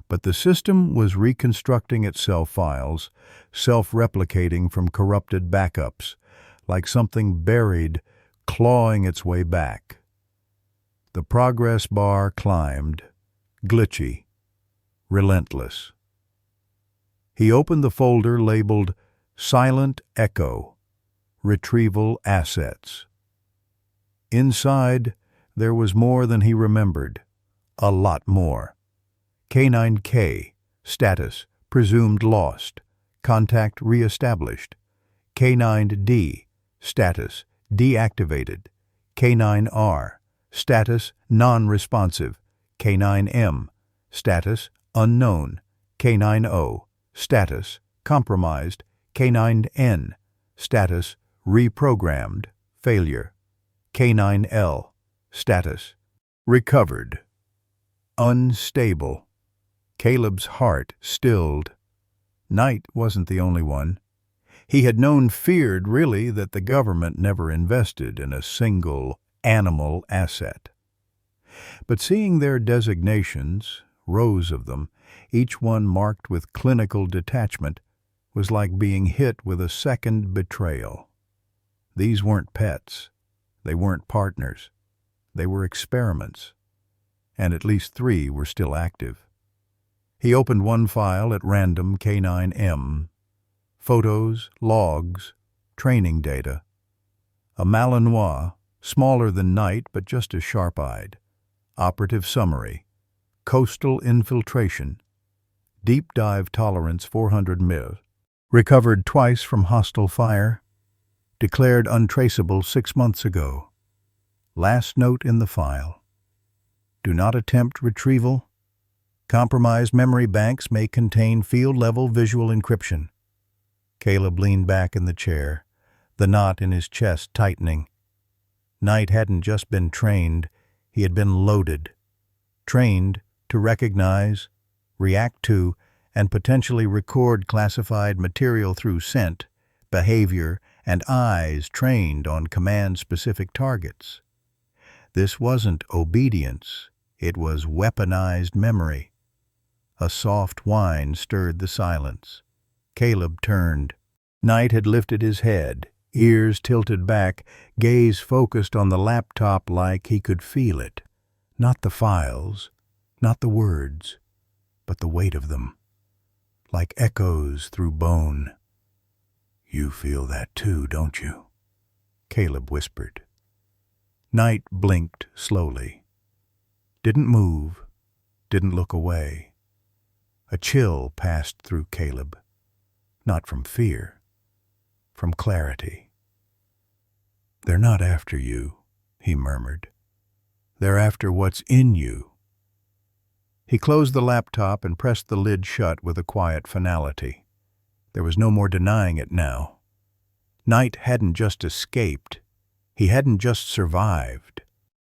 But the system was reconstructing itself files, self-replicating from corrupted backups, like something buried, clawing its way back. The progress bar climbed, glitchy, relentless. He opened the folder labeled Silent Echo, Retrieval Assets. Inside, there was more than he remembered. A lot more. K9K, status, presumed lost. Contact reestablished. K9D, status, deactivated. K9R, status, non-responsive. K9M, status, unknown. K9O, status, compromised. K9N, status, reprogrammed, failure. K9L, status, recovered. Unstable. Caleb's heart stilled. Knight wasn't the only one. He had feared really that the government never invested in a single animal asset. But seeing their designations, rows of them, each one marked with clinical detachment, was like being hit with a second betrayal. These weren't pets. They weren't partners. They were experiments. And at least 3 were still active. He opened one file at random, K9M. Photos, logs, training data. A Malinois, smaller than Knight but just as sharp-eyed. Operative summary. Coastal infiltration. Deep dive tolerance 400 mil. Recovered twice from hostile fire. Declared untraceable 6 months ago. Last note in the file. Do not attempt retrieval. Compromised memory banks may contain field-level visual encryption. Caleb leaned back in the chair, the knot in his chest tightening. Knight hadn't just been trained, he had been loaded. Trained to recognize, react to, and potentially record classified material through scent, behavior, and eyes trained on command-specific targets. This wasn't obedience, it was weaponized memory. A soft whine stirred the silence. Caleb turned. Knight had lifted his head, ears tilted back, gaze focused on the laptop like he could feel it. Not the files, not the words, but the weight of them, like echoes through bone. "You feel that too, don't you?" Caleb whispered. Knight blinked slowly. Didn't move, didn't look away. A chill passed through Caleb. Not from fear, from clarity. "They're not after you," he murmured. "They're after what's in you." He closed the laptop and pressed the lid shut with a quiet finality. There was no more denying it now. Knight hadn't just escaped. He hadn't just survived.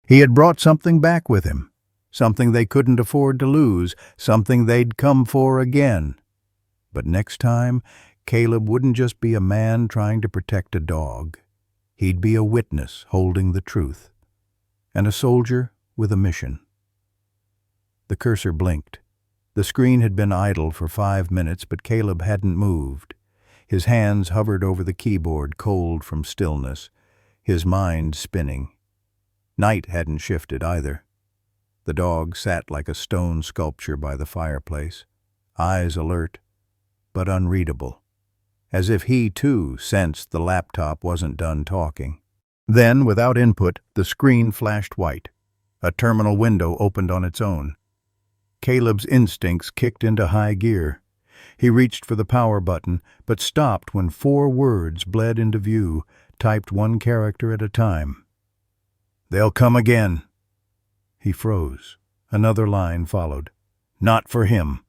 He had brought something back with him, something they couldn't afford to lose, something they'd come for again. But next time, Caleb wouldn't just be a man trying to protect a dog. He'd be a witness holding the truth, and a soldier with a mission. The cursor blinked. The screen had been idle for 5 minutes, but Caleb hadn't moved. His hands hovered over the keyboard, cold from stillness, his mind spinning. Knight hadn't shifted either. The dog sat like a stone sculpture by the fireplace, eyes alert, but unreadable, as if he too sensed the laptop wasn't done talking. Then, without input, the screen flashed white. A terminal window opened on its own. Caleb's instincts kicked into high gear. He reached for the power button, but stopped when 4 words bled into view. typed one character at a time. "They'll come again." He froze. Another line followed. "Not for him."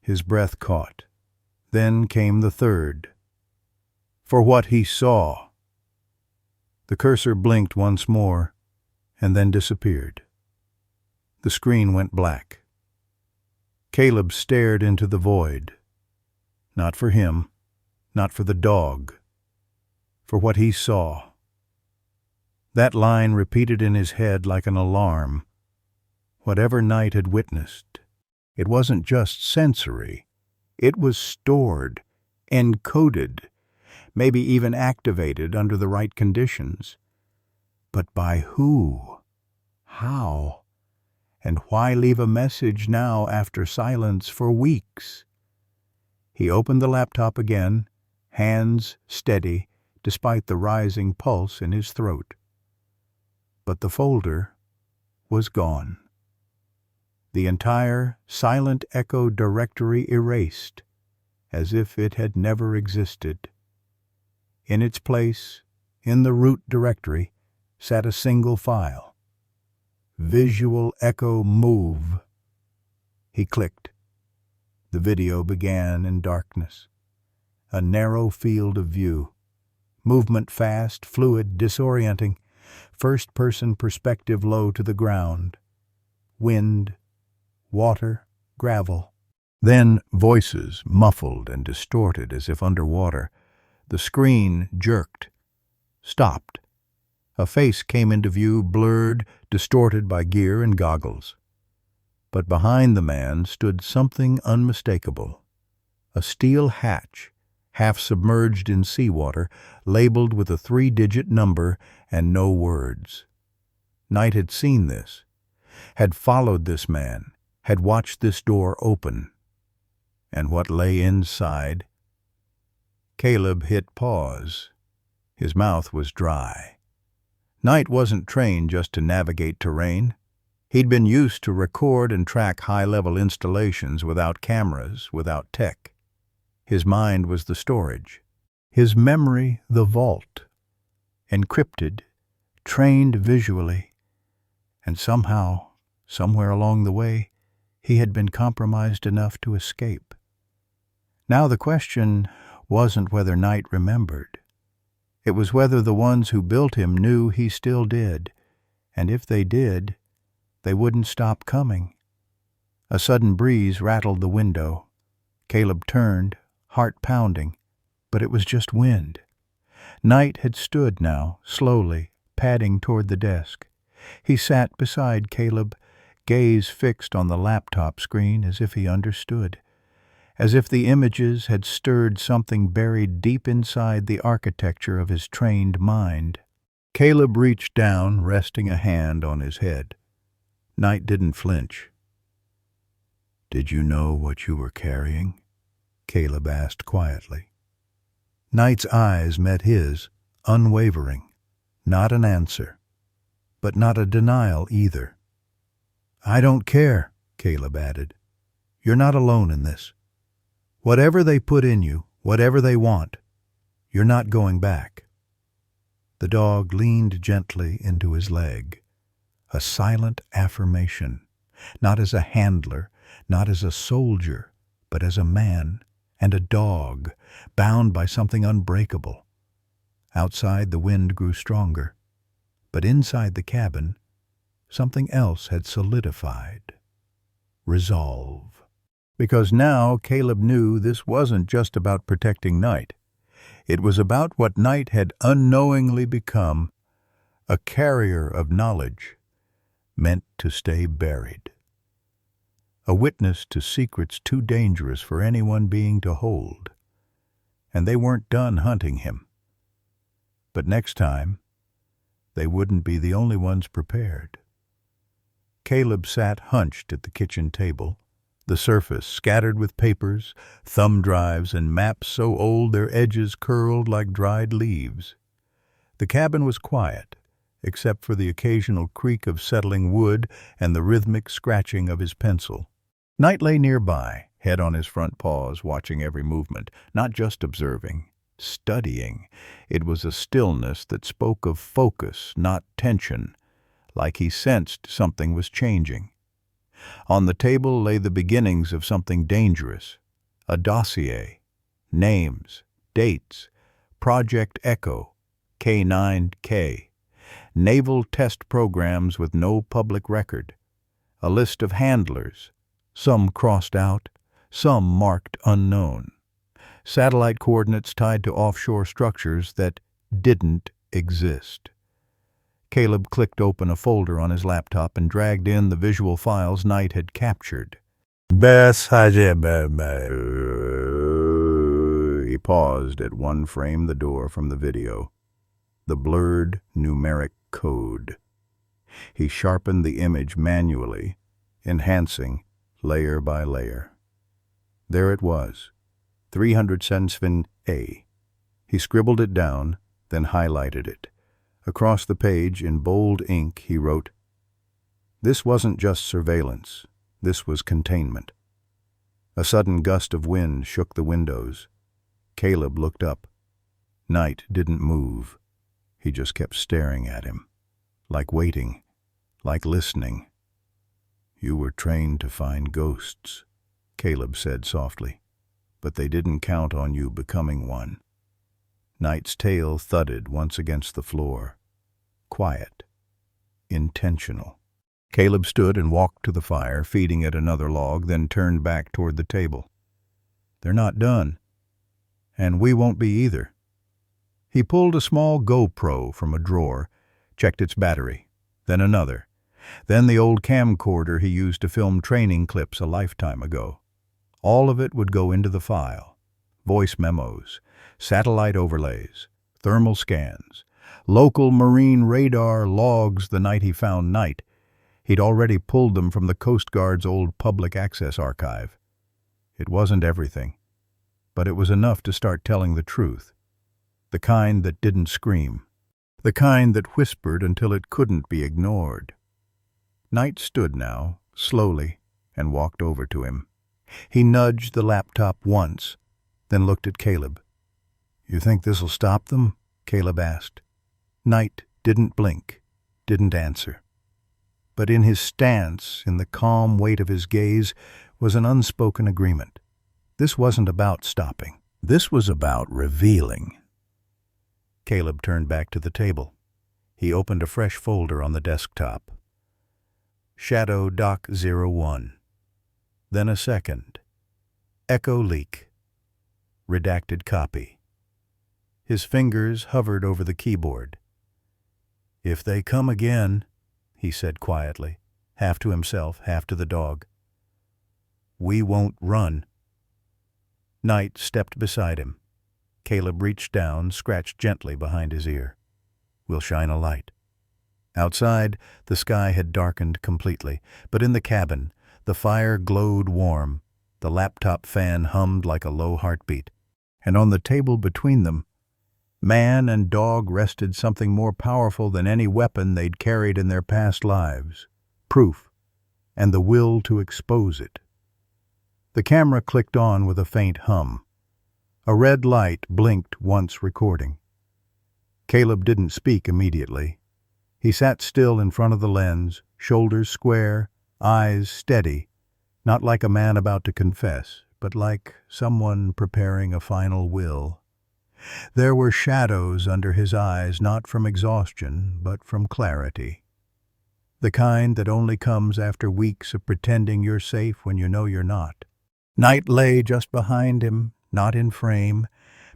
His breath caught. Then came the third. "For what he saw." The cursor blinked once more and then disappeared. The screen went black. Caleb stared into the void. Not for him, not for the dog. For what he saw. That line repeated in his head like an alarm. Whatever Knight had witnessed, it wasn't just sensory. It was stored, encoded, maybe even activated under the right conditions. But by who? How? And why leave a message now after silence for weeks? He opened the laptop again, hands steady despite the rising pulse in his throat. But the folder was gone. The entire Silent Echo directory erased, as if it had never existed. In its place, in the root directory, sat a single file. Visual Echo Move. He clicked. The video began in darkness. A narrow field of view. Movement fast, fluid, disorienting. First-person perspective low to the ground. Wind, water, gravel. Then voices, muffled and distorted as if underwater. The screen jerked. Stopped. A face came into view, blurred, distorted by gear and goggles. But behind the man stood something unmistakable. A steel hatch, half submerged in seawater, labeled with a 3-digit number and no words. Knight had seen this, had followed this man, had watched this door open. And what lay inside? Caleb hit pause. His mouth was dry. Knight wasn't trained just to navigate terrain. He'd been used to record and track high-level installations without cameras, without tech. His mind was the storage. His memory the vault. Encrypted, trained visually. And somehow, somewhere along the way, he had been compromised enough to escape. Now the question wasn't whether Knight remembered. It was whether the ones who built him knew he still did, and if they did, they wouldn't stop coming. A sudden breeze rattled the window. Caleb turned, heart pounding, but it was just wind. Knight had stood now, slowly, padding toward the desk. He sat beside Caleb, gaze fixed on the laptop screen as if he understood, as if the images had stirred something buried deep inside the architecture of his trained mind. Caleb reached down, resting a hand on his head. Knight didn't flinch. "Did you know what you were carrying?" Caleb asked quietly. Knight's eyes met his, unwavering. Not an answer, but not a denial either. "I don't care," Caleb added. "You're not alone in this. Whatever they put in you, whatever they want, you're not going back." The dog leaned gently into his leg. A silent affirmation, not as a handler, not as a soldier, but as a man and a dog, bound by something unbreakable. Outside the wind grew stronger, but inside the cabin, something else had solidified. Resolve. Because now Caleb knew this wasn't just about protecting Knight. It was about what Knight had unknowingly become, a carrier of knowledge, meant to stay buried. A witness to secrets too dangerous for any one being to hold. And they weren't done hunting him. But next time, they wouldn't be the only ones prepared. Caleb sat hunched at the kitchen table, the surface scattered with papers, thumb drives, and maps so old their edges curled like dried leaves. The cabin was quiet, except for the occasional creak of settling wood and the rhythmic scratching of his pencil. Knight lay nearby, head on his front paws, watching every movement, not just observing. studying. It was a stillness that spoke of focus, not tension, like he sensed something was changing. On the table lay the beginnings of something dangerous, a dossier, names, dates, Project Echo, K9K, naval test programs with no public record, a list of handlers, some crossed out, some marked unknown, satellite coordinates tied to offshore structures that didn't exist. Caleb clicked open a folder on his laptop and dragged in the visual files Knight had captured. He paused at one frame the door from the video. The blurred numeric code. He sharpened the image manually, enhancing layer by layer. There it was, 300 Sensvin A. He scribbled it down, then highlighted it. Across the page, in bold ink, he wrote, "This wasn't just surveillance. This was containment." A sudden gust of wind shook the windows. Caleb looked up. Knight didn't move. He just kept staring at him, like waiting, like listening. "You were trained to find ghosts," Caleb said softly, "but they didn't count on you becoming one." Knight's tail thudded once against the floor. Quiet. Intentional. Caleb stood and walked to the fire, feeding it another log, then turned back toward the table. "They're not done. And we won't be either." He pulled a small GoPro from a drawer, checked its battery, then another, then the old camcorder he used to film training clips a lifetime ago. All of it would go into the file. Voice memos, satellite overlays, thermal scans, local marine radar logs the night he found Knight. He'd already pulled them from the Coast Guard's old public access archive. It wasn't everything, but it was enough to start telling the truth. The kind that didn't scream. The kind that whispered until it couldn't be ignored. Knight stood now, slowly, and walked over to him. He nudged the laptop once, then looked at Caleb. "You think this'll stop them?" Caleb asked. Knight didn't blink, didn't answer. But in his stance, in the calm weight of his gaze, was an unspoken agreement. This wasn't about stopping. This was about revealing. Caleb turned back to the table. He opened a fresh folder on the desktop. Shadow Doc 01. Then a second. Echo leak. Redacted copy. His fingers hovered over the keyboard. "If they come again," he said quietly, half to himself, half to the dog, "we won't run." Knight stepped beside him. Caleb reached down, scratched gently behind his ear. "We'll shine a light." Outside, the sky had darkened completely, but in the cabin, the fire glowed warm, the laptop fan hummed like a low heartbeat, and on the table between them, man and dog rested something more powerful than any weapon they'd carried in their past lives: proof, and the will to expose it. The camera clicked on with a faint hum. A red light blinked once recording. Caleb didn't speak immediately. He sat still in front of the lens, shoulders square, eyes steady, not like a man about to confess, but like someone preparing a final will. There were shadows under his eyes, not from exhaustion, but from clarity. The kind that only comes after weeks of pretending you're safe when you know you're not. Knight lay just behind him, not in frame,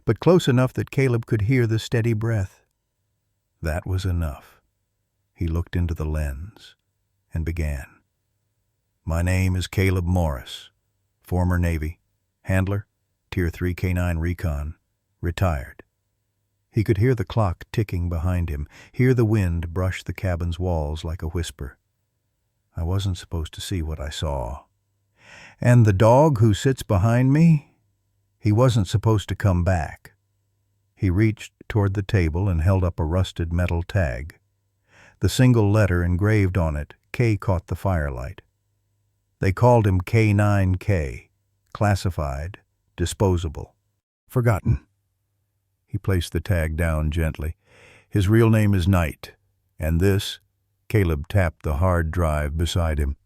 but close enough that Caleb could hear the steady breath. That was enough. He looked into the lens and began. "My name is Caleb Morris, former Navy, handler, Tier 3 K9 Recon, retired." He could hear the clock ticking behind him, hear the wind brush the cabin's walls like a whisper. "I wasn't supposed to see what I saw. And the dog who sits behind me, he wasn't supposed to come back." He reached toward the table and held up a rusted metal tag. The single letter engraved on it, K, caught the firelight. They called him K9K, classified, disposable, forgotten. He placed the tag down gently. "His real name is Knight, and this," Caleb tapped the hard drive beside him,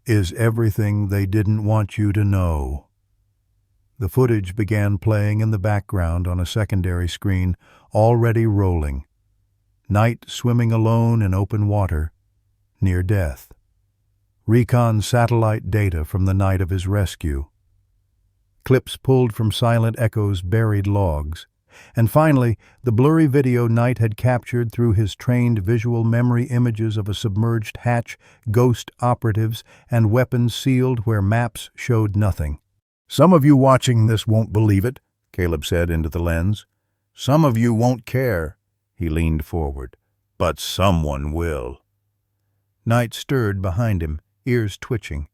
"is everything they didn't want you to know." The footage began playing in the background on a secondary screen, already rolling. Knight swimming alone in open water, near death. Recon satellite data from the night of his rescue. Clips pulled from Silent Echo's buried logs. And finally, the blurry video Knight had captured through his trained visual memory images of a submerged hatch, ghost operatives, and weapons sealed where maps showed nothing. "Some of you watching this won't believe it," Caleb said into the lens. "Some of you won't care." He leaned forward. "But someone will." Knight stirred behind him, ears twitching.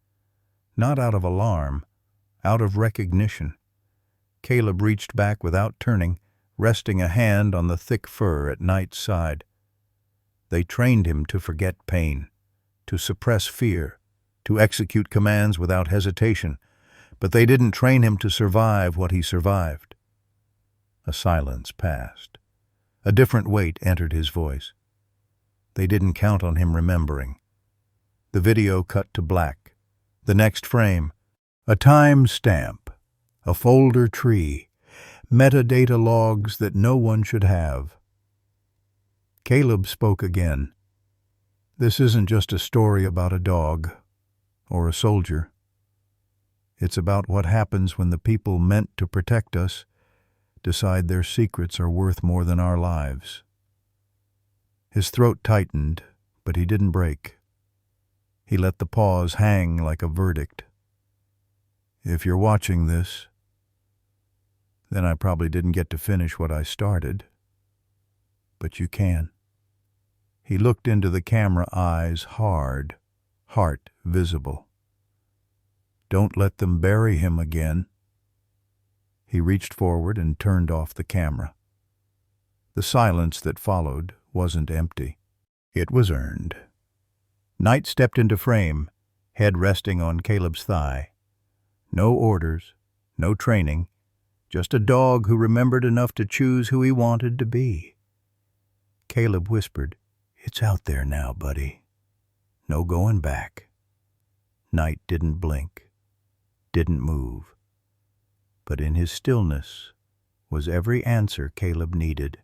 Not out of alarm, out of recognition. Caleb reached back without turning, resting a hand on the thick fur at Knight's side. They trained him to forget pain, to suppress fear, to execute commands without hesitation, but they didn't train him to survive what he survived. A silence passed. A different weight entered his voice. They didn't count on him remembering. The video cut to black. The next frame, a time stamp, a folder tree, metadata logs that no one should have. Caleb spoke again. "This isn't just a story about a dog or a soldier. It's about what happens when the people meant to protect us decide their secrets are worth more than our lives." His throat tightened, but he didn't break. He let the pause hang like a verdict. "If you're watching this, then I probably didn't get to finish what I started. But you can." He looked into the camera eyes hard, heart visible. "Don't let them bury him again." He reached forward and turned off the camera. The silence that followed wasn't empty. It was earned. Knight stepped into frame, head resting on Caleb's thigh. No orders, no training, just a dog who remembered enough to choose who he wanted to be. Caleb whispered, "It's out there now, buddy. No going back." Knight didn't blink, didn't move. But in his stillness was every answer Caleb needed.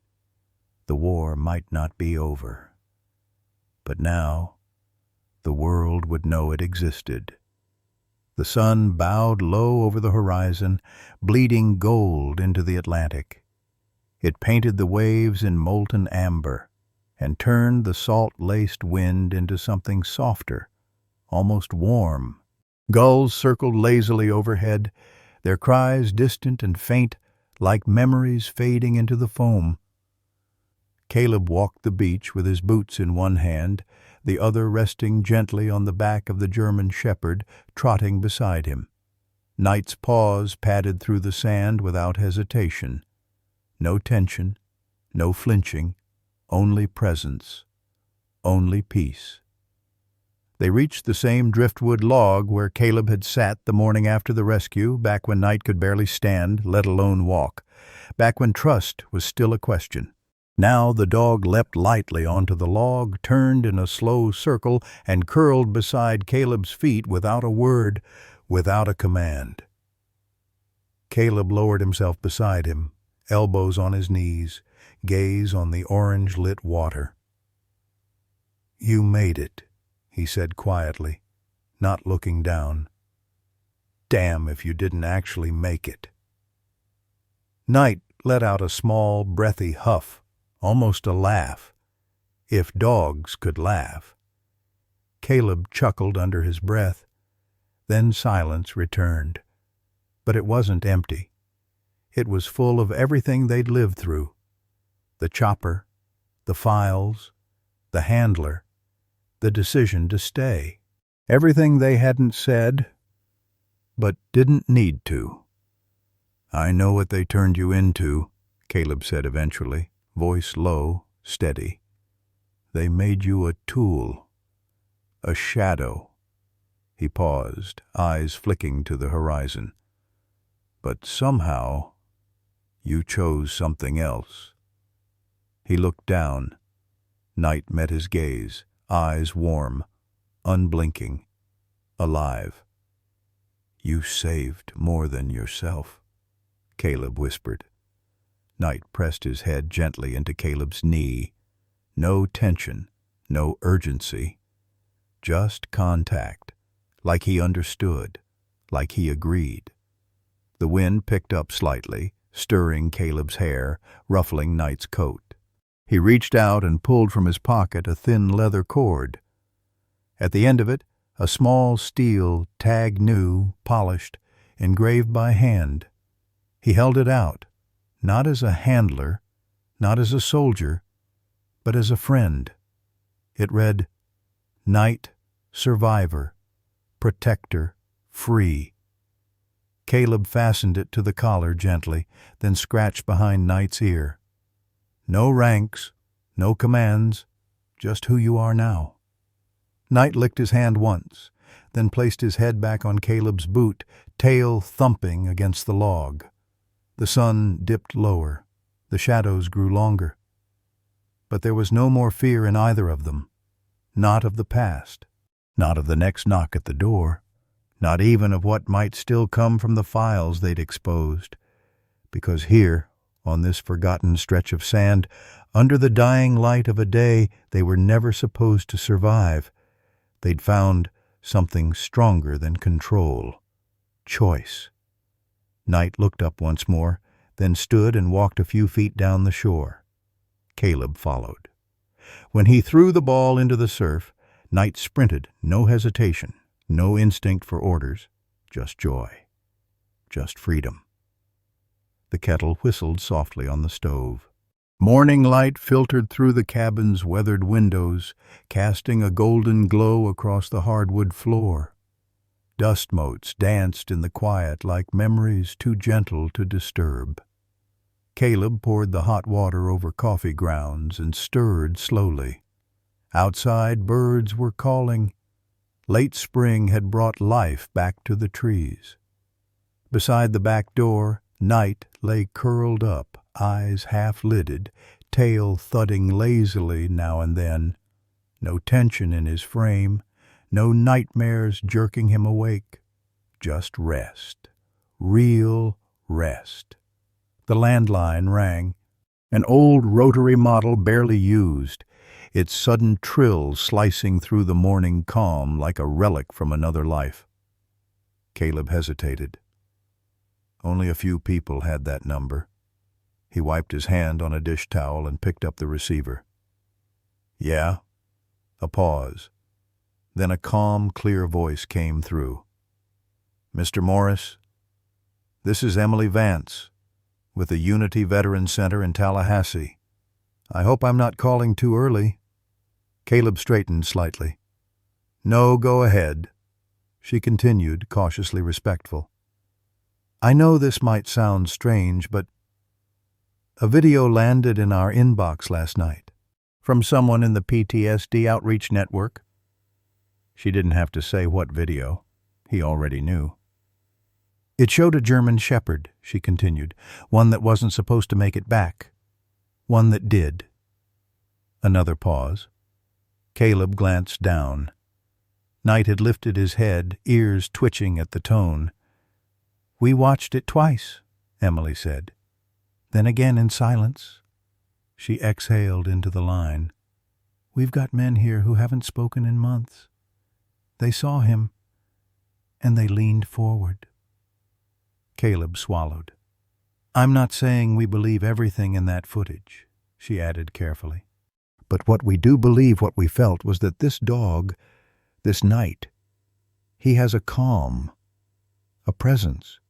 The war might not be over. But now, the world would know it existed. The sun bowed low over the horizon, bleeding gold into the Atlantic. It painted the waves in molten amber and turned the salt-laced wind into something softer, almost warm. Gulls circled lazily overhead, their cries distant and faint, like memories fading into the foam. Caleb walked the beach with his boots in one hand, the other resting gently on the back of the German shepherd, trotting beside him. Knight's paws padded through the sand without hesitation. No tension, no flinching, only presence, only peace. They reached the same driftwood log where Caleb had sat the morning after the rescue, back when Knight could barely stand, let alone walk, back when trust was still a question. Now the dog leapt lightly onto the log, turned in a slow circle, and curled beside Caleb's feet without a word, without a command. Caleb lowered himself beside him, elbows on his knees, gaze on the orange-lit water. "You made it," he said quietly, not looking down. "Damn if you didn't actually make it." Knight let out a small, breathy huff, almost a laugh, if dogs could laugh. Caleb chuckled under his breath. Then silence returned. But it wasn't empty. It was full of everything they'd lived through. The chopper, the files, the handler, the decision to stay. Everything they hadn't said, but didn't need to. "I know what they turned you into," Caleb said eventually, voice low, steady. "They made you a tool, a shadow." He paused, eyes flicking to the horizon. "But somehow You chose something else." He looked down. Night met his gaze, eyes warm, unblinking, alive. "You saved more than yourself," Caleb whispered. Night pressed his head gently into Caleb's knee. No tension, no urgency, just contact, like he understood, like he agreed. The wind picked up slightly, stirring Caleb's hair, ruffling Night's coat. He reached out and pulled from his pocket a thin leather cord. At the end of it, a small steel, tag-new, polished, engraved by hand. He held it out, not as a handler, not as a soldier, but as a friend. It read, "Night, survivor, protector, free." Caleb fastened it to the collar gently, then scratched behind Night's ear. "No ranks, no commands, just who you are now." Night licked his hand once, then placed his head back on Caleb's boot, tail thumping against the log. The sun dipped lower. The shadows grew longer. But there was no more fear in either of them. Not of the past. Not of the next knock at the door. Not even of what might still come from the files they'd exposed. Because here, on this forgotten stretch of sand, under the dying light of a day they were never supposed to survive, they'd found something stronger than control. Choice. Night looked up once more, then stood and walked a few feet down the shore. Caleb followed. When he threw the ball into the surf, Night sprinted, no hesitation, no instinct for orders, just joy, just freedom. The kettle whistled softly on the stove. Morning light filtered through the cabin's weathered windows, casting a golden glow across the hardwood floor. Dust motes danced in the quiet like memories too gentle to disturb. Caleb poured the hot water over coffee grounds and stirred slowly. Outside, birds were calling. Late spring had brought life back to the trees. Beside the back door, Night lay curled up, eyes half-lidded, tail thudding lazily now and then. No tension in his frame, no nightmares jerking him awake. Just rest. Real rest. The landline rang. An old rotary model barely used, its sudden trill slicing through the morning calm like a relic from another life. Caleb hesitated. Only a few people had that number. He wiped his hand on a dish towel and picked up the receiver. "Yeah?" A pause. Then a calm, clear voice came through. "Mr. Morris, this is Emily Vance, with the Unity Veteran Center in Tallahassee. I hope I'm not calling too early." Caleb straightened slightly. "No, go ahead," she continued, cautiously respectful. "I know this might sound strange, but a video landed in our inbox last night from someone in the PTSD Outreach Network." She didn't have to say what video. He already knew. "It showed a German shepherd," she continued, "one that wasn't supposed to make it back. One that did." Another pause. Caleb glanced down. Night had lifted his head, ears twitching at the tone. "We watched it twice," Emily said. Then again in silence. She exhaled into the line. "We've got men here who haven't spoken in months. They saw him, and they leaned forward." Caleb swallowed. "I'm not saying we believe everything in that footage," she added carefully. "But what we do believe, what we felt, was that this dog, this Night, he has a calm, a presence."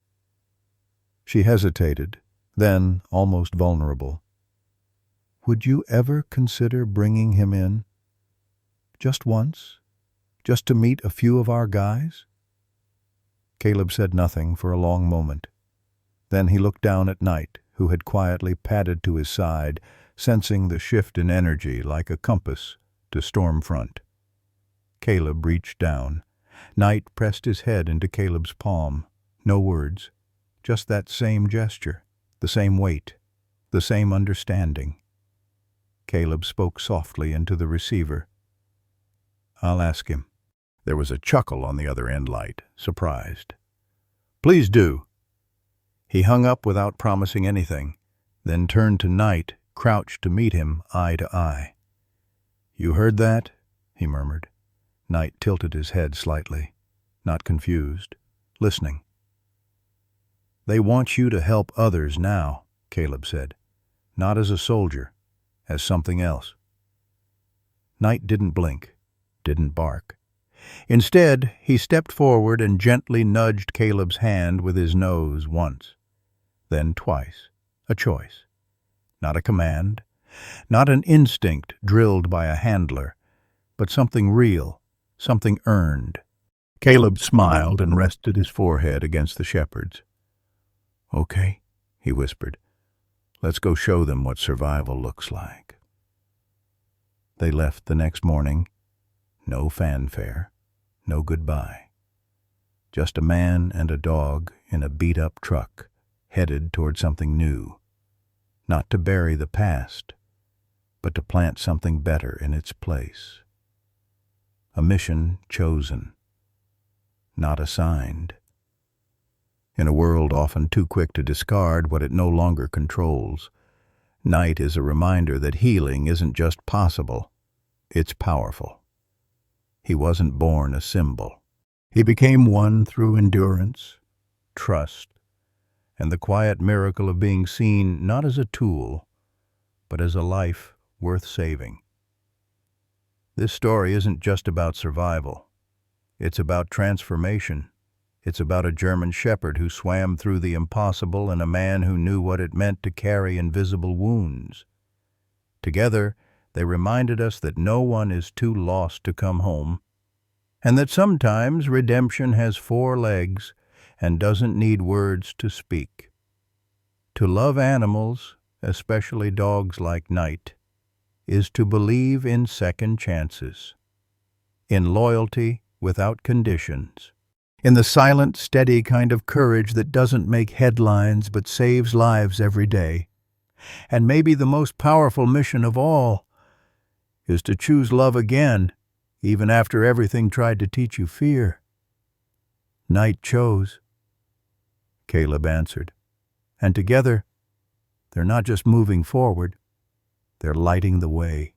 She hesitated, then, almost vulnerable. "Would you ever consider bringing him in? Just once? Just to meet a few of our guys?" Caleb said nothing for a long moment. Then he looked down at Night, who had quietly padded to his side, sensing the shift in energy like a compass to storm front. Caleb reached down. Night pressed his head into Caleb's palm. No words, just that same gesture, The same weight, the same understanding. Caleb spoke softly into the receiver. "I'll ask him." There was a chuckle on the other end light, surprised. "Please do." He hung up without promising anything, then turned to Knight, crouched to meet him eye to eye. "You heard that?" he murmured. Knight tilted his head slightly, not confused, listening. "They want you to help others now," Caleb said. "Not as a soldier, as something else." Knight didn't blink, didn't bark. Instead, he stepped forward and gently nudged Caleb's hand with his nose once, then twice, a choice. Not a command, not an instinct drilled by a handler, but something real, something earned. Caleb smiled and rested his forehead against the shepherd's. "Okay," he whispered. "Let's go show them what survival looks like." They left the next morning. No fanfare, no goodbye. Just a man and a dog in a beat-up truck, headed toward something new. Not to bury the past, but to plant something better in its place. A mission chosen, not assigned. In a world often too quick to discard what it no longer controls, Night is a reminder that healing isn't just possible, it's powerful. He wasn't born a symbol. He became one through endurance, trust, and the quiet miracle of being seen not as a tool, but as a life worth saving. This story isn't just about survival. It's about transformation. It's about a German shepherd who swam through the impossible and a man who knew what it meant to carry invisible wounds. Together, they reminded us that no one is too lost to come home, and that sometimes redemption has 4 legs and doesn't need words to speak. To love animals, especially dogs like Night, is to believe in second chances, in loyalty without conditions, in the silent, steady kind of courage that doesn't make headlines but saves lives every day. And maybe the most powerful mission of all is to choose love again, even after everything tried to teach you fear. Night chose. Caleb answered. And together, they're not just moving forward, they're lighting the way.